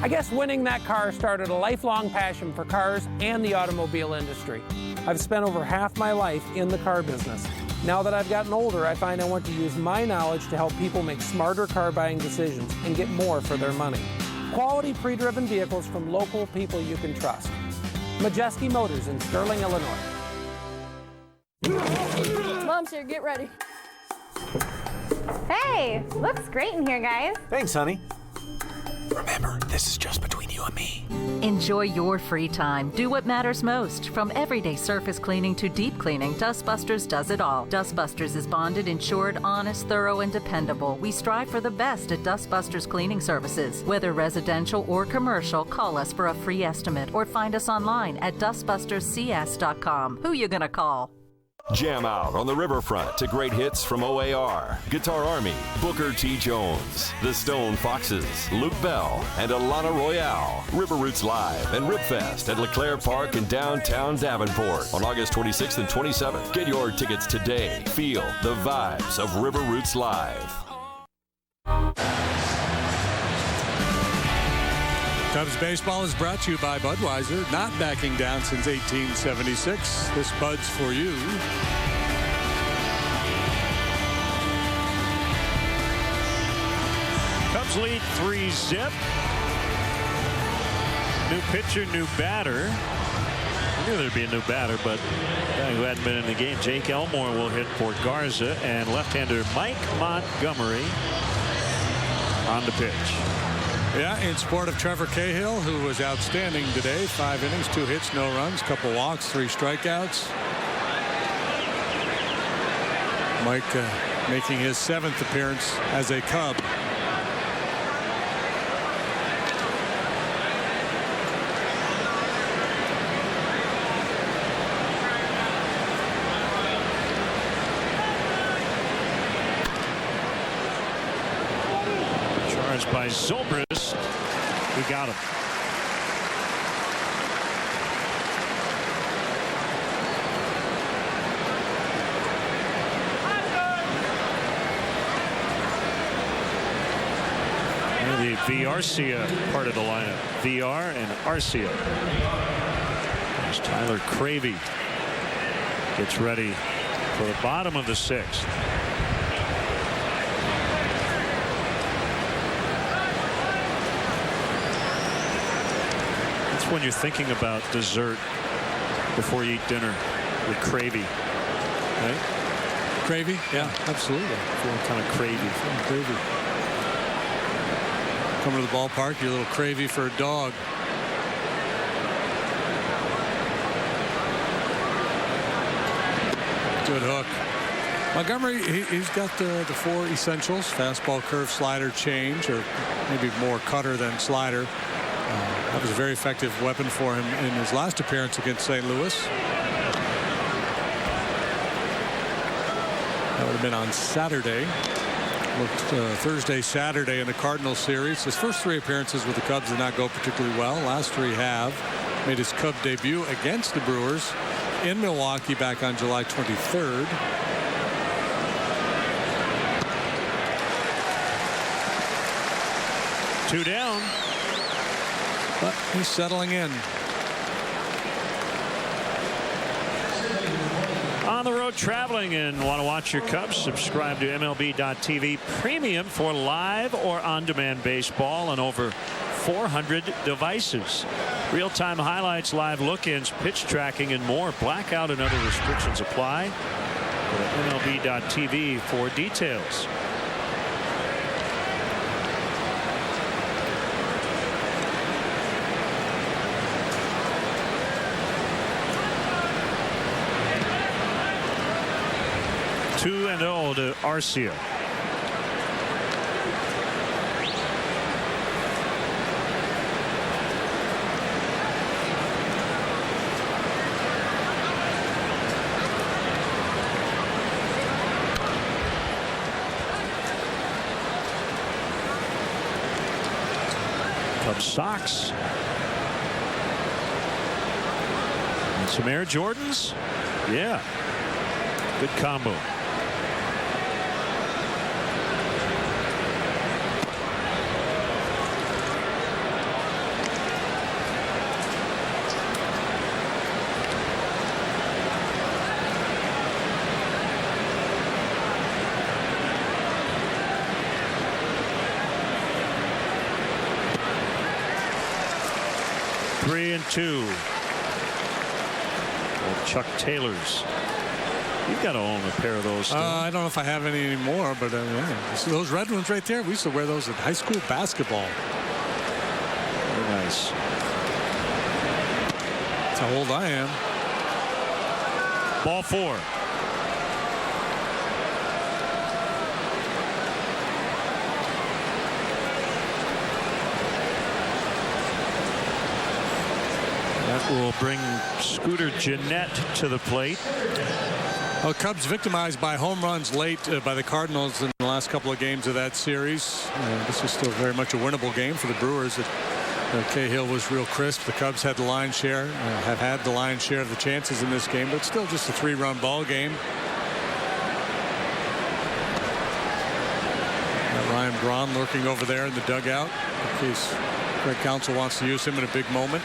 I guess winning that car started a lifelong passion for cars and the automobile industry. I've spent over half my life in the car business. Now that I've gotten older, I find I want to use my knowledge to help people make smarter car buying decisions and get more for their money. Quality pre-driven vehicles from local people you can trust. Majeski Motors in Sterling, Illinois. Mom's here, get ready. Hey, looks great in here, guys. Thanks, honey. Remember, this is just between you and me. Enjoy your free time. Do what matters most. From everyday surface cleaning to deep cleaning, Dustbusters does it all. Dustbusters is bonded, insured, honest, thorough, and dependable. We strive for the best at Dustbusters Cleaning Services. Whether residential or commercial, call us for a free estimate or find us online at dustbusterscs.com. Who you gonna call? Jam out on the riverfront to great hits from OAR, Guitar Army, Booker T. Jones, The Stone Foxes, Luke Bell, and Alana Royale. River Roots Live and Ribfest at LeClaire Park in downtown Davenport on August 26th and 27th. Get your tickets today. Feel the vibes of River Roots Live. Cubs baseball is brought to you by Budweiser, not backing down since 1876. This Bud's for you. Cubs lead 3-0. New pitcher, new batter. I knew there'd be a new batter, but a guy who hadn't been in the game, Jake Elmore, will hit for Garza, and left-hander Mike Montgomery on the pitch. Yeah, in support of Trevor Cahill, who was outstanding today. 5 innings, 2 hits, no runs, couple walks, 3 strikeouts. Mike making his 7th appearance as a Cub. Charged by Zobrist. He got him. The Arcia part of the lineup. VR and Arcia. As Tyler Cravey gets ready for the bottom of the 6th. That's when you're thinking about dessert before you eat dinner with Cravey. Right? Cravey? Yeah, absolutely. Feeling kind of cravey. Come to the ballpark, you're a little cravey for a dog. Good hook. Montgomery, he's got the 4 essentials: fastball, curve, slider, change, or maybe more cutter than slider. That was a very effective weapon for him in his last appearance against St. Louis. That would have been on Saturday. Thursday, Saturday in the Cardinals series. His first 3 appearances with the Cubs did not go particularly well. Last 3 have. Made his Cub debut against the Brewers in Milwaukee back on July 23rd. Two down. But he's settling in. On the road traveling and want to watch your Cubs? Subscribe to MLB.tv Premium for live or on-demand baseball on over 400 devices. Real-time highlights, live look-ins, pitch tracking, and more. Blackout and other restrictions apply. Go to MLB.tv for details. Two and 0 to Arcia. Cubs socks. And some Air Jordans. Yeah. Good combo. Three and 2. Well, Chuck Taylor's. You've got to own a pair of those still. I don't know if I have any anymore, but yeah. See those red ones right there? We used to wear those in high school basketball. Very nice. That's how old I am. Ball 4. That will bring Scooter Gennett to the plate. Well, Cubs victimized by home runs late by the Cardinals in the last couple of games of that series. This is still very much a winnable game for the Brewers. Cahill was real crisp. The Cubs had the lion's share, have had the lion's share of the chances in this game, but still just a 3-run ball game. Ryan Braun lurking over there in the dugout in case Greg Counsell wants to use him in a big moment.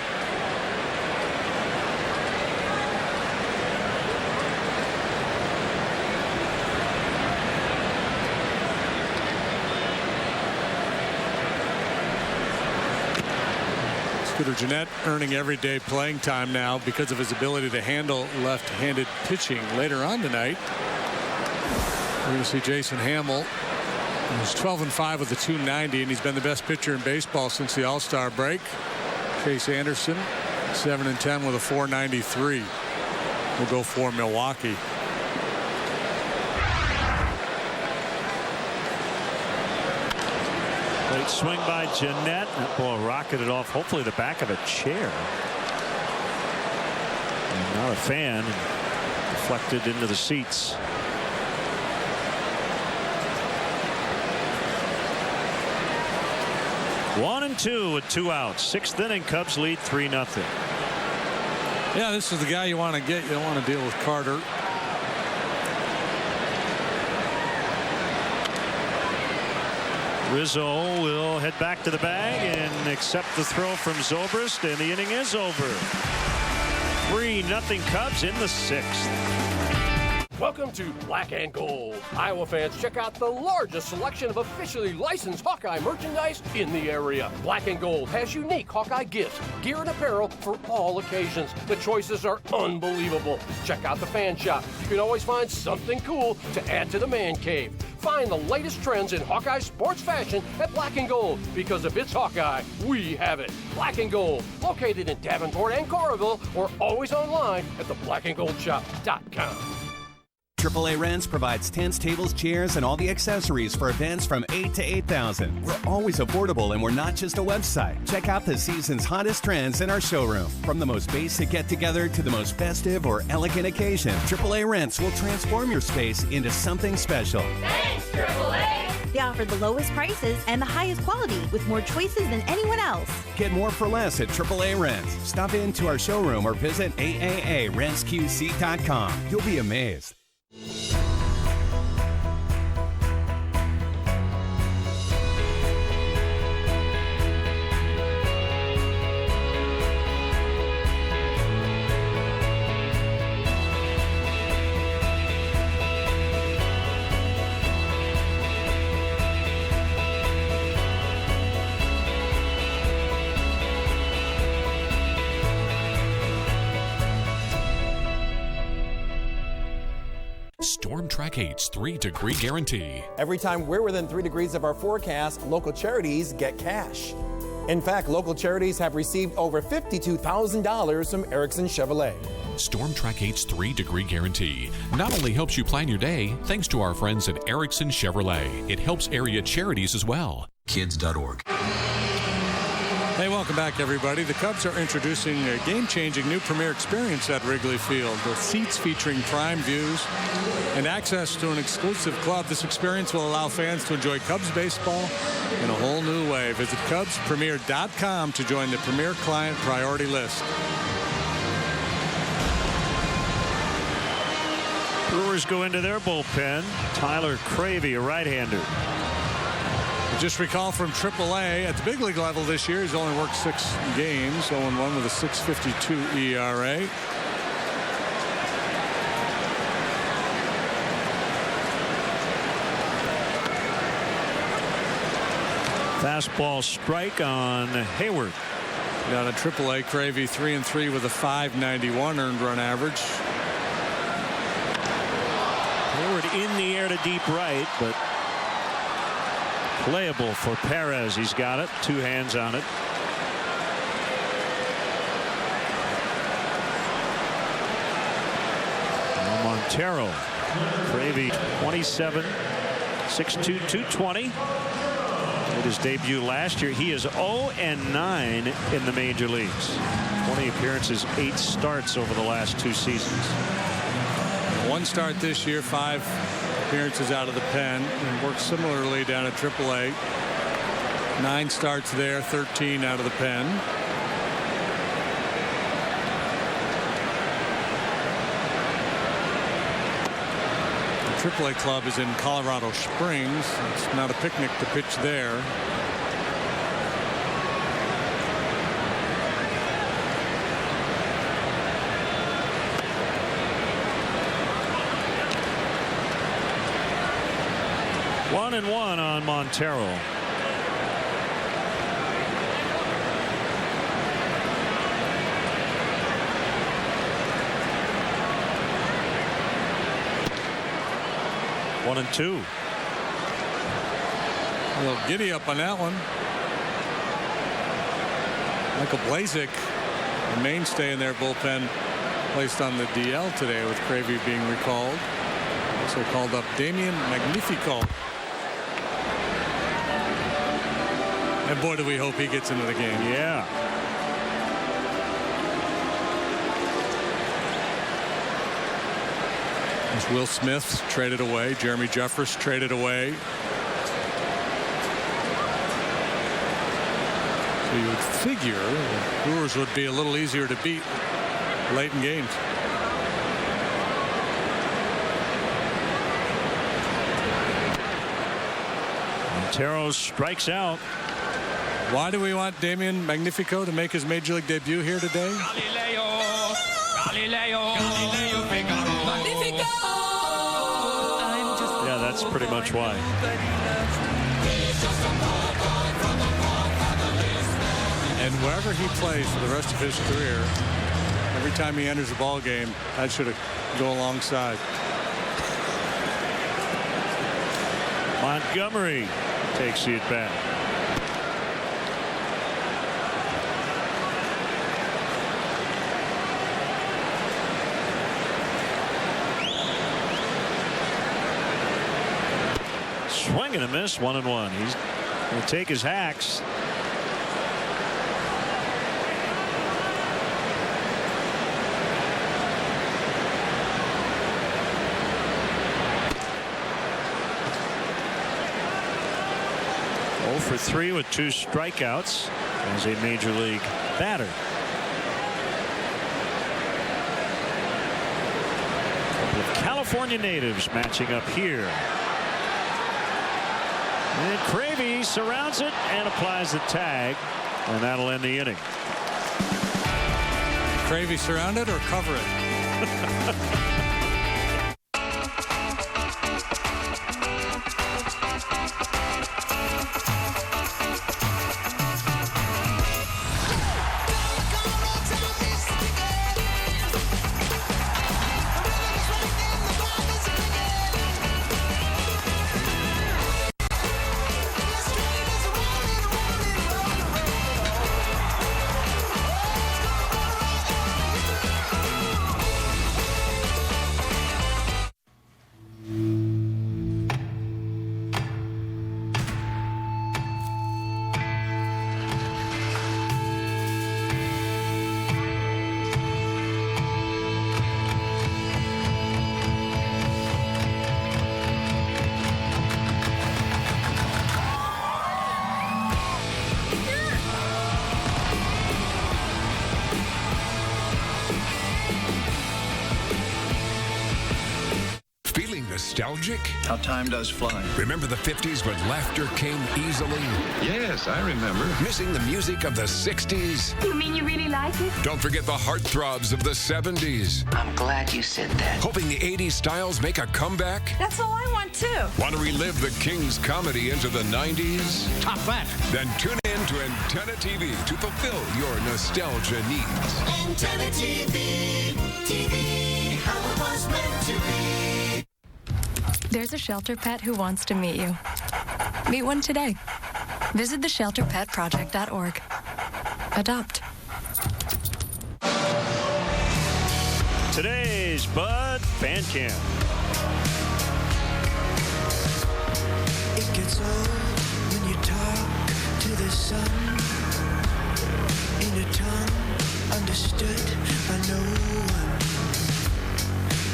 Scooter Gennett earning everyday playing time now because of his ability to handle left-handed pitching. Later on tonight, we're going to see Jason Hamill. He's 12-5 with a .290, and he's been the best pitcher in baseball since the All-Star break. Chase Anderson, 7-10 with a .493. We'll go for Milwaukee. Great swing by Jeanette. That ball rocketed off, hopefully the back of a chair. And now the fan deflected into the seats. One and two with 2 outs. 6th inning, Cubs lead 3-0. Yeah, this is the guy you want to get. You don't want to deal with Carter. Rizzo will head back to the bag and accept the throw from Zobrist, and the inning is over. 3-0 Cubs in the 6th. Welcome to Black and Gold. Iowa fans, check out the largest selection of officially licensed Hawkeye merchandise in the area. Black and Gold has unique Hawkeye gifts, gear, and apparel for all occasions. The choices are unbelievable. Check out the fan shop. You can always find something cool to add to the man cave. Find the latest trends in Hawkeye sports fashion at Black and Gold, because if it's Hawkeye, we have it. Black and Gold, located in Davenport and Coralville, or always online at theblackandgoldshop.com. AAA Rents provides tents, tables, chairs, and all the accessories for events from $8,000 to $8,000. We're always affordable, and we're not just a website. Check out the season's hottest trends in our showroom. From the most basic get-together to the most festive or elegant occasion, AAA Rents will transform your space into something special. Thanks, AAA! They offer the lowest prices and the highest quality with more choices than anyone else. Get more for less at AAA Rents. Stop into our showroom or visit AAARentsQC.com. You'll be amazed. Storm Track 8's 3-degree guarantee. Every time we're within 3 degrees of our forecast, local charities get cash. In fact, local charities have received over $52,000 from Erickson Chevrolet. Storm Track 8's 3-degree guarantee not only helps you plan your day, thanks to our friends at Erickson Chevrolet, it helps area charities as well. Kids.org. Hey, welcome back, everybody. The Cubs are introducing a game-changing new premier experience at Wrigley Field. The seats featuring prime views and access to an exclusive club. This experience will allow fans to enjoy Cubs baseball in a whole new way. Visit CubsPremier.com to join the Premier Client Priority List. Brewers go into their bullpen. Tyler Cravey, a right-hander. Just recall from AAA, at the big league level this year, he's only worked 6 games, 0-1 with a 6.52 ERA. Fastball strike on Hayward. Down at AAA, Cravey 3-3 with a 5.91 earned run average. Hayward in the air to deep right, but playable for Perez. He's got it. 2 hands on it. Now Montero. Cravey 27, 6'2", 220. Made his debut last year. He is 0-9 in the major leagues. 20 appearances, 8 starts over the last 2 seasons. 1 start this year, 5 appearances out of the pen, and worked similarly down at AAA. 9 starts there, 13 out of the pen. The AAA club is in Colorado Springs. It's not a picnic to pitch there. One and one on Montero. One and two. A little giddy up on that one. Michael Blazek, a mainstay in their bullpen, placed on the DL today with Cravey being recalled. Also called up Damian Magnifico. And boy, do we hope he gets into the game. Yeah. As Will Smith traded away, Jeremy Jeffress traded away. So you would figure the Brewers would be a little easier to beat late in games. Montero strikes out. Why do we want Damian Magnifico to make his major league debut here today? Yeah, that's pretty much why. And wherever he plays for the rest of his career, every time he enters a ball game, that should go alongside. Montgomery takes the at bat. Swing and a miss, 1-1. He's going to take his hacks. For 3 with 2 strikeouts as a major league batter. A couple of California natives matching up here. And Cravey surrounds it and applies the tag, and that'll end the inning. Cravey surrounded or cover it? Nostalgic? How time does fly. Remember the 50s when laughter came easily? Yes, I remember. Missing the music of the 60s? You mean you really like it? Don't forget the heartthrobs of the 70s. I'm glad you said that. Hoping the 80s styles make a comeback? That's all I want too. Want to relive the King's comedy into the 90s? Top that. Then tune in to Antenna TV to fulfill your nostalgia needs. Antenna TV, TV, how it was meant to be. There's a shelter pet who wants to meet you. Meet one today. Visit theshelterpetproject.org. Adopt. Today's Bud Fan Camp. It gets old when you talk to the sun in a tongue understood by no one.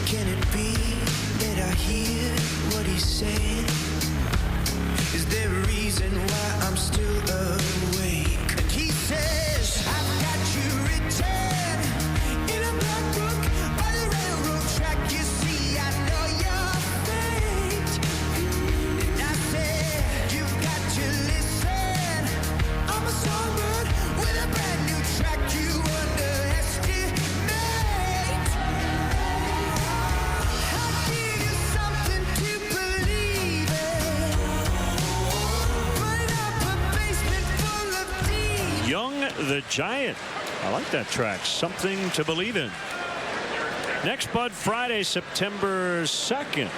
Can it be that I hear what he's saying? Is there a reason why I'm still awake? And he says, I've got you written in a black book by the railroad track. You see, I know your fate. And I said, you've got to listen. I'm a songbird with a brand new track. You underestimate. Young the Giant. I like that track. Something to believe in. Next Bud Friday, September 2nd.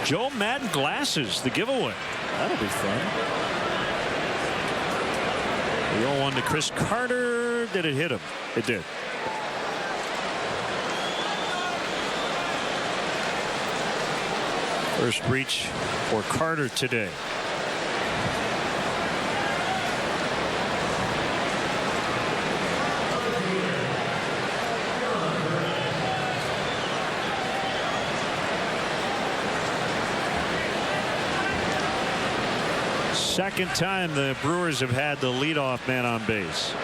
Joe Madden glasses, the giveaway. That'll be fun. The 0-1 to Chris Carter. Did it hit him? It did. First reach for Carter today. Second time the Brewers have had the leadoff man on base.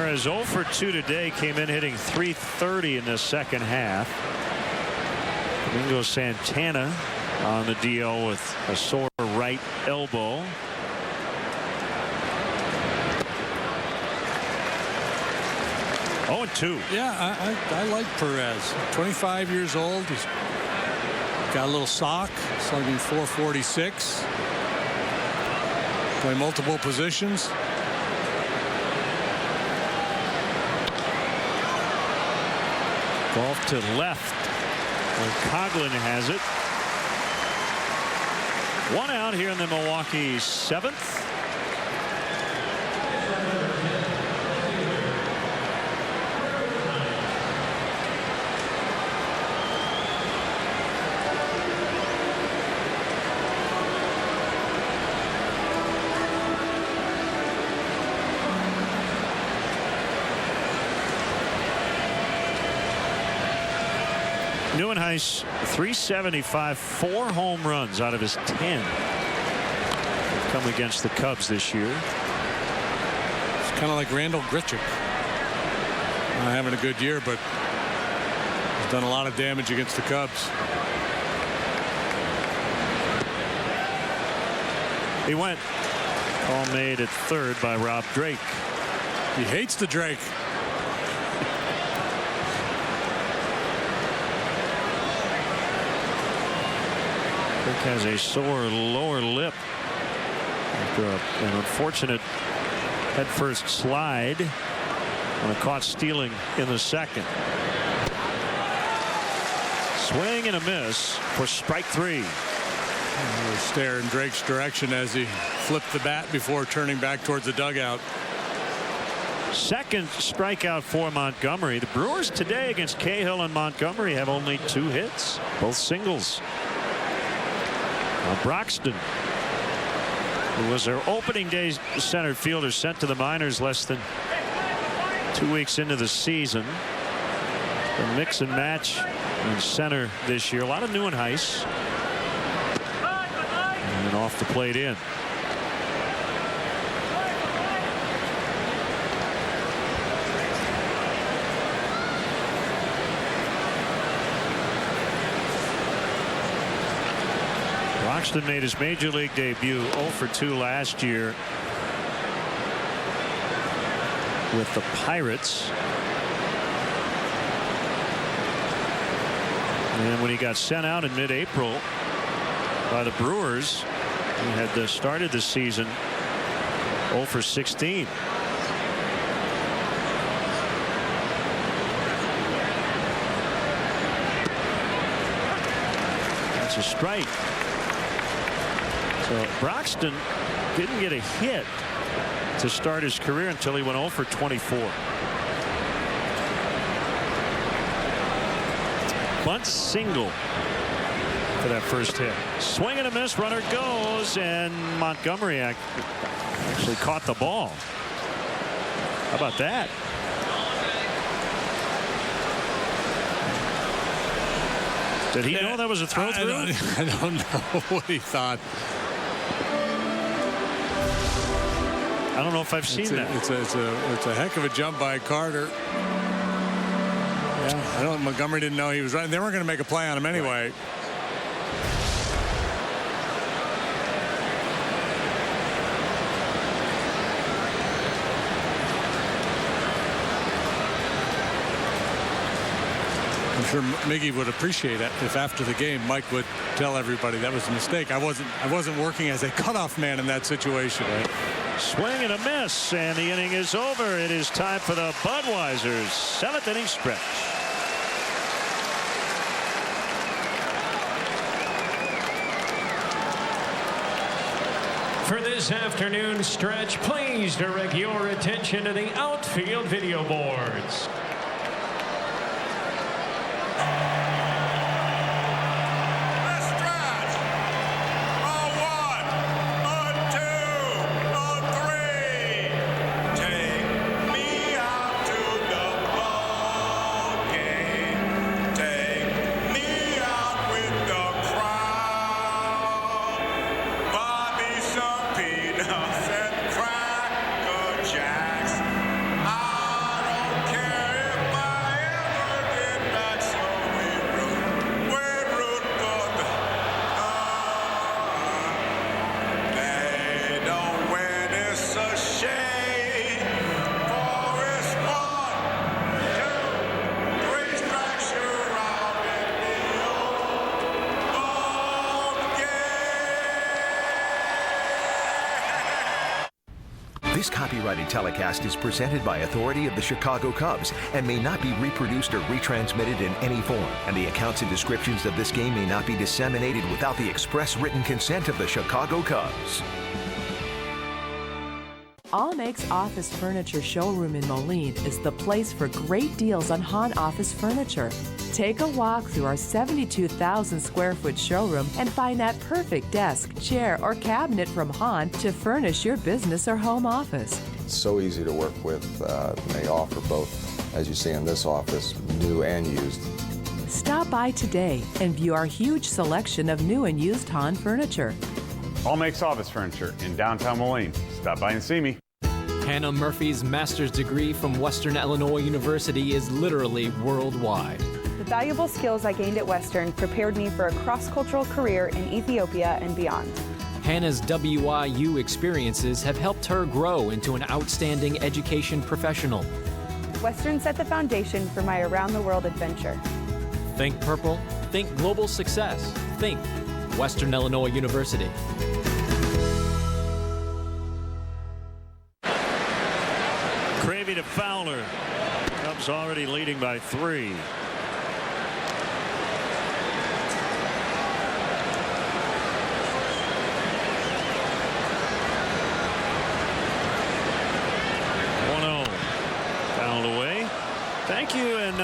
Is 0 for 2 today, came in hitting .330 in the second half. Domingo Santana on the DL with a sore right elbow. Oh, and 2. Yeah, I like Perez. 25 years old. He's got a little sock, slugging .446. Play multiple positions. Golf to left where Coughlin has it. 1 out here in the Milwaukee 7th. Neuenhuis, .375, 4 home runs out of his 10. Come against the Cubs this year. It's kind of like Randall Grichuk. Not having a good year, but he's done a lot of damage against the Cubs. He went. Call made at third by Rob Drake. He hates the Drake. Has a sore lower lip after an unfortunate headfirst slide when caught stealing in the second. Swing and a miss for strike 3. Stare in Drake's direction as he flipped the bat before turning back towards the dugout. Second strikeout for Montgomery. The Brewers today against Cahill and Montgomery have only 2 hits, both singles. Broxton, who was their opening day center fielder, sent to the minors less than 2 weeks into the season. The mix and match in center this year. A lot of Neuenhuis. And off the plate in. Broxton made his major league debut 0 for 2 last year with the Pirates. And when he got sent out in mid-April by the Brewers, he had started the season 0 for 16. That's a strike. So Broxton didn't get a hit to start his career until he went 0 for 24. Bunt single for that first hit. Swing and a miss. Runner goes, and Montgomery actually caught the ball. How about that? Did he know that was a throw through? I don't know what he thought. I don't know if I've seen that. It's a heck of a jump by Carter. Yeah, I don't. Montgomery didn't know he was right. They weren't going to make a play on him anyway. Right. I'm sure Miggy would appreciate it if after the game Mike would tell everybody that was a mistake. I wasn't working as a cutoff man in that situation. Right. Swing and a miss, and the inning is over. It is time for the Budweiser's 7th inning stretch. For this afternoon stretch, please direct your attention to the outfield video boards. This copyrighted telecast is presented by authority of the Chicago Cubs and may not be reproduced or retransmitted in any form. And the accounts and descriptions of this game may not be disseminated without the express written consent of the Chicago Cubs. Allmakes Office Furniture Showroom in Moline is the place for great deals on Hahn office furniture. Take a walk through our 72,000 square foot showroom and find that perfect desk, chair, or cabinet from Hahn to furnish your business or home office. It's so easy to work with. They offer both, as you see in this office, new and used. Stop by today and view our huge selection of new and used Hahn furniture. Allmakes Office Furniture in downtown Moline. Stop by and see me. Hannah Murphy's master's degree from Western Illinois University is literally worldwide. The valuable skills I gained at Western prepared me for a cross-cultural career in Ethiopia and beyond. Hannah's WIU experiences have helped her grow into an outstanding education professional. Western set the foundation for my around-the-world adventure. Think purple, think global success, think Western Illinois University. Gravy to Fowler. Cubs already leading by 3. Thank you, and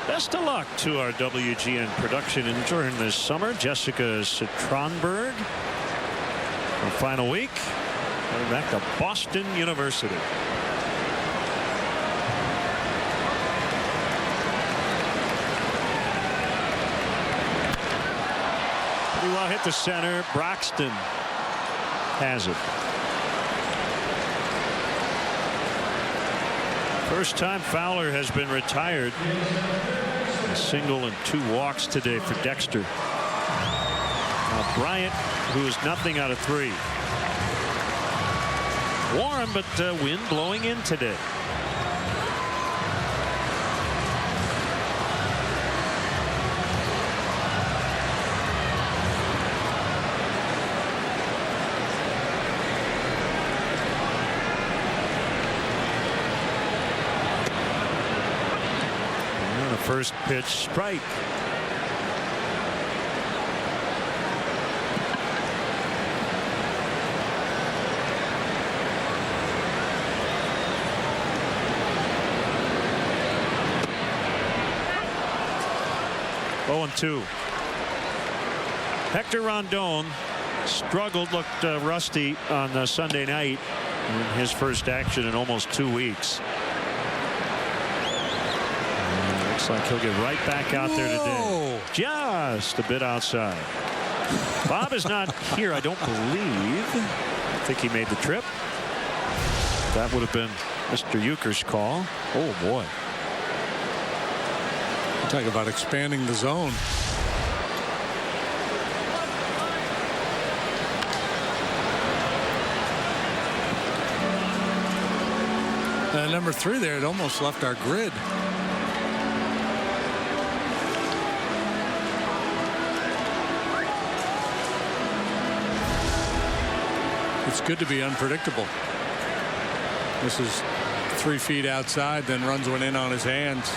best of luck to our WGN production intern this summer, Jessica Citronberg. Her final week, going back to Boston University. Pretty well hit the center. Broxton has it. First time Fowler has been retired. A single and 2 walks today for Dexter. Now Bryant, who is nothing out of 3. Warm, but wind blowing in today. First pitch strike. Oh, 2. Hector Rondon struggled, looked rusty on Sunday night in his first action in almost 2 weeks. Looks like he'll get right back out there today. Just a bit outside. Bob is not here, I don't believe. I think he made the trip. That would have been Mr. Euchre's call. Oh, boy. Talk about expanding the zone. Number 3 there, it almost left our grid. It's good to be unpredictable. This is 3 feet outside, then runs one in on his hands.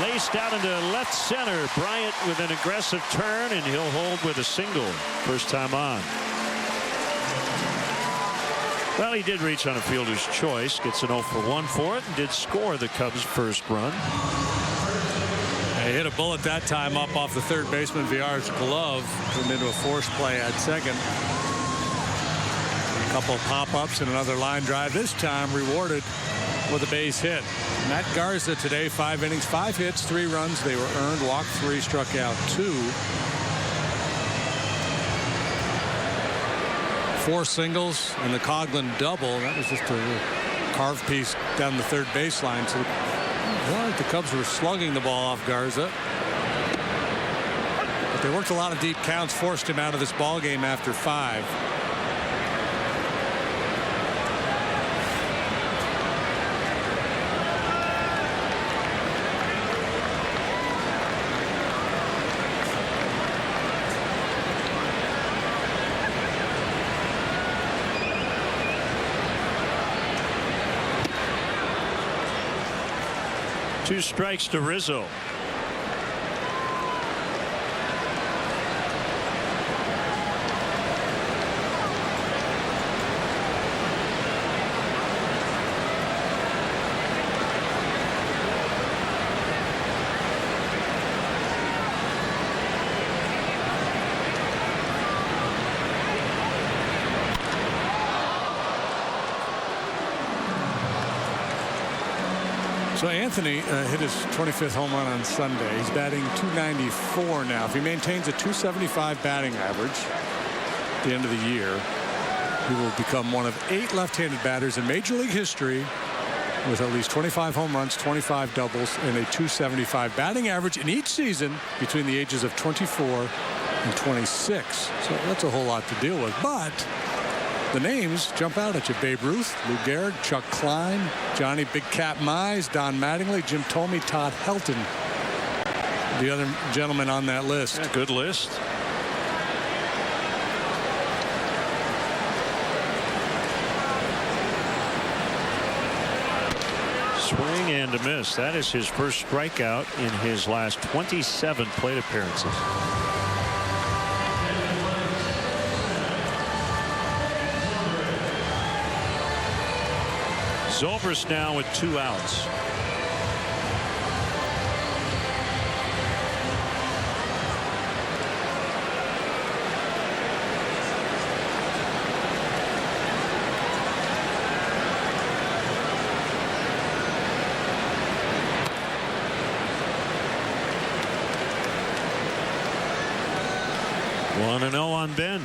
Laced out into left center. Bryant with an aggressive turn, and he'll hold with a single. First time on. Well, he did reach on a fielder's choice. Gets an 0 for 1 for it, and did score the Cubs' first run. He hit a bullet that time up off the third baseman Villar's glove. Turned into a force play at second. A couple pop-ups and another line drive. This time rewarded with a base hit. Matt Garza today, 5 innings, 5 hits, 3 runs. They were earned. Walked 3, struck out 2. 4 singles and the Coughlin double. That was just a carved piece down the third baseline. So well, the Cubs were slugging the ball off Garza. But they worked a lot of deep counts, forced him out of this ball game after 5. 2 strikes to Rizzo. So Anthony hit his 25th home run on Sunday. He's batting .294 now. If he maintains a .275 batting average at the end of the year, he will become one of 8 left-handed batters in Major League history with at least 25 home runs, 25 doubles, and a .275 batting average in each season between the ages of 24 and 26. So that's a whole lot to deal with. But the names jump out at you. Babe Ruth, Lou Gehrig, Chuck Klein, Johnny Big Cat Mize, Don Mattingly, Jim Thome, Todd Helton. The other gentlemen on that list. Yeah, good list. Swing and a miss. That is his first strikeout in his last 27 plate appearances. Zobrist now with 2 outs. One and 0 on Ben.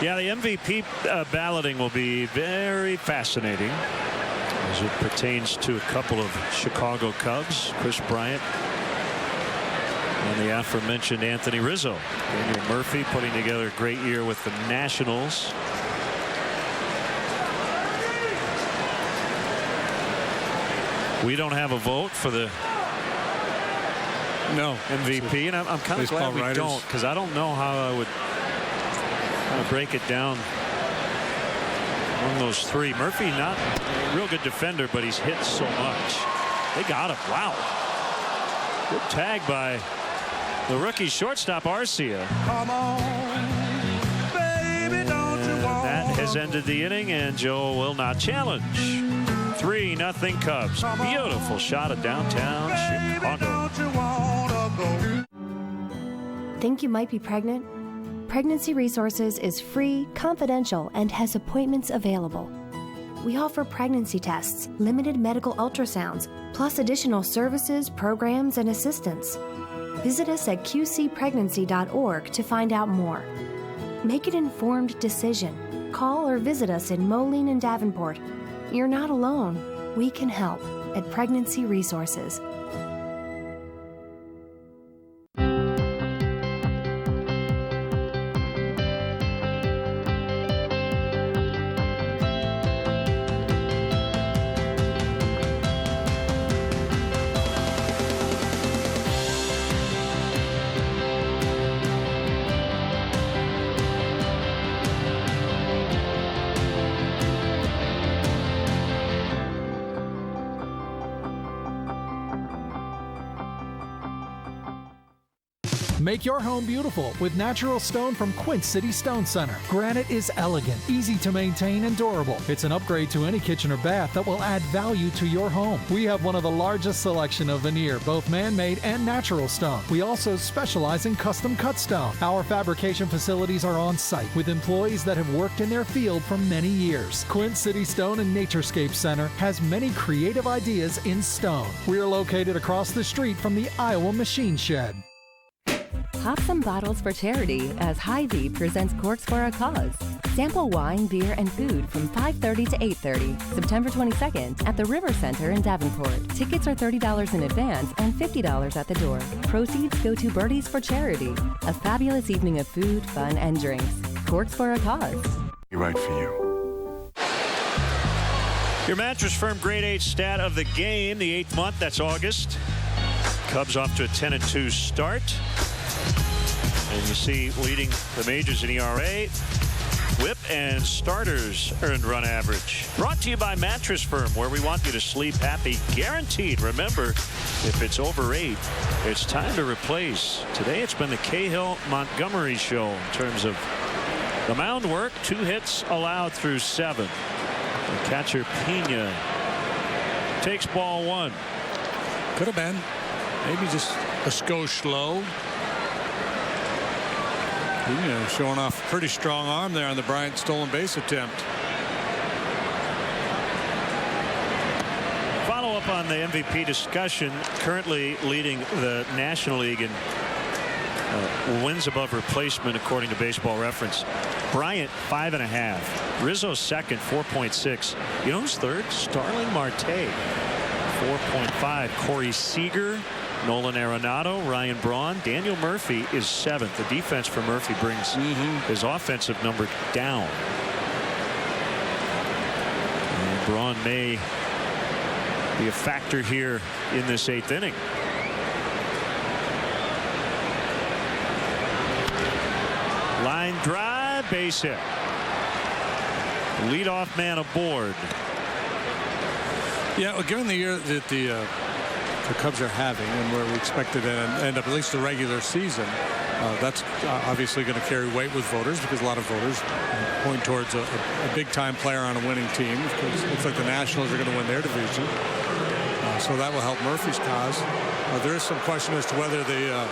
Yeah, the MVP balloting will be very fascinating as it pertains to a couple of Chicago Cubs, Chris Bryant and the aforementioned Anthony Rizzo. Daniel Murphy putting together a great year with the Nationals. We don't have a vote for the MVP, and I'm kind of glad we don't, because I don't know how I would break it down among those 3. Murphy, not a real good defender, but he's hit so much. They got him. Wow. Good tag by the rookie shortstop Arcia. Come on, baby, don't you want That has ended the inning, and Joe will not challenge. 3-0 Cubs. Beautiful shot of downtown Chicago. Think you might be pregnant? Pregnancy Resources is free, confidential, and has appointments available. We offer pregnancy tests, limited medical ultrasounds, plus additional services, programs, and assistance. Visit us at qcpregnancy.org to find out more. Make an informed decision. Call or visit us in Moline and Davenport. You're not alone. We can help at Pregnancy Resources. Make your home beautiful with natural stone from Quint City Stone Center. Granite is elegant, easy to maintain, and durable. It's an upgrade to any kitchen or bath that will add value to your home. We have one of the largest selection of veneer, both man-made and natural stone. We also specialize in custom cut stone. Our fabrication facilities are on site with employees that have worked in their field for many years. Quint City Stone and Naturescape Center has many creative ideas in stone. We are located across the street from the Iowa Machine Shed. Pop some bottles for charity as Hy-Vee presents Corks for a Cause. Sample wine, beer, and food from 5:30 to 8:30, September 22nd at the River Center in Davenport. Tickets are $30 in advance and $50 at the door. Proceeds go to Birdies for Charity. A fabulous evening of food, fun, and drinks. Corks for a Cause. Right for you. Your Mattress Firm Grade 8 stat of the game, the 8th month, that's August. Cubs off to a 10-2 start. And you see leading the majors in ERA, WHIP, and starters earned run average. Brought to you by Mattress Firm, where we want you to sleep happy, guaranteed. Remember, if it's over 8, it's time to replace. Today it's been the Cahill-Montgomery show in terms of the mound work. 2 hits allowed through 7. The catcher Pena takes ball 1. Could have been. Maybe just a skosh slow. Showing off a pretty strong arm there on the Bryant stolen base attempt. Follow up on the MVP discussion. Currently leading the National League in wins above replacement according to Baseball Reference. Bryant 5.5. Rizzo second 4.6. You know who's third? Starling Marte 4.5. Corey Seager, Nolan Arenado, Ryan Braun, Daniel Murphy is 7th. The defense for Murphy brings his offensive number down. And Braun may be a factor here in this 8th inning. Line drive, base hit. Leadoff man aboard. Yeah, well, given the year that the Cubs are having and where we expected to end up at least the regular season, that's obviously going to carry weight with voters, because a lot of voters point towards a big-time player on a winning team, because it looks like the Nationals are going to win their division. So that will help Murphy's cause. There is some question as to whether the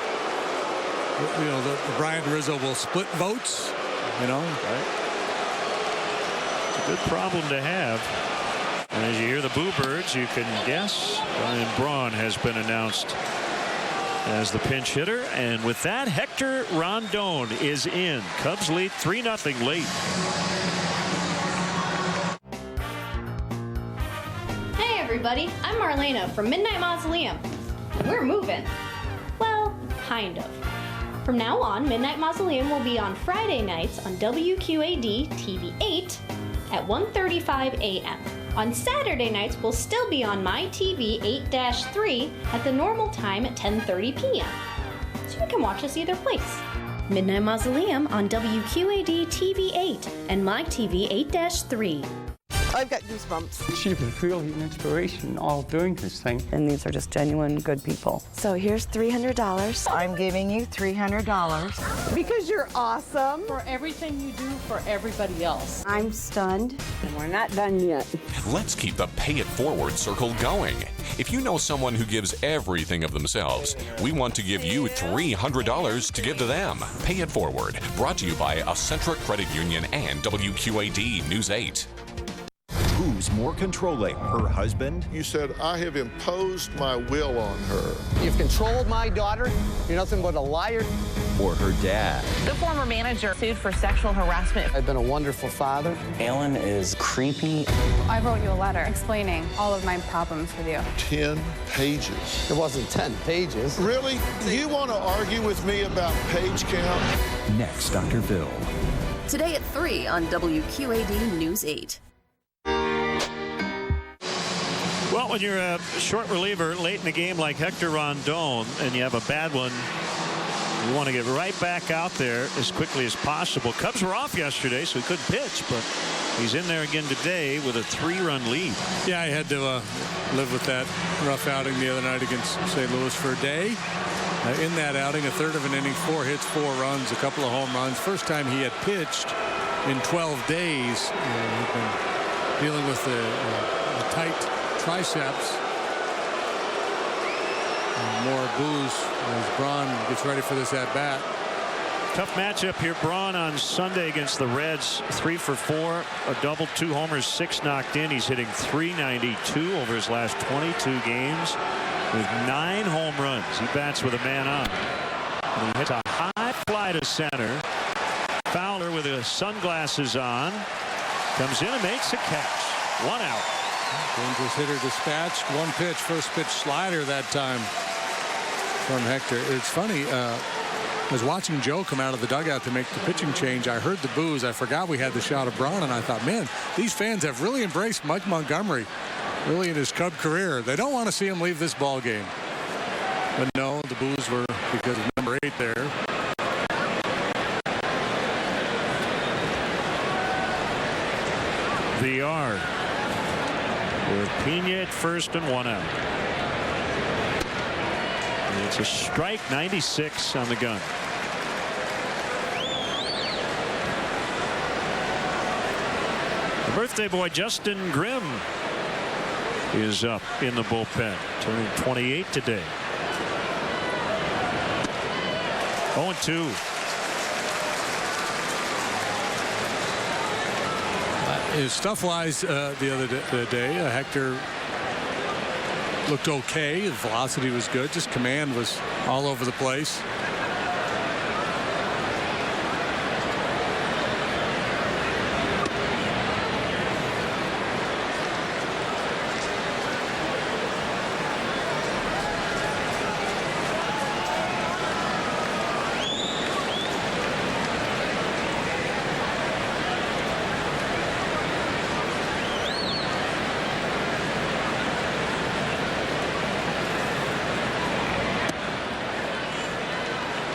Bryant and Rizzo will split votes. Right. It's a good problem to have. And as you hear the Boo Birds, you can guess Ryan Braun has been announced as the pinch hitter. And with that, Hector Rondon is in. Cubs lead 3-0 late. Hey everybody, I'm Marlena from Midnight Mausoleum. We're moving. Well, kind of. From now on, Midnight Mausoleum will be on Friday nights on WQAD TV 8 at 1:35 a.m. On Saturday nights, we'll still be on My TV 8-3 at the normal time at 10:30 p.m. So you can watch us either place. Midnight Mausoleum on WQAD TV 8 and My TV 8-3. I've got goosebumps. She was really an inspiration all doing this thing. And these are just genuine good people. So here's $300. I'm giving you $300. Because you're awesome. For everything you do for everybody else. I'm stunned. And we're not done yet. Let's keep the Pay It Forward circle going. If you know someone who gives everything of themselves, we want to give you $300 to give to them. Pay It Forward, brought to you by Accentra Credit Union and WQAD News 8. Who's more controlling, her husband? You said, I have imposed my will on her. You've controlled my daughter. You're nothing but a liar. Or her dad? The former manager sued for sexual harassment. I've been a wonderful father. Alan is creepy. I wrote you a letter explaining all of my problems with you. 10 pages. It wasn't 10 pages. Really? You want to argue with me about page count? Next, Dr. Phil. Today at 3 on WQAD News 8. Well, when you're a short reliever late in the game like Hector Rondon and you have a bad one, you want to get right back out there as quickly as possible. Cubs were off yesterday, so he couldn't pitch, but he's in there again today with a 3-run lead. Yeah, he had to live with that rough outing the other night against St. Louis for a day. In that outing, a third of an inning, 4 hits, 4 runs, a couple of home runs. First time he had pitched in 12 days. He'd been dealing with the tight triceps. More boos as Braun gets ready for this at bat. Tough matchup here. Braun on Sunday against the Reds, 3 for 4, a double, 2 homers, 6 knocked in. He's hitting .392 over his last 22 games with 9 home runs. He bats with a man on. And he hits a high fly to center. Fowler with his sunglasses on comes in and makes a catch. 1 out. Dangerous hitter dispatched. 1 pitch, first pitch slider that time from Hector. It's funny. I was watching Joe come out of the dugout to make the pitching change. I heard the boos. I forgot we had the shot of Braun, and I thought, man, these fans have really embraced Mike Montgomery really in his Cub career. They don't want to see him leave this ball game. But no, the boos were because of number 8 there. Pena at first and 1 out. And it's a strike. 96 on the gun. The birthday boy Justin Grimm is up in the bullpen, turning 28 today. 0-2. His stuff-wise, the other day, Hector looked okay. The velocity was good. Just command was all over the place.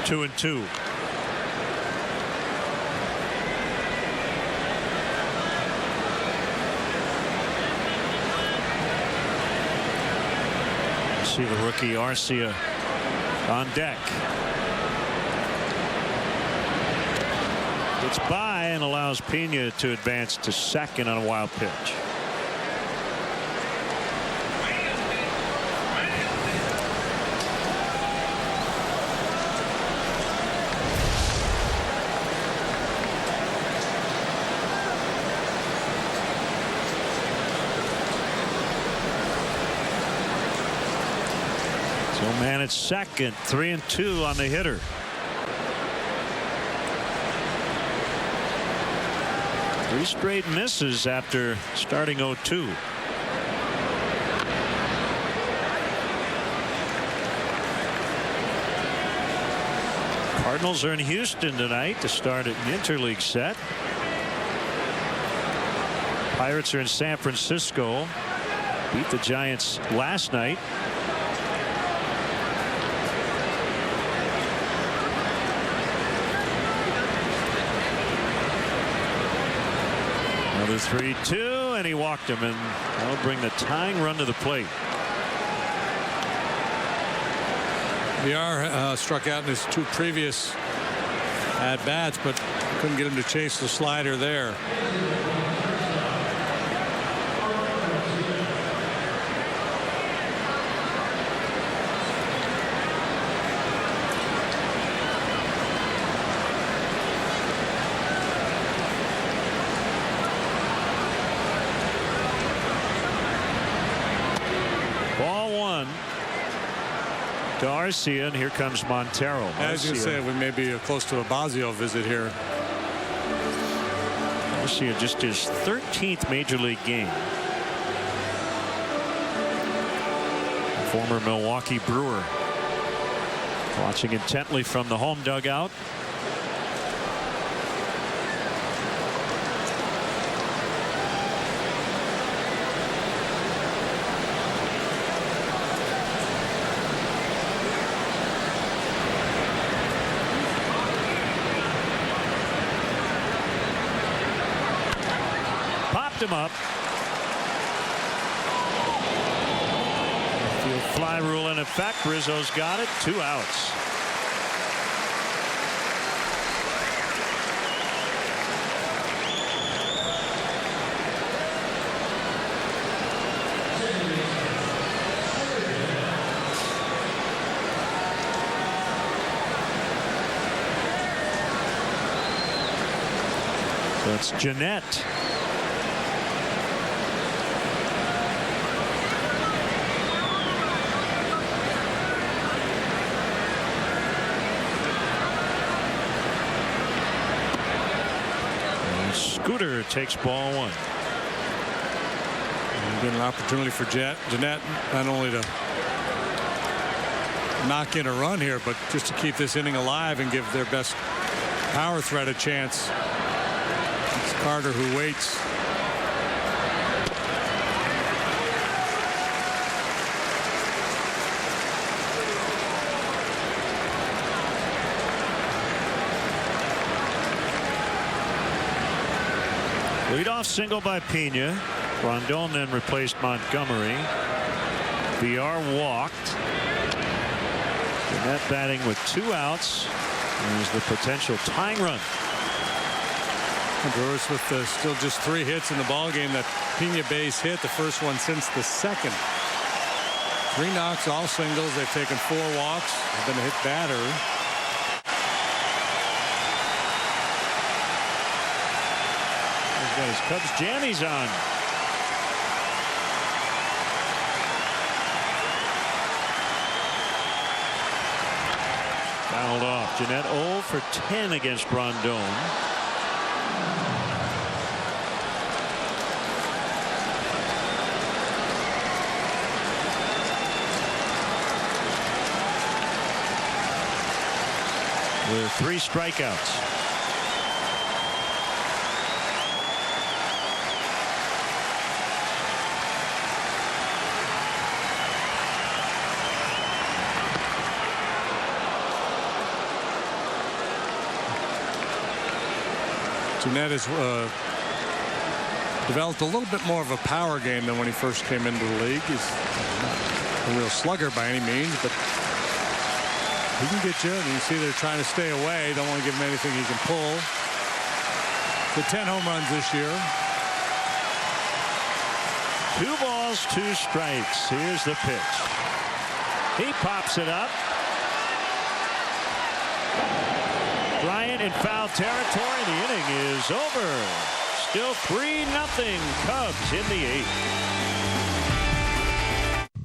Two and two. See the rookie Arcia on deck. Gets by and allows Pena to advance to second on a wild pitch. Man at second, 3-2 on the hitter. Three straight misses after starting 0-2. Cardinals are in Houston tonight to start an interleague set. Pirates are in San Francisco. Beat the Giants last night. Another 3-2, and he walked him, and that'll bring the tying run to the plate. VR struck out in his two previous at-bats, but couldn't get him to chase the slider there. To Arcia, and here comes Montero. As you say, we may be close to a Basio visit here. Arcia just his 13th major league game. Former Milwaukee Brewer. Watching intently from the home dugout. Him up. Field fly rule in effect. Rizzo's got it. 2 outs. So it's Jeanette. Scooter takes ball 1. And again, an opportunity for Jeanette not only to knock in a run here, but just to keep this inning alive and give their best power threat a chance. It's Carter who waits. Leadoff single by Pena. Rondon then replaced Montgomery. VR walked. Jeanette batting with 2 outs. There's the potential tying run. The Brewers with still just 3 hits in the ball game. That Pena base hit, the first one since the second. 3 knocks, all singles. They've taken 4 walks. They've been a hit batter. He's got his Cubs jammies on. Fouled off. Jeanette 0 for 10 against Rondon. With 3 strikeouts. Jeanette has developed a little bit more of a power game than when he first came into the league. He's not a real slugger by any means, but he can get you. And you see they're trying to stay away. Don't want to give him anything he can pull. The 10 home runs this year. 2 balls, 2 strikes. Here's the pitch. He pops it up. Bryant in foul territory. The inning is over. Still 3-0 Cubs in the 8th.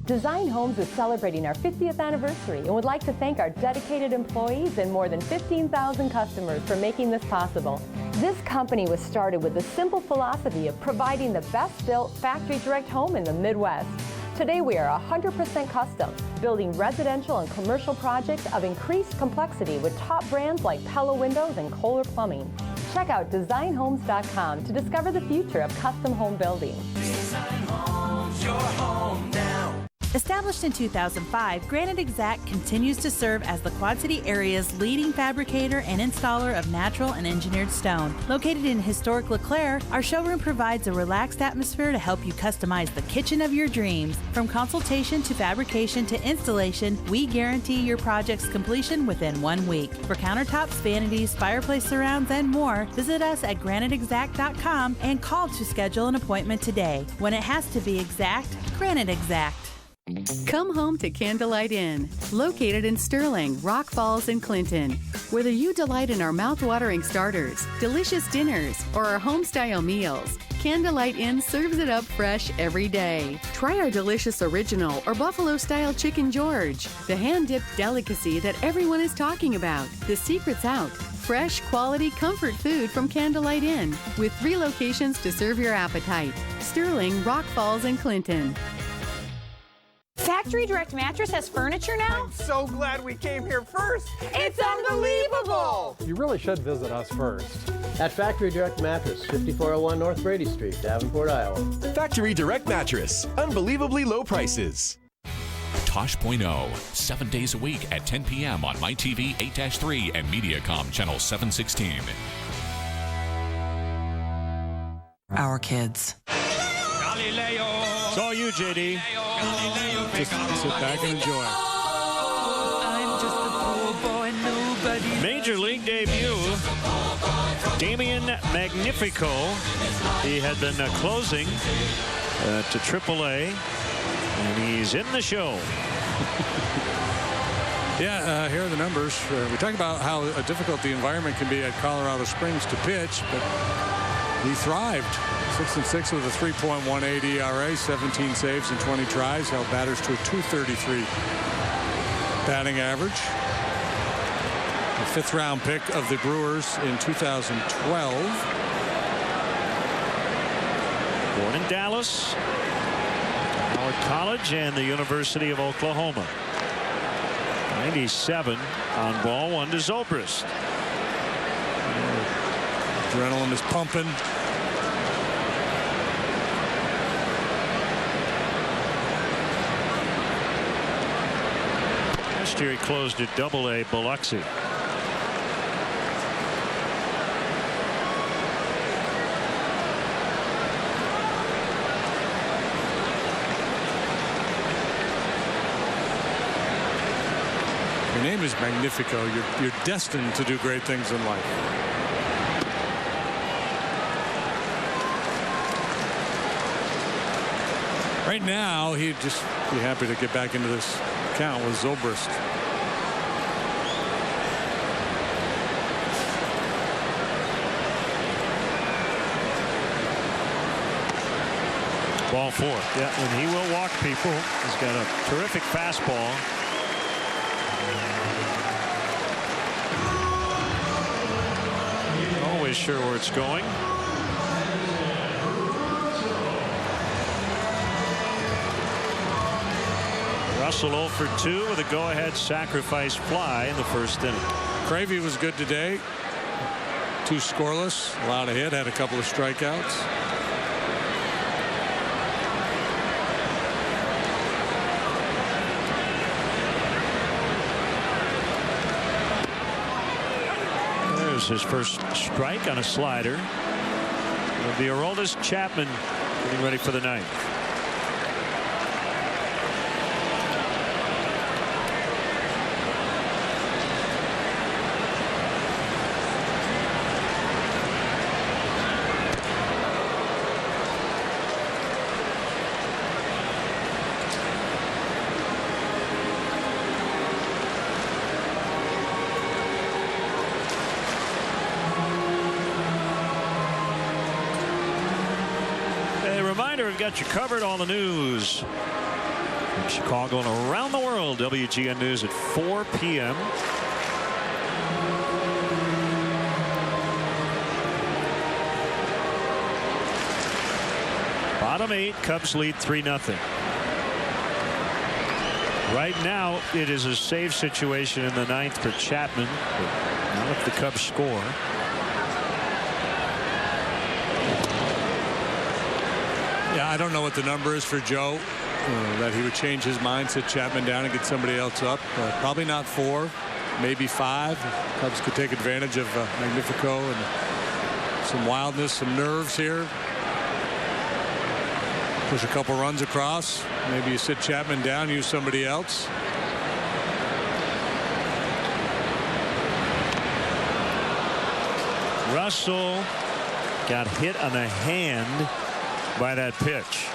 Design Homes is celebrating our 50th anniversary and would like to thank our dedicated employees and more than 15,000 customers for making this possible. This company was started with the simple philosophy of providing the best-built factory direct home in the Midwest. Today we are 100% custom, building residential and commercial projects of increased complexity with top brands like Pella Windows and Kohler Plumbing. Check out designhomes.com to discover the future of custom home building. Design Homes, your home now. Established in 2005, Granite Exact continues to serve as the Quad City area's leading fabricator and installer of natural and engineered stone. Located in historic LeClaire, our showroom provides a relaxed atmosphere to help you customize the kitchen of your dreams. From consultation to fabrication to installation, we guarantee your project's completion within 1 week. For countertops, vanities, fireplace surrounds, and more, visit us at graniteexact.com and call to schedule an appointment today. When it has to be exact, Granite Exact. Come home to Candlelight Inn, located in Sterling, Rock Falls, and Clinton. Whether you delight in our mouth-watering starters, delicious dinners, or our home-style meals, Candlelight Inn serves it up fresh every day. Try our delicious original or buffalo-style Chicken George, the hand-dipped delicacy that everyone is talking about. The secret's out. Fresh, quality, comfort food from Candlelight Inn, with 3 locations to serve your appetite: Sterling, Rock Falls, and Clinton. Factory Direct Mattress has furniture now? I'm so glad we came here first. It's unbelievable! You really should visit us first. At Factory Direct Mattress, 5401 North Brady Street, Davenport, Iowa. Factory Direct Mattress. Unbelievably low prices. Tosh.0, 7 days a week at 10 p.m. on MyTV 8-3 and Mediacom Channel 716. Our kids. It's all you, JD. Just sit back and enjoy. I'm just a poor boy, nobody. Major League debut. Damian Magnifico. He had been closing to AAA, and he's in the show. Yeah, here are the numbers. We talk about how difficult the environment can be at Colorado Springs to pitch, but he thrived. 6-6 with a 3.18 ERA, 17 saves and 20 tries, held batters to a .233 batting average. The 5th round pick of the Brewers in 2012. Born in Dallas, Howard College and the University of Oklahoma. 97 on ball 1 to Zobrist. Adrenaline is pumping. Last year he closed at AA Biloxi. name is Magnifico. You're destined to do great things in life. Right now, he'd just be happy to get back into this count with Zobrist. Ball 4. Yeah, and he will walk people. He's got a terrific fastball. Always sure where it's going. Russell 0 for 2 with a go-ahead sacrifice fly in the first inning. Cravey was good today. 2 scoreless, allowed a hit, had a couple of strikeouts. There's his first strike on a slider. It'll be Aroldis Chapman getting ready for the ninth. We've got you covered all the news from Chicago and around the world. WGN News at 4 p.m. Bottom 8, Cubs lead 3-0. Right now it is a save situation in the ninth for Chapman. Not if the Cubs score. Yeah, I don't know what the number is for Joe. That he would change his mind, sit Chapman down and get somebody else up. Probably not 4, maybe 5. Cubs could take advantage of Magnifico and some wildness, some nerves here. Push a couple runs across. Maybe you sit Chapman down, use somebody else. Russell got hit on the hand by that pitch.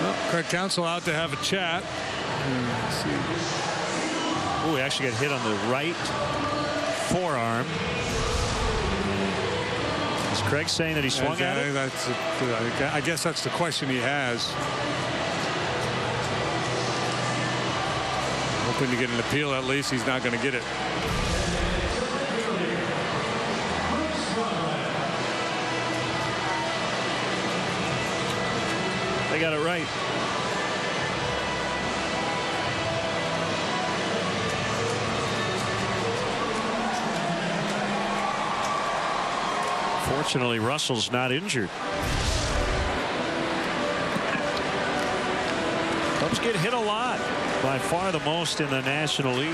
Well, Craig Counsell out to have a chat. Oh, he actually got hit on the right forearm. Is Craig saying that he swung at it? I guess that's the question he has. Hoping to get an appeal, at least he's not going to get it. They got it right. Fortunately, Russell's not injured. Cubs get hit a lot. By far the most in the National League.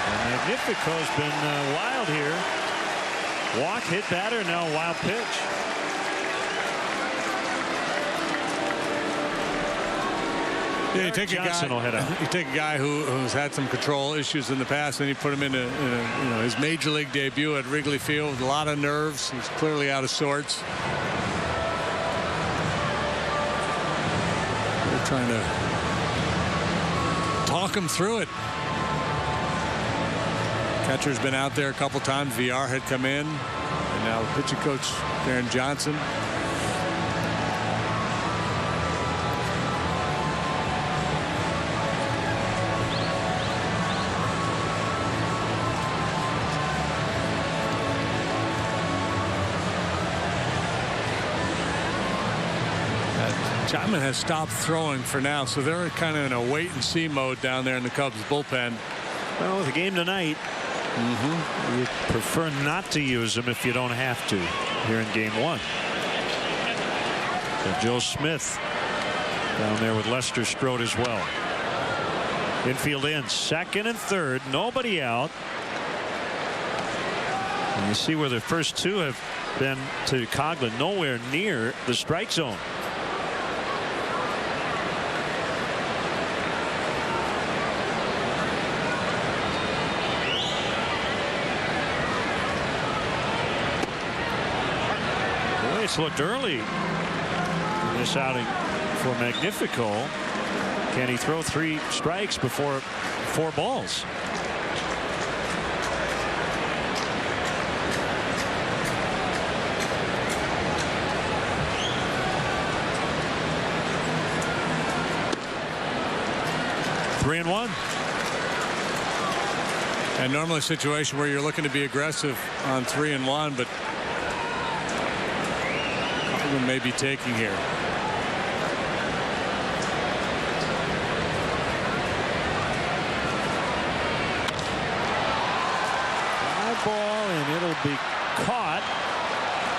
And Magnifico's been wild here. Walk, hit batter, now wild pitch. Yeah, you take a guy who's had some control issues in the past, and you put him in his major league debut at Wrigley Field with a lot of nerves. He's clearly out of sorts. They're trying to talk him through it. Catcher's been out there a couple times. VR had come in, and now pitching coach Darren Johnson. Chapman has stopped throwing for now, so they're kind of in a wait-and-see mode down there in the Cubs bullpen. Well, with the game tonight, You prefer not to use them if you don't have to here in game one. And Joe Smith down there with Lester Strode as well. Infield in, second and third, nobody out. And you see where the first two have been to Coughlin, nowhere near the strike zone. Boy, it's looked early in this outing for Magnifico. Can he throw 3 strikes before 4 balls? Three and one. And normally a situation where you're looking to be aggressive on 3 and 1, but Coughlin may be taking here. Ball, and it'll be caught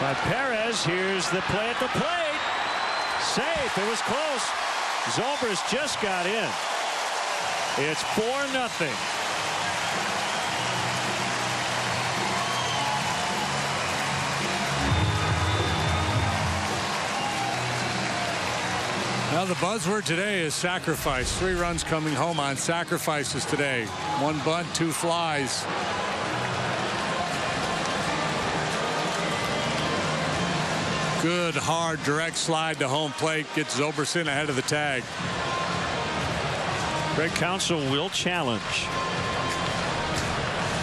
by Perez. Here's the play at the plate. Safe. It was close. Zobrist just got in. It's 4-0. Now the buzzword today is sacrifice. 3 runs coming home on sacrifices today. 1 bunt, 2 flies. Good, hard, direct slide to home plate. Gets Zobrist in ahead of the tag. Greg Counsell will challenge.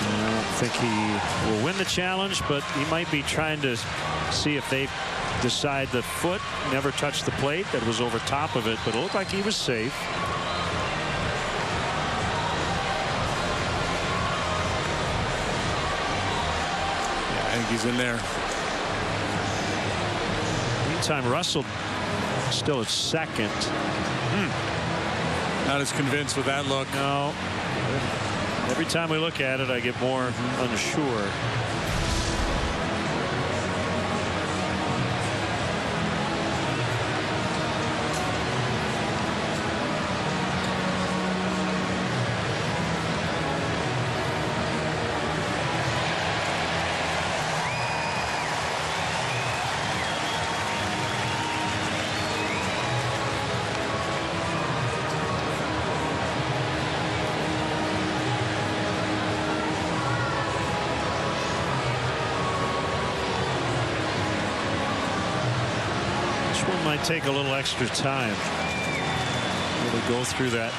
I don't think he will win the challenge, but he might be trying to see if they decide the foot never touched the plate. That was over top of it, but it looked like he was safe. Yeah, I think he's in there. Meantime, Russell still at second. Not as convinced with that look. No. Every time we look at it, I get more unsure. Might take a little extra time. We'll go through that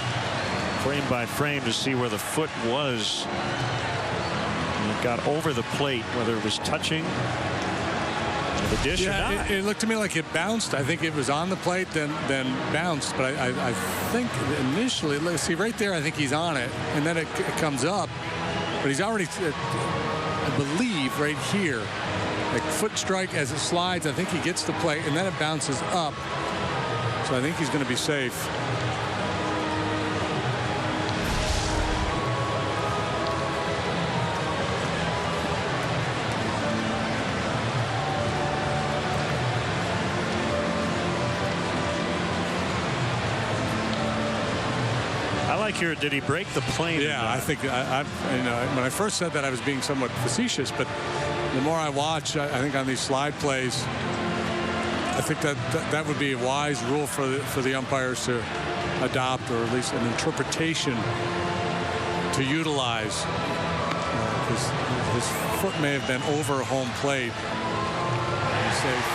frame by frame to see where the foot was. And it got over the plate, whether it was touching the dish or not. It looked to me like it bounced. I think it was on the plate, then bounced. But I think initially, let's see right there, I think he's on it, and then it comes up. But he's already, I believe, right here. Like foot strike as it slides. I think he gets the plate, and then it bounces up. So I think he's going to be safe. I like here. Did he break the plane? Yeah, I think when I first said that, I was being somewhat facetious, but the more I watch, I think on these slide plays, I think that would be a wise rule for the umpires to adopt, or at least an interpretation to utilize. Because his foot may have been over home plate. He's safe.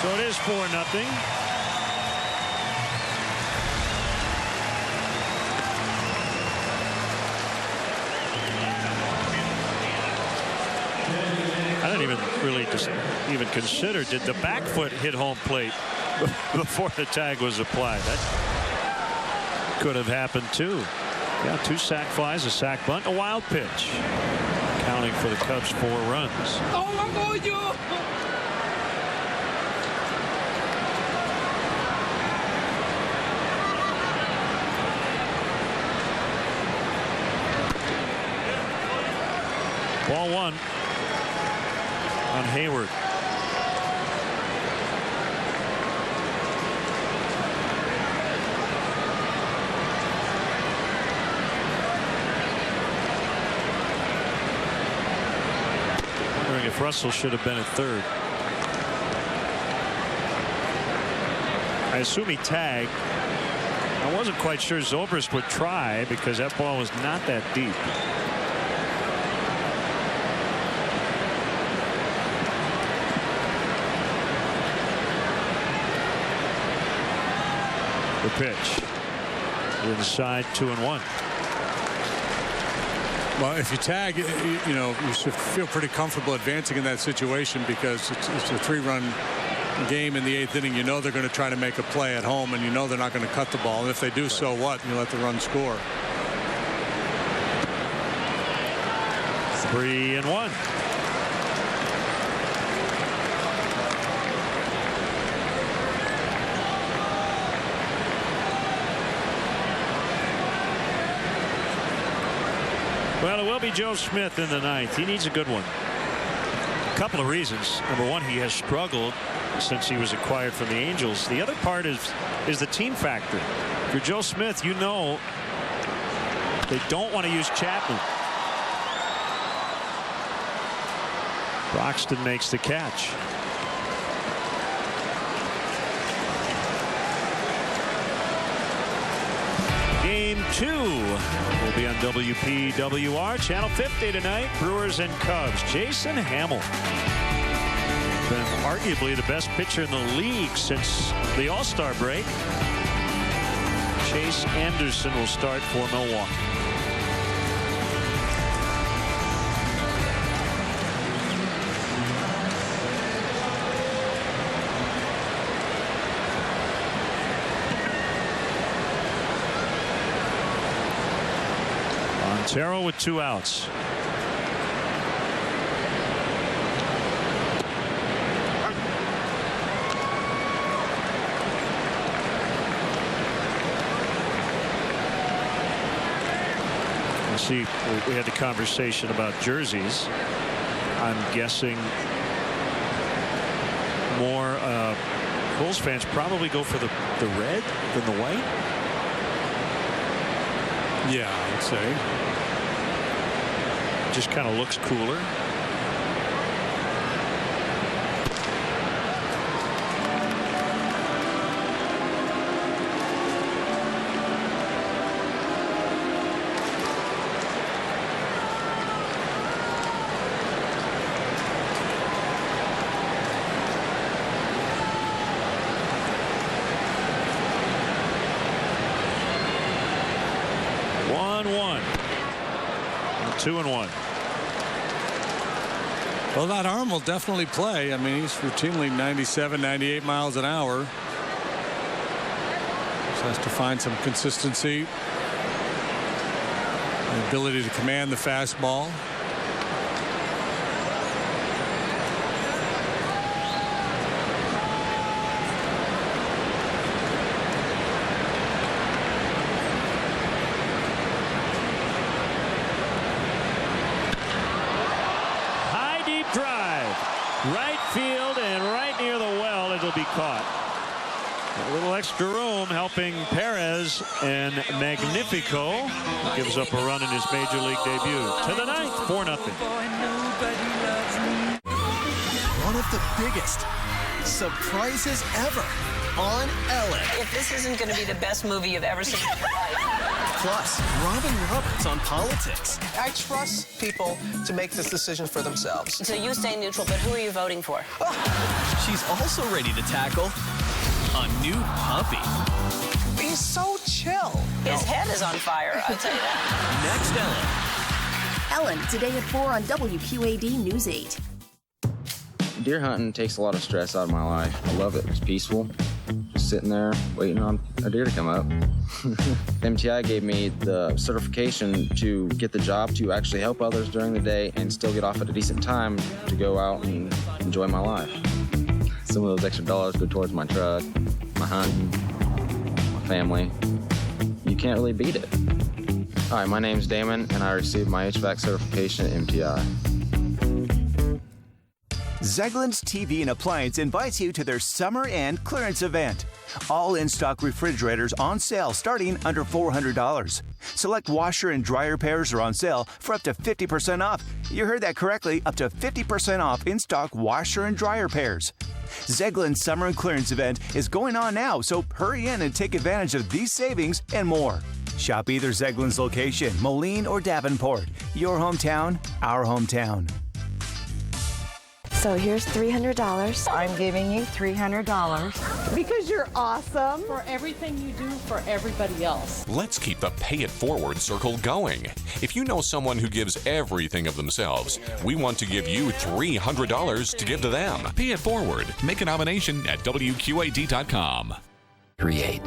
So it is 4-0. Really just even consider, did the back foot hit home plate before the tag was applied? That could have happened too. Yeah, 2 sac flies, a sac bunt, a wild pitch. Counting for the Cubs 4 runs. Ball one on Hayward. Wondering if Russell should have been at third. I assume he tagged. I wasn't quite sure Zobrist would try because that ball was not that deep. The pitch. Inside 2-1. Well, if you tag, you know, you should feel pretty comfortable advancing in that situation because it's a 3-run game in the 8th inning. You know they're going to try to make a play at home, and you know they're not going to cut the ball. And if they do, so what? You let the run score. 3-1. Well, it will be Joe Smith in the 9th. He needs a good one. A couple of reasons. Number one, he has struggled since he was acquired from the Angels. The other part is the team factor. For Joe Smith, you know they don't want to use Chapman. Broxton makes the catch. Game 2 will be on WPWR Channel 50 tonight. Brewers and Cubs. Jason Hamill, been arguably the best pitcher in the league since the All-Star break. Chase Anderson will start for Milwaukee. Montero with 2 outs. See, we had the conversation about jerseys. I'm guessing more Bulls fans probably go for the red than the white. Yeah, I would say. Just kind of looks cooler. Two and one. Well, that arm will definitely play. I mean, he's routinely 97, 98 miles an hour. Just has to find some consistency, the ability to command the fastball. Caught. A little extra room helping Perez, and Magnifico gives up a run in his major league debut. To the 9th, 4-0. One of the biggest surprises ever on Ellen. If this isn't going to be the best movie you've ever seen in your life. Plus, Robin Roberts on politics. I trust people to make this decision for themselves. So you stay neutral, but who are you voting for? She's also ready to tackle a new puppy. He's so chill. His head is on fire, I'll tell you that. Next, Ellen, today at 4 on WQAD News 8. Deer hunting takes a lot of stress out of my life. I love it. It's peaceful. Just sitting there waiting on a deer to come up. MTI gave me the certification to get the job to actually help others during the day and still get off at a decent time to go out and enjoy my life. Some of those extra dollars go towards my truck, my hunting, my family. You can't really beat it. Hi, my name's Damon, and I received my HVAC certification at MTI. Zeglin's TV and Appliance invites you to their summer and clearance event. All in-stock refrigerators on sale starting under $400. Select washer and dryer pairs are on sale for up to 50% off. You heard that correctly, up to 50% off in-stock washer and dryer pairs. Zeglin's summer and clearance event is going on now, so hurry in and take advantage of these savings and more. Shop either Zeglin's location, Moline or Davenport. Your hometown, our hometown. So here's $300. I'm giving you $300. Because you're awesome. For everything you do for everybody else. Let's keep the Pay It Forward circle going. If you know someone who gives everything of themselves, we want to give you $300 to give to them. Pay It Forward. Make a nomination at WQAD.com. Create.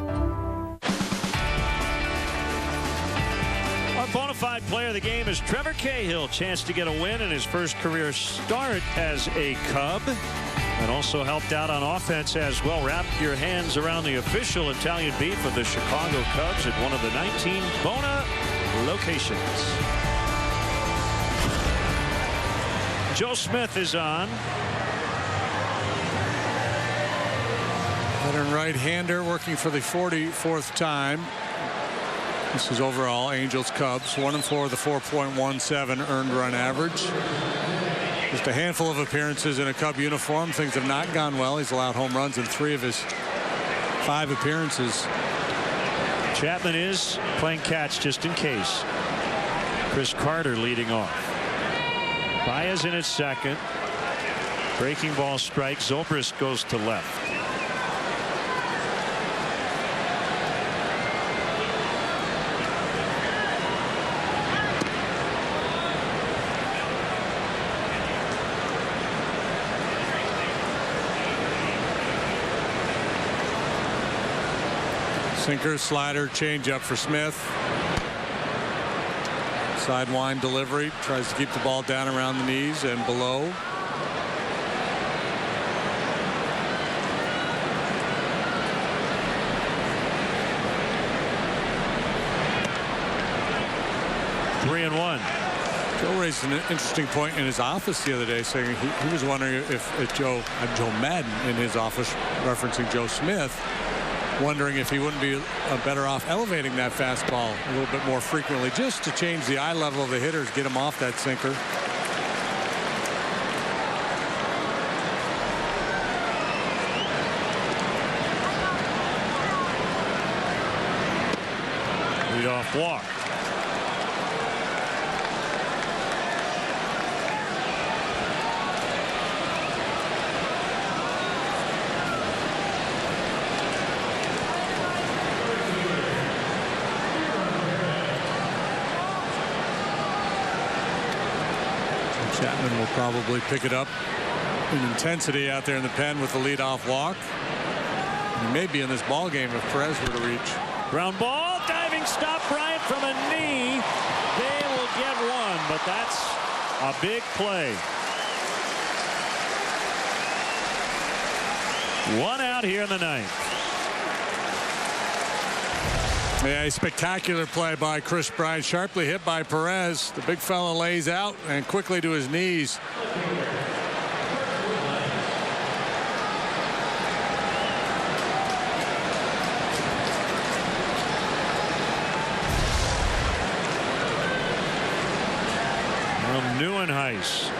Our bona fide player of the game is Trevor Cahill. Chance to get a win in his first career start as a Cub. And also helped out on offense as well. Wrap your hands around the official Italian beef of the Chicago Cubs at one of the 19 Bona locations. Joe Smith is on. Veteran right-hander working for the 44th time. This is overall Angels Cubs 1-4 with a 4.17 earned run average. Just a handful of appearances in a Cub uniform. Things have not gone well. He's allowed home runs in 3 of his 5 appearances. Chapman is playing catch just in case. Chris Carter leading off. Baez in at second. Breaking ball strike. Zobrist goes to left. Sinker, slider, changeup for Smith. Sidewind delivery. Tries to keep the ball down around the knees and below. Three and one. Joe raised an interesting point in his office the other day, saying he was wondering if Joe Madden in his office, referencing Joe Smith, wondering if he wouldn't be better off elevating that fastball a little bit more frequently, just to change the eye level of the hitters, get him off that sinker. Leadoff walk. Chapman will probably pick it up in intensity out there in the pen with the leadoff walk. He may be in this ball game if Perez were to reach. Ground ball, diving stop, Bryant from a knee. They will get one, but that's a big play. One out here in the ninth. Yeah, a spectacular play by Chris Bryant, sharply hit by Perez. The big fella lays out and quickly to his knees. From Neuenhuis.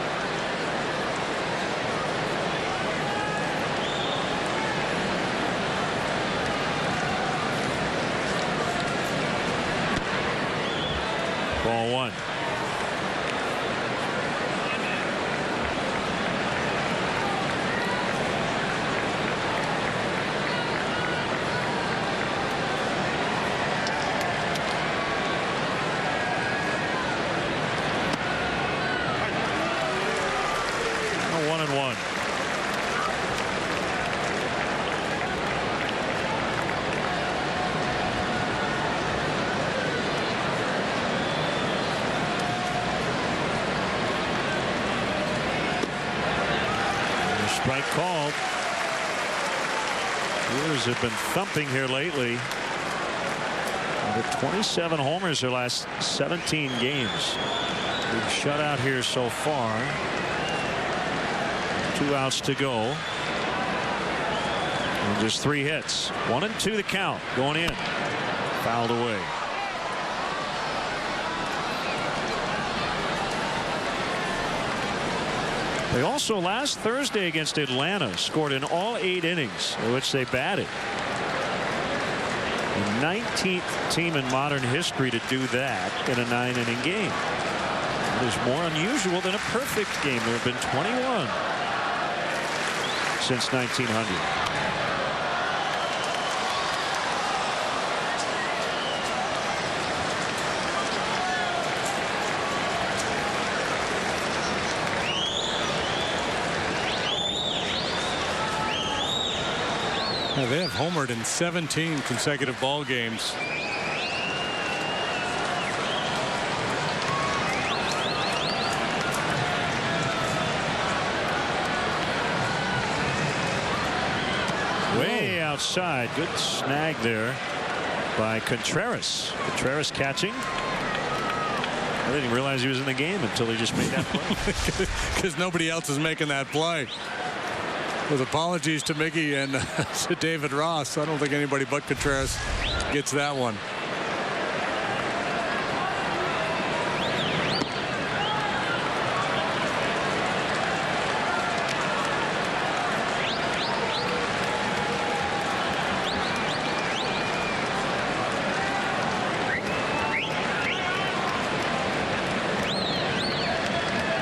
Ball one. Now 1-1. Strike called. Brewers have been thumping here lately. With 27 homers their last 17 games. We've shut out here so far. 2 outs to go. And just 3 hits. 1 and 2 the count. Going in. Fouled away. They also last Thursday against Atlanta scored in all 8 innings in which they batted. The 19th team in modern history to do that in a 9-inning game. It is more unusual than a perfect game. There have been 21 since 1900. They have homered in 17 consecutive ball games. Way outside. Good snag there by Contreras. Contreras catching. I didn't realize he was in the game until he just made that play. Because nobody else is making that play. With apologies to Mickey and to David Ross, I don't think anybody but Contreras gets that one.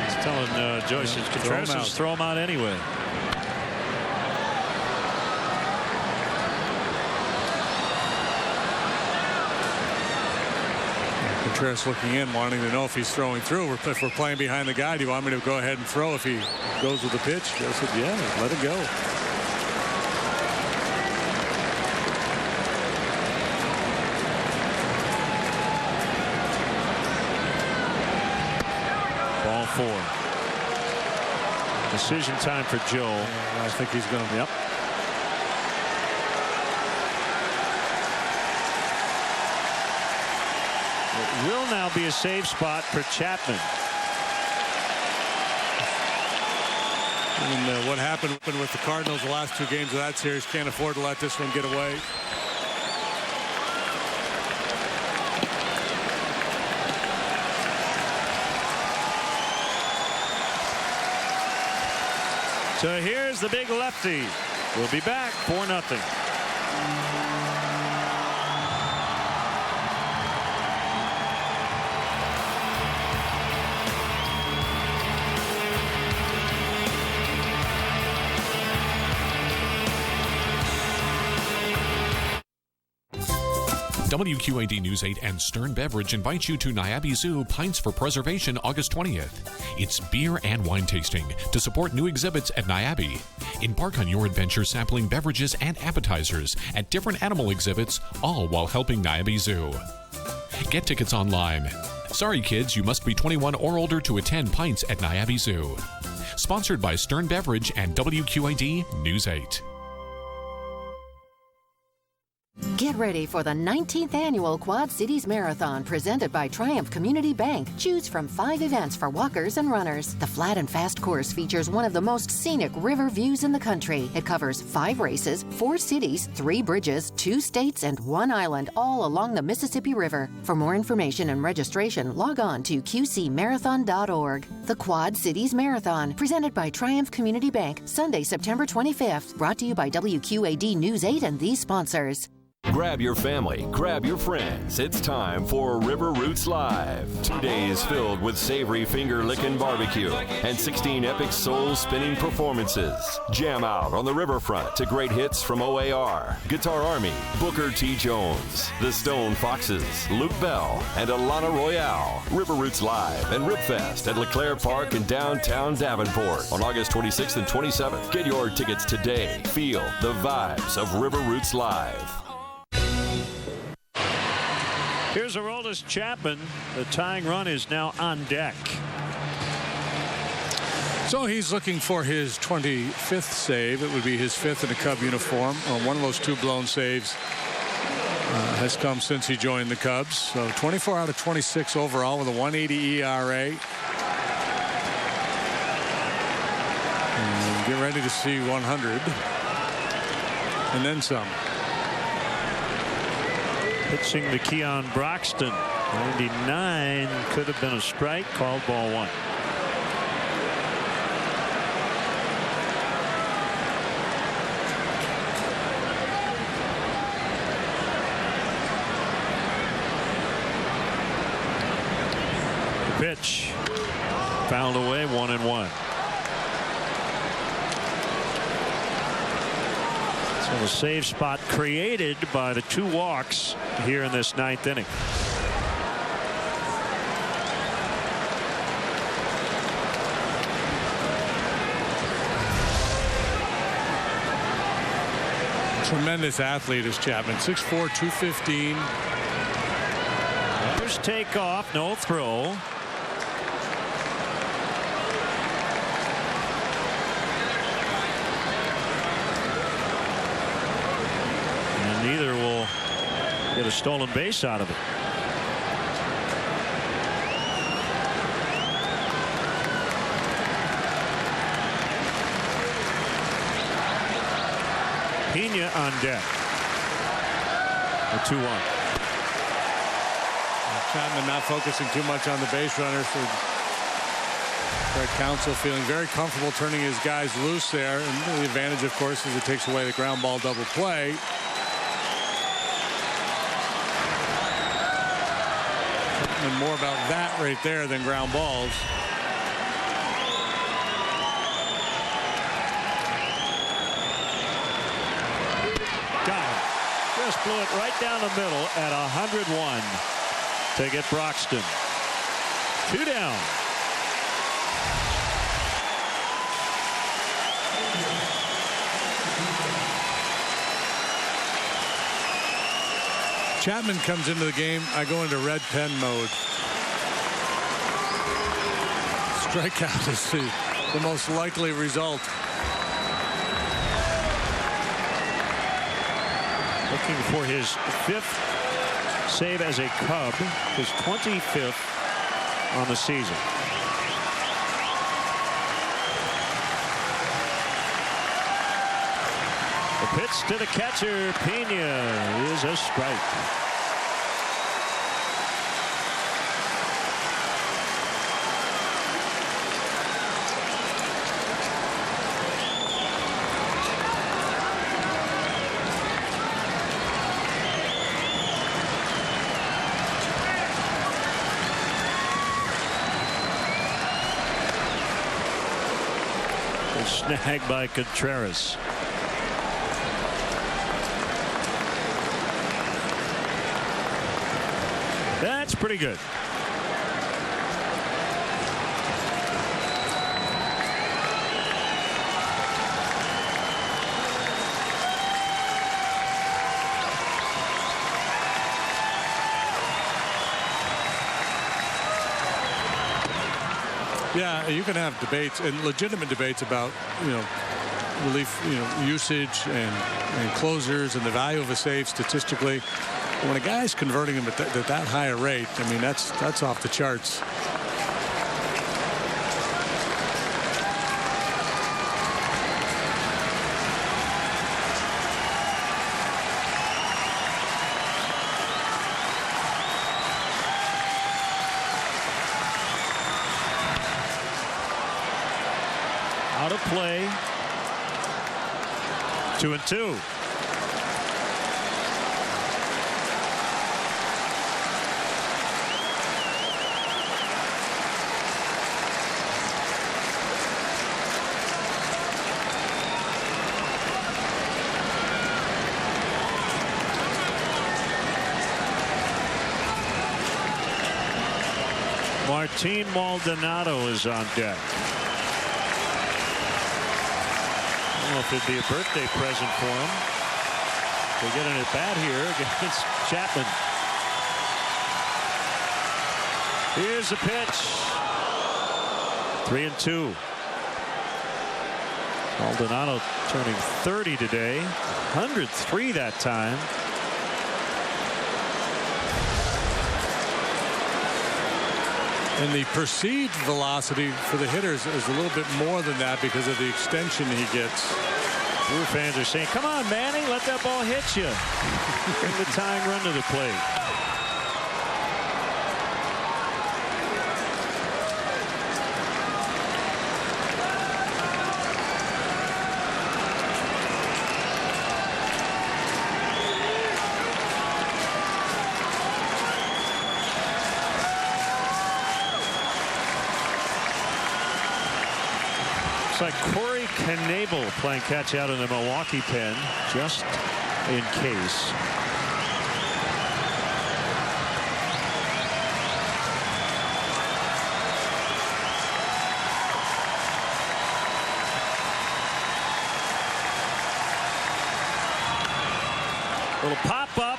He's telling Joyce Contreras is throw him out anyway. Contreras looking in, wanting to know if he's throwing through. If we're playing behind the guy, do you want me to go ahead and throw if he goes with the pitch? I said, yeah, let it go. Ball 4. Decision time for Joe. Yeah, I think he's going to. Yep. Will now be a safe spot for Chapman. And what happened with the Cardinals the last 2 games of that series, can't afford to let this one get away. So here's the big lefty. We'll be back 4-0. WQAD News 8 and Stern Beverage invite you to Niabi Zoo Pints for Preservation August 20th. It's beer and wine tasting to support new exhibits at Niabi. Embark on your adventure sampling beverages and appetizers at different animal exhibits, all while helping Niabi Zoo. Get tickets online. Sorry kids, you must be 21 or older to attend Pints at Niabi Zoo. Sponsored by Stern Beverage and WQAD News 8. Get ready for the 19th annual Quad Cities Marathon presented by Triumph Community Bank. Choose from 5 events for walkers and runners. The Flat and Fast course features one of the most scenic river views in the country. It covers 5 races, 4 cities, 3 bridges, 2 states, and 1 island, all along the Mississippi River. For more information and registration, log on to qcmarathon.org. The Quad Cities Marathon, presented by Triumph Community Bank, Sunday, September 25th. Brought to you by WQAD News 8 and these sponsors. Grab your family, grab your friends. It's time for River Roots Live. 2 days filled with savory finger-licking barbecue and 16 epic soul-spinning performances. Jam out on the riverfront to great hits from OAR, Guitar Army, Booker T. Jones, The Stone Foxes, Luke Bell, and Alana Royale. River Roots Live and Ribfest at LeClaire Park in downtown Davenport on August 26th and 27th. Get your tickets today. Feel the vibes of River Roots Live. Here's Aroldis Chapman. The tying run is now on deck. So he's looking for his 25th save. It would be his 5th in a Cub uniform. One of those 2 blown saves has come since he joined the Cubs. So 24 out of 26 overall with a 1.80 ERA. And Get ready to see 100 and then some. Pitching to Keon Broxton. 99 could have been a strike, called ball 1. The pitch fouled away, 1-1. So the save spot created by the 2 walks here in this 9th inning. Tremendous athlete is Chapman. 6'4", 215. There's takeoff, no throw. Neither will get a stolen base out of it. Pena on deck. The 2-1. Chapman not focusing too much on the base runners. So Fred Counsell feeling very comfortable turning his guys loose there. And the advantage, of course, is it takes away the ground ball double play. And more about that right there than ground balls. Got him. Just blew it right down the middle at 101 to get Broxton. 2 down. Chapman comes into the game. I go into red pen mode. Strikeout is the most likely result. Looking for his 5th save as a Cub, his 25th on the season. The pitch to the catcher, Pena, is a strike. Snagged by Contreras. That's pretty good. Yeah, you can have debates and legitimate debates about, relief, usage and closers and the value of a save statistically. When a guy's converting them at that high a rate, I mean, that's off the charts. Out of play. 2-2. Martin Maldonado is on deck. I don't know if it'd be a birthday present for him. They get an at bat here against Chapman. Here's the pitch. 3-2. Maldonado turning 30 today. 103 that time. And the perceived velocity for the hitters is a little bit more than that because of the extension he gets. Brewer fans are saying, come on, Manny, let that ball hit you. Bring the tying run to the plate. Looks like Corey Knebel playing catch out in the Milwaukee pen, just in case. Little pop-up.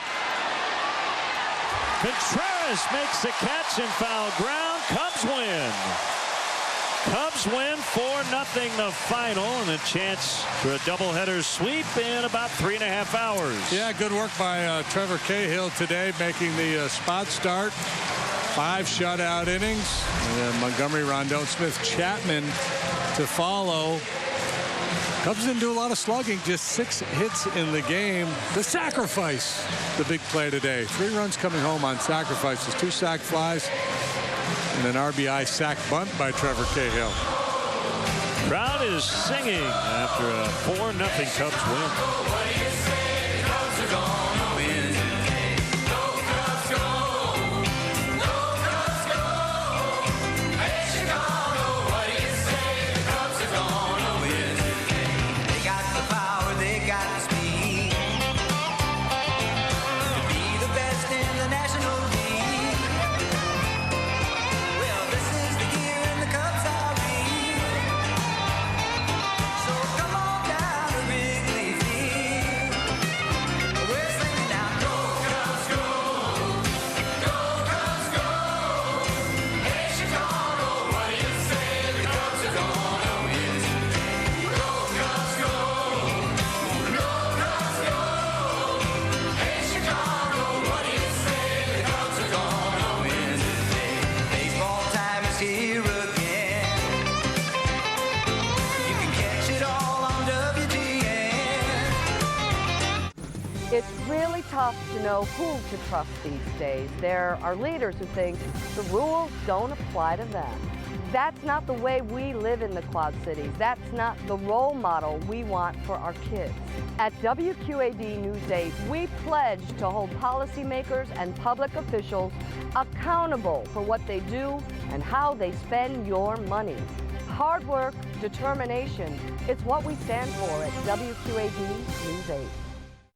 Contreras makes the catch in foul ground. Cubs win. Cubs win 4-0 the final, and a chance for a doubleheader sweep in about 3.5 hours. Yeah, good work by Trevor Cahill today, making the spot start. 5 shutout innings. And Montgomery, Rondon, Smith, Chapman to follow. Cubs didn't do a lot of slugging, just 6 hits in the game. The sacrifice, the big play today. 3 runs coming home on sacrifices, 2 sac flies, and an RBI sac bunt by Trevor Cahill. Crowd is singing after a 4-0 Cubs win. It's really tough to know who to trust these days. There are leaders who think the rules don't apply to them. That's not the way we live in the Quad Cities. That's not the role model we want for our kids. At WQAD News 8, we pledge to hold policymakers and public officials accountable for what they do and how they spend your money. Hard work, determination, it's what we stand for at WQAD News 8.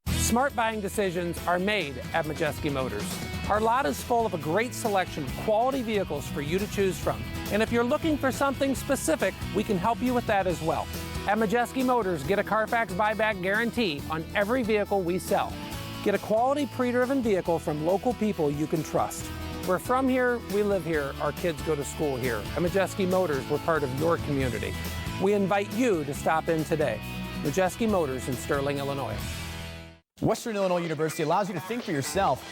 Smart buying decisions are made at Majeski Motors. Our lot is full of a great selection of quality vehicles for you to choose from. And if you're looking for something specific, we can help you with that as well. At Majeski Motors, get a Carfax buyback guarantee on every vehicle we sell. Get a quality pre-driven vehicle from local people you can trust. We're from here, we live here, our kids go to school here. At Majeski Motors, we're part of your community. We invite you to stop in today. Majeski Motors in Sterling, Illinois. Western Illinois University allows you to think for yourself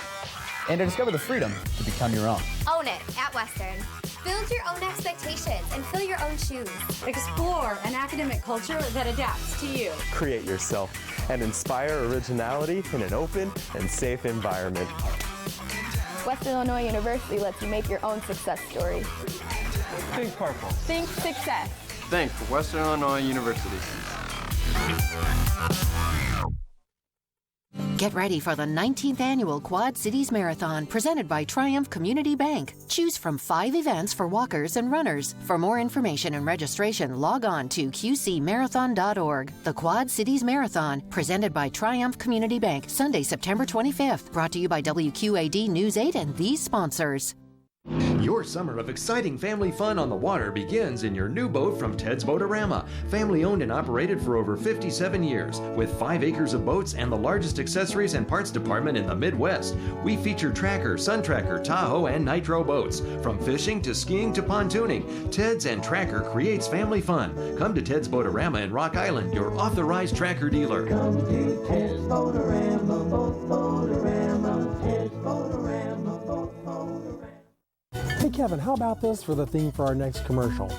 and to discover the freedom to become your own. Own it at Western. Build your own expectations and fill your own shoes. Explore an academic culture that adapts to you. Create yourself and inspire originality in an open and safe environment. Western Illinois University lets you make your own success story. Think purple. Think success. Think Western Illinois University. Get ready for the 19th annual Quad Cities Marathon presented by Triumph Community Bank. Choose from 5 events for walkers and runners. For more information and registration, log on to qcmarathon.org. The Quad Cities Marathon presented by Triumph Community Bank, Sunday, September 25th. Brought to you by WQAD News 8 and these sponsors. Your summer of exciting family fun on the water begins in your new boat from Ted's Boatorama. Family owned and operated for over 57 years. With 5 acres of boats and the largest accessories and parts department in the Midwest. We feature Tracker, Sun Tracker, Tahoe, and Nitro boats. From fishing to skiing to pontooning, Ted's and Tracker creates family fun. Come to Ted's Boatorama in Rock Island, your authorized Tracker dealer. Come to Ted's Boatorama, Boatorama, Ted's Boatorama, Boatorama. Hey Kevin, how about this for the theme for our next commercial?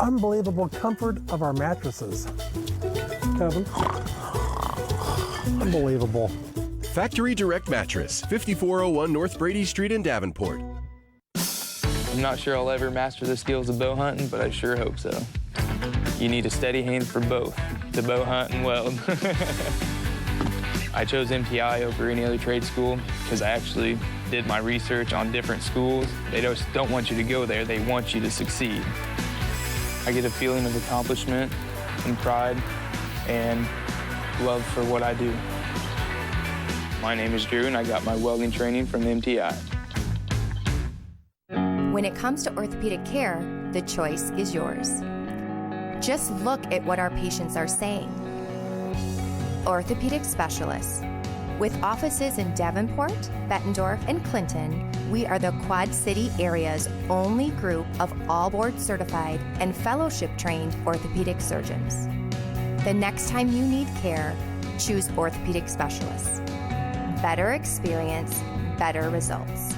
Unbelievable comfort of our mattresses. Kevin, unbelievable. Factory Direct Mattress, 5401 North Brady Street in Davenport. I'm not sure I'll ever master the skills of bow hunting, but I sure hope so. You need a steady hand for both, to bow hunt and weld. I chose MTI over any other trade school because I actually did my research on different schools. They just don't want you to go there, they want you to succeed. I get a feeling of accomplishment and pride and love for what I do. My name is Drew and I got my welding training from MTI. When it comes to orthopedic care, the choice is yours. Just look at what our patients are saying. Orthopedic specialists. With offices in Davenport, Bettendorf, and Clinton, we are the Quad City area's only group of all board certified and fellowship trained orthopedic surgeons. The next time you need care, choose orthopedic specialists. Better experience, better results.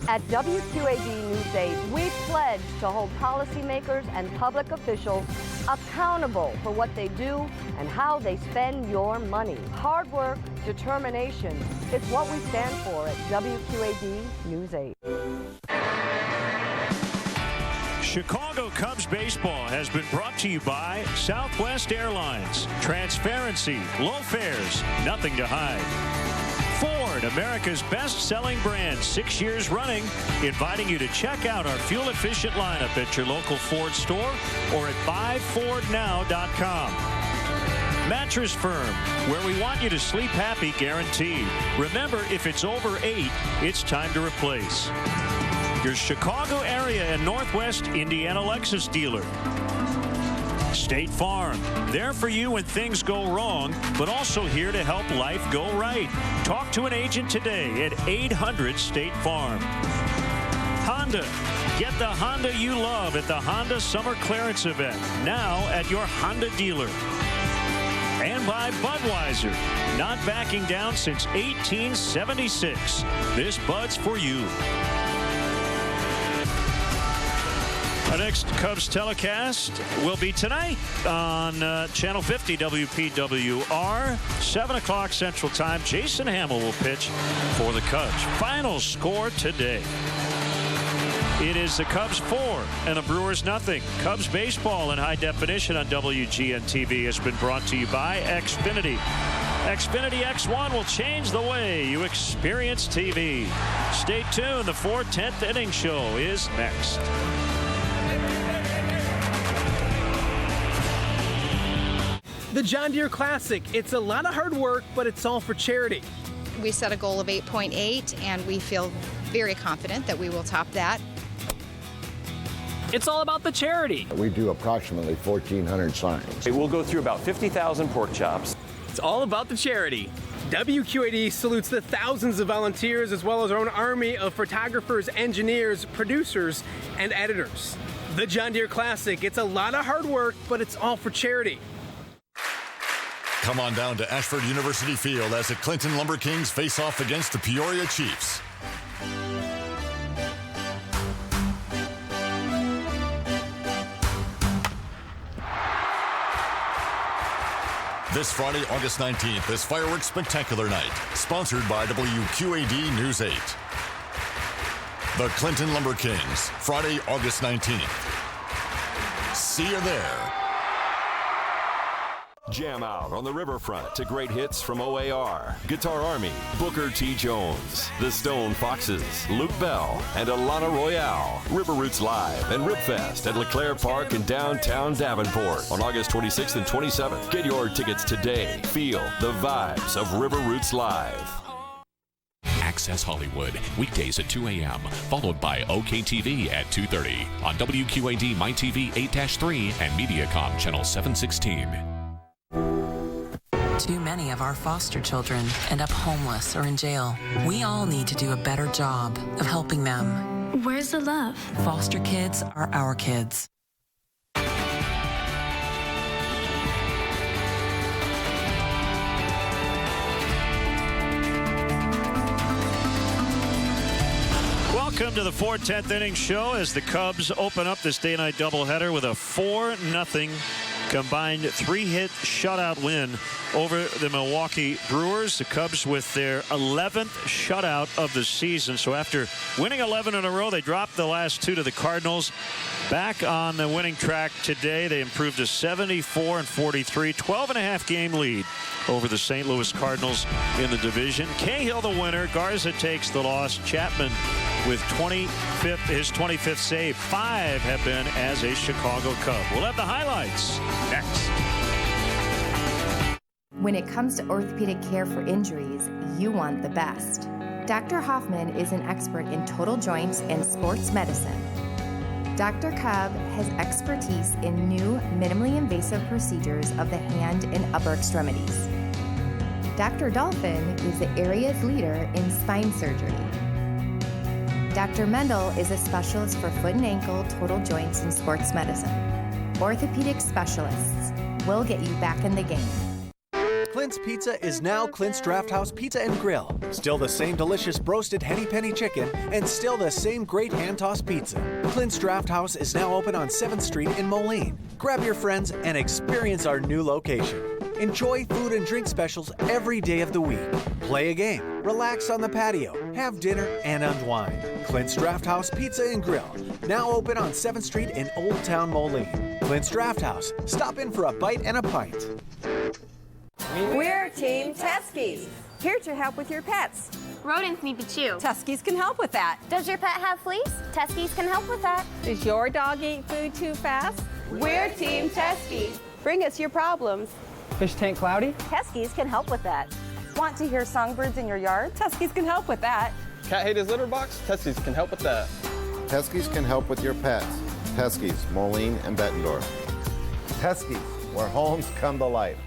At WQAD News 8, we pledge to hold policymakers and public officials accountable for what they do and how they spend your money. Hard work, determination, it's what we stand for at WQAD News 8. Chicago Cubs baseball has been brought to you by Southwest Airlines. Transparency, low fares, nothing to hide. Ford, America's best-selling brand, 6 years running, inviting you to check out our fuel-efficient lineup at your local Ford store or at buyfordnow.com. Mattress Firm, where we want you to sleep happy guaranteed. Remember, if it's over 8, it's time to replace. Your Chicago area and Northwest Indiana Lexus dealer. State Farm, there for you when things go wrong, but also here to help life go right. Talk to an agent today at 800 State Farm. Honda, get the Honda you love at the Honda Summer Clearance Event, now at your Honda dealer. And by Budweiser, not backing down since 1876. This Bud's for you. Our next Cubs telecast will be tonight on Channel 50 WPWR, 7 o'clock Central Time. Jason Hamill will pitch for the Cubs. Final score today. It is the Cubs 4 and the Brewers nothing. Cubs baseball in high definition on WGN TV has been brought to you by Xfinity. Xfinity X1 will change the way you experience TV. Stay tuned. The 4/10th inning show is next. The John Deere Classic. It's a lot of hard work, but it's all for charity. We set a goal of 8.8, and we feel very confident that we will top that. It's all about the charity. We do approximately 1,400 signs. We'll go through about 50,000 pork chops. It's all about the charity. WQAD salutes the thousands of volunteers as well as our own army of photographers, engineers, producers, and editors. The John Deere Classic. It's a lot of hard work, but it's all for charity. Come on down to Ashford University Field as the Clinton Lumber Kings face off against the Peoria Chiefs. This Friday, August 19th, is Fireworks Spectacular Night, sponsored by WQAD News 8. The Clinton Lumber Kings, Friday, August 19th. See you there. Jam out on the riverfront to great hits from OAR, Guitar Army, Booker T. Jones, The Stone Foxes, Luke Bell, and Alana Royale. River Roots Live and Ribfest at LeClaire Park in downtown Davenport on August 26th and 27th. Get your tickets today. Feel the vibes of River Roots Live. Access Hollywood, weekdays at 2 a.m., followed by OKTV at 2:30 on WQAD MyTV 8-3 and Mediacom Channel 716. Too many of our foster children end up homeless or in jail. We all need to do a better job of helping them. Where's the love? Foster kids are our kids. Welcome to the 4/10th inning show as the Cubs open up this day-night doubleheader with a 4-0 combined 3-hit shutout win over the Milwaukee Brewers. The Cubs with their 11th shutout of the season. So after winning 11 in a row, they dropped the last 2 to the Cardinals. Back on the winning track today, they improved to 74-43, 12.5 game lead over the St. Louis Cardinals in the division. Cahill the winner. Garza takes the loss. Chapman with his 25th save. 5 have been as a Chicago Cub. We'll have the highlights next. When it comes to orthopedic care for injuries, you want the best. Dr. Hoffman is an expert in total joints and sports medicine. Dr. Cobb has expertise in new minimally invasive procedures of the hand and upper extremities. Dr. Dolphin is the area's leader in spine surgery. Dr. Mendel is a specialist for foot and ankle, total joints, and sports medicine. Orthopedic specialists will get you back in the game. Clint's Pizza is now Clint's Draft House Pizza and Grill. Still the same delicious broasted Henny Penny chicken and still the same great hand-tossed pizza. Clint's Draft House is now open on 7th Street in Moline. Grab your friends and experience our new location. Enjoy food and drink specials every day of the week. Play a game, relax on the patio, have dinner, and unwind. Clint's Draft House Pizza and Grill, now open on 7th Street in Old Town Moline. Clint's Draft House. Stop in for a bite and a pint. We're Team Tuskies, here to help with your pets. Rodents need to chew. Tuskies can help with that. Does your pet have fleas? Tuskies can help with that. Does your dog eat food too fast? We're Team Tuskies. Bring us your problems. Fish tank cloudy? Tuskies can help with that. Want to hear songbirds in your yard? Tuskies can help with that. Cat hate his litter box? Tuskies can help with that. Tuskies can help with your pets. Tuskies, Moline and Bettendorf. Tuskies, where homes come to life.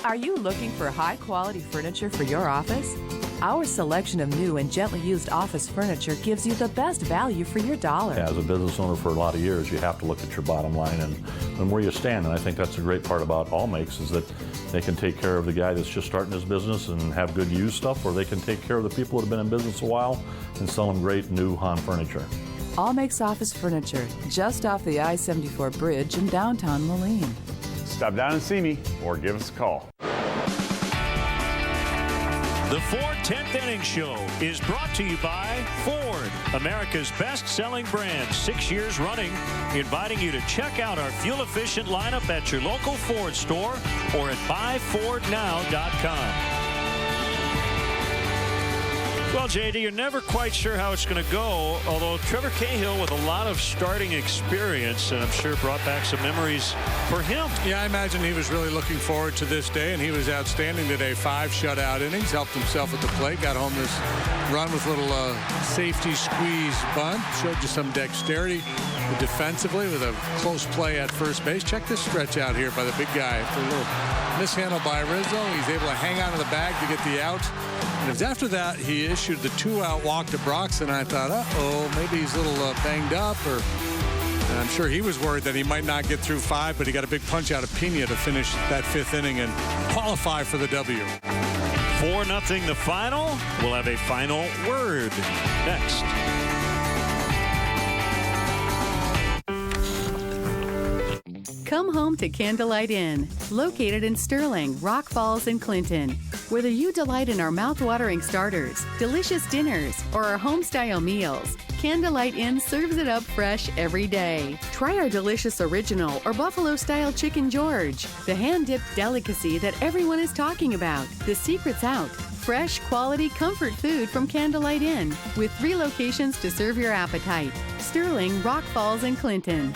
Are you looking for high-quality furniture for your office? Our selection of new and gently used office furniture gives you the best value for your dollar. As a business owner for a lot of years, you have to look at your bottom line and where you stand. And I think that's a great part about All Makes is that they can take care of the guy that's just starting his business and have good used stuff, or they can take care of the people that have been in business a while and sell them great new Han furniture. All Makes Office Furniture, just off the I-74 bridge in downtown Moline. Stop down and see me or give us a call. The 4/10th inning show is brought to you by Ford, America's best-selling brand, 6 years running, inviting you to check out our fuel-efficient lineup at your local Ford store or at buyfordnow.com. Well, JD, you're never quite sure how it's going to go, although Trevor Cahill with a lot of starting experience, and I'm sure brought back some memories for him. Yeah, I imagine he was really looking forward to this day, and he was outstanding today. 5 shutout innings, helped himself at the plate, got home this run with a little safety squeeze bunt, showed you some dexterity defensively with a close play at first base. Check this stretch out here by the big guy. After a little mishandle by Rizzo, he's able to hang on to the bag to get the out. And it was after that he issued the 2-out walk to Broxton. I thought, uh-oh, maybe he's a little banged up, and I'm sure he was worried that he might not get through 5, but he got a big punch out of Pena to finish that 5th inning and qualify for the W. 4-0 the final. We'll have a final word next. Come home to Candlelight Inn, located in Sterling, Rock Falls, and Clinton. Whether you delight in our mouth-watering starters, delicious dinners, or our home-style meals, Candlelight Inn serves it up fresh every day. Try our delicious original or buffalo-style Chicken George, the hand-dipped delicacy that everyone is talking about. The secret's out. Fresh, quality, comfort food from Candlelight Inn, with 3 locations to serve your appetite: Sterling, Rock Falls, and Clinton.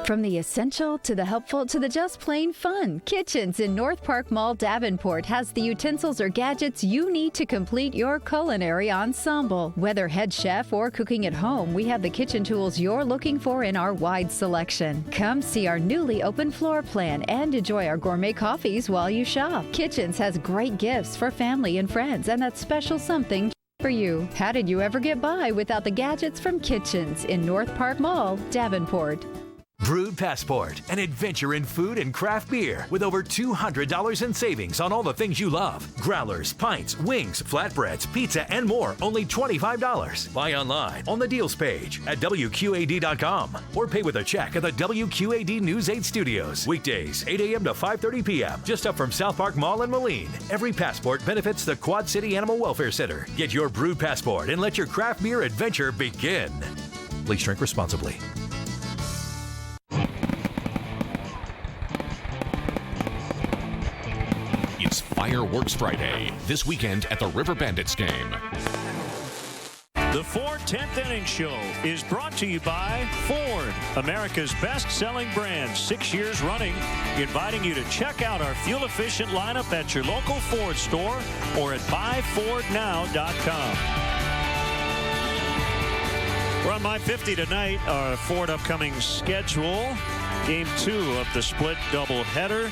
From the essential to the helpful to the just plain fun, Kitchens in North Park Mall, Davenport has the utensils or gadgets you need to complete your culinary ensemble. Whether head chef or cooking at home, we have the kitchen tools you're looking for in our wide selection. Come see our newly open floor plan and enjoy our gourmet coffees while you shop. Kitchens has great gifts for family and friends, and that special something for you. How did you ever get by without the gadgets from Kitchens in North Park Mall, Davenport? Brewed Passport, an adventure in food and craft beer with over $200 in savings on all the things you love. Growlers, pints, wings, flatbreads, pizza, and more, only $25. Buy online on the deals page at WQAD.com or pay with a check at the WQAD News 8 studios. Weekdays, 8 a.m. to 5:30 p.m. just up from South Park Mall in Moline. Every passport benefits the Quad City Animal Welfare Center. Get your Brewed Passport and let your craft beer adventure begin. Please drink responsibly. It's Fireworks Friday, this weekend at the River Bandits game. The Ford 10th Inning Show is brought to you by Ford, America's best-selling brand, 6 years running, inviting you to check out our fuel-efficient lineup at your local Ford store or at buyfordnow.com. We're on My50 tonight, our Ford upcoming schedule. Game 2 of the split doubleheader.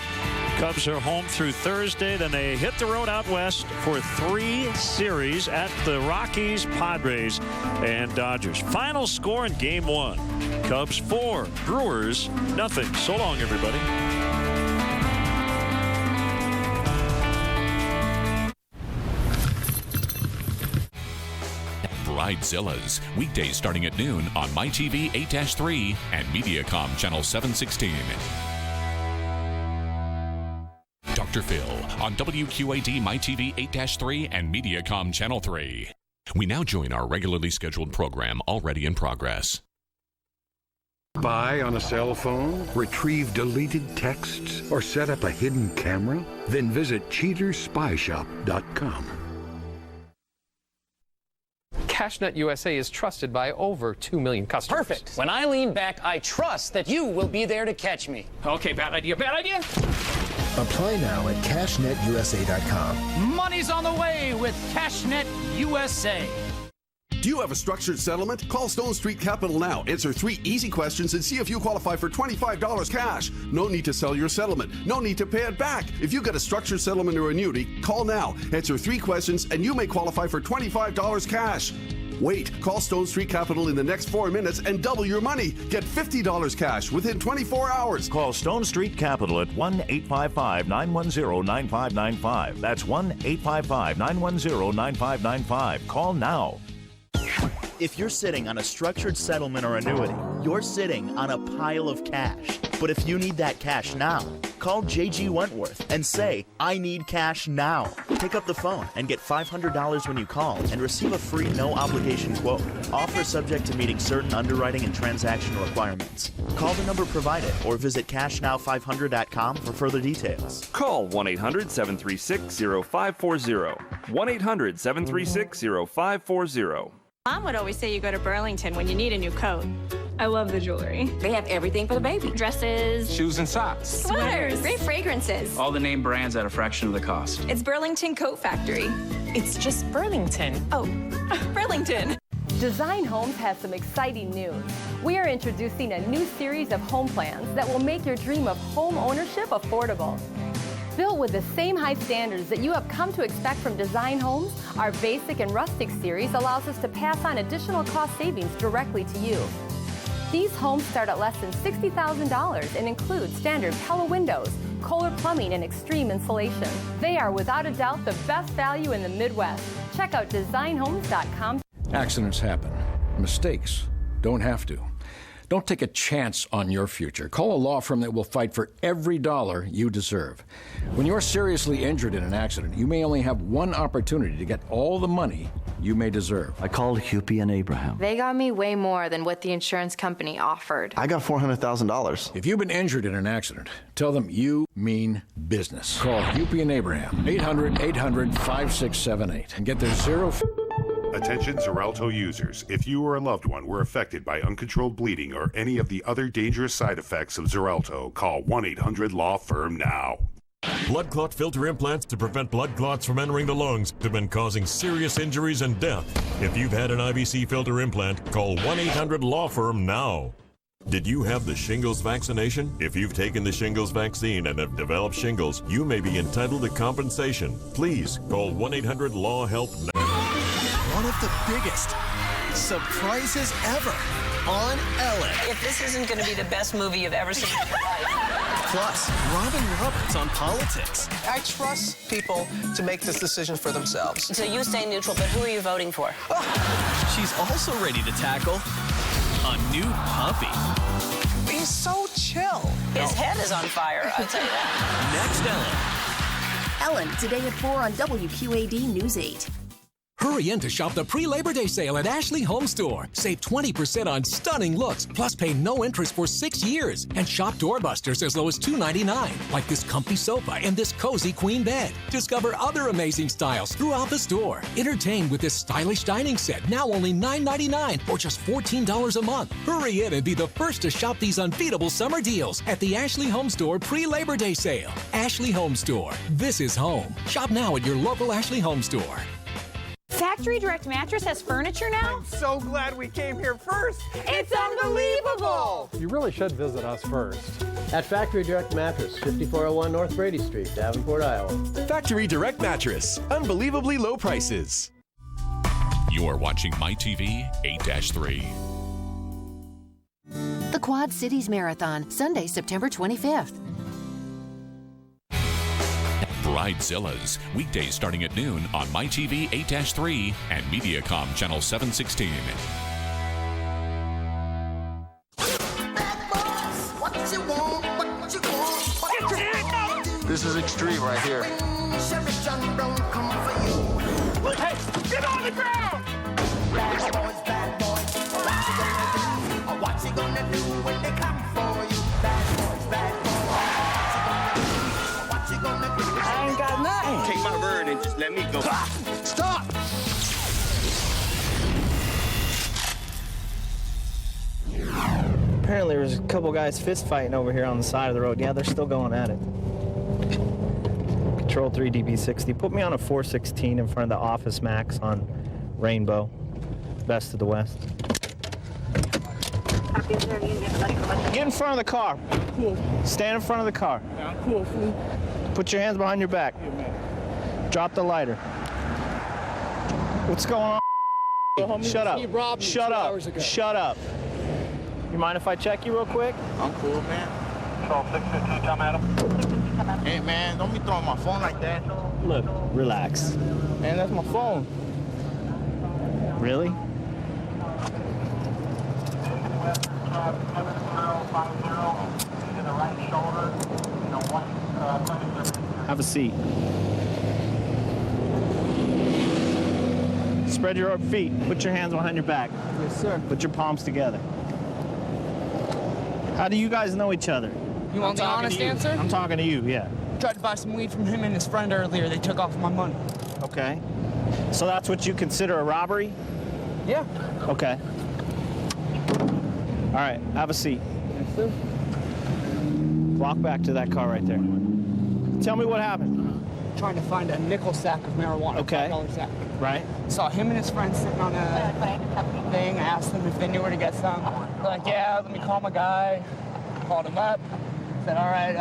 Cubs are home through Thursday. Then they hit the road out west for 3 series at the Rockies, Padres, and Dodgers. Final score in Game 1. Cubs 4, Brewers nothing. So long, everybody. Bridezillas, weekdays starting at noon on MyTV 8-3 and Mediacom Channel 716. Dr. Phil on WQAD MyTV 8-3 and Mediacom Channel 3. We now join our regularly scheduled program already in progress. Spy on a cell phone, retrieve deleted texts, or set up a hidden camera? Then visit cheaterspyshop.com. CashNet USA is trusted by over 2 million customers. Perfect. When I lean back, I trust that you will be there to catch me. Okay, bad idea, bad idea. Apply now at CashNetUSA.com. Money's on the way with CashNet USA. Do you have a structured settlement? Call Stone Street Capital now. Answer 3 easy questions and see if you qualify for $25 cash. No need to sell your settlement. No need to pay it back. If you got a structured settlement or annuity, call now. Answer 3 questions and you may qualify for $25 cash. Wait, call Stone Street Capital in the next 4 minutes and double your money. Get $50 cash within 24 hours. Call Stone Street Capital at 1-855-910-9595. That's 1-855-910-9595. Call now. If you're sitting on a structured settlement or annuity, you're sitting on a pile of cash. But if you need that cash now, call J.G. Wentworth and say, I need cash now. Pick up the phone and get $500 when you call and receive a free no-obligation quote. Offer subject to meeting certain underwriting and transaction requirements. Call the number provided or visit cashnow500.com for further details. Call 1-800-736-0540. 1-800-736-0540. Mom would always say you go to Burlington when you need a new coat. I love the jewelry. They have everything for the baby. Dresses, shoes and socks, sweaters, great fragrances. All the name brands at a fraction of the cost. It's Burlington Coat Factory. It's just Burlington. Oh, Burlington. Design Homes has some exciting news. We are introducing a new series of home plans that will make your dream of home ownership affordable. Built with the same high standards that you have come to expect from Design Homes, our Basic and Rustic series allows us to pass on additional cost savings directly to you. These homes start at less than $60,000 and include standard Pella windows, Kohler plumbing, and extreme insulation. They are without a doubt the best value in the Midwest. Check out designhomes.com. Accidents happen. Mistakes don't have to. Don't take a chance on your future. Call a law firm that will fight for every dollar you deserve. When you're seriously injured in an accident, you may only have one opportunity to get all the money you may deserve. I called Hupy and Abraham. They got me way more than what the insurance company offered. I got $400,000. If you've been injured in an accident, tell them you mean business. Call Hupy and Abraham, 800-800-5678, and get their zero... Attention Xarelto users. If you or a loved one were affected by uncontrolled bleeding or any of the other dangerous side effects of Xarelto, call 1-800-LAW-FIRM now. Blood clot filter implants to prevent blood clots from entering the lungs have been causing serious injuries and death. If you've had an IVC filter implant, call 1-800-LAW-FIRM now. Did you have the shingles vaccination? If you've taken the shingles vaccine and have developed shingles, you may be entitled to compensation. Please call 1-800-LAW-HELP now. One of the biggest surprises ever. on Ellen. If this isn't going to be the best movie you've ever seen in your life. Plus, Robin Roberts on politics. I trust people to make this decision for themselves. So you stay neutral, but who are you voting for? She's also ready to tackle a new puppy. He's so chill. His head is on fire, I'll tell you that. Next, Ellen, today at 4 on WQAD News 8. Hurry in to shop the pre-Labor Day sale at Ashley Home Store. Save 20% on stunning looks, plus pay no interest for 6 years. And shop doorbusters as low as $2.99, like this comfy sofa and this cozy queen bed. Discover other amazing styles throughout the store. Entertain with this stylish dining set, now only $9.99 or just $14 a month. Hurry in and be the first to shop these unbeatable summer deals at the Ashley Home Store pre-Labor Day sale. Ashley Home Store. This is home. Shop now at your local Ashley Home Store. Factory Direct Mattress has furniture now? I'm so glad we came here first. It's unbelievable! You really should visit us first. At Factory Direct Mattress, 5401 North Brady Street, Davenport, Iowa. Factory Direct Mattress. Unbelievably low prices. You're watching MyTV 8-3. The Quad Cities Marathon, Sunday, September 25th. Bridezillas, weekdays starting at noon on MyTV 8-3 and Mediacom Channel 716. This is extreme right here. Hey, get on the ground! Bad boys, what you gonna do when they come for you? Bad boys, what you gonna do? I ain't got nothing. Take my bird and just let me go. Stop! Apparently there's a couple guys fist fighting over here on the side of the road. Yeah, they're still going at it. Control 3 DB60. Put me on a 416 in front of the Office Max on Rainbow. Best of the West. Get in front of the car. Cool. Stand in front of the car. Yeah, cool, fool. Put your hands behind your back. Drop the lighter. What's going on? Shut up. Shut up. Shut up. You mind if I check you real quick? I'm cool, man. Control 615, Tom Adam. Hey, man, don't be throwing my phone like that. Look, relax. Man, that's my phone. Really? Have a seat. Spread your feet. Put your hands behind your back. Yes, sir. Put your palms together. How do you guys know each other? You want the honest answer? I'm talking to you, yeah. Tried to buy some weed from him and his friend earlier. They took off my money. Okay. So that's what you consider a robbery? Yeah. Okay. All right, have a seat. Yes, sir. Walk back to that car right there. Tell me what happened. Trying to find a nickel sack of marijuana. Okay. $5 sack. Right. Saw him and his friend sitting on a thing. Asked them if they knew where to get some. They're like, yeah, let me call my guy. Called him up. Said, all right,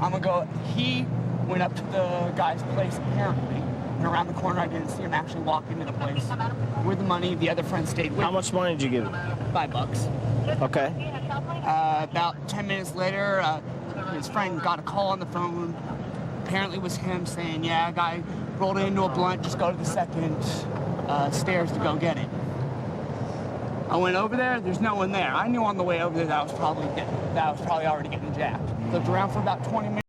I'm gonna go. He went up to the guy's place apparently. And around the corner, I didn't see him actually walk into the place with the money. The other friend stayed with. How much money did you give him? $5. Okay. About 10 minutes later, his friend got a call on the phone. Apparently it was him saying, yeah, a guy rolled into a blunt, just go to the second stairs to go get it. I went over there, there's no one there. I knew on the way over there that I was probably already getting jacked. Looked around for about 20 minutes.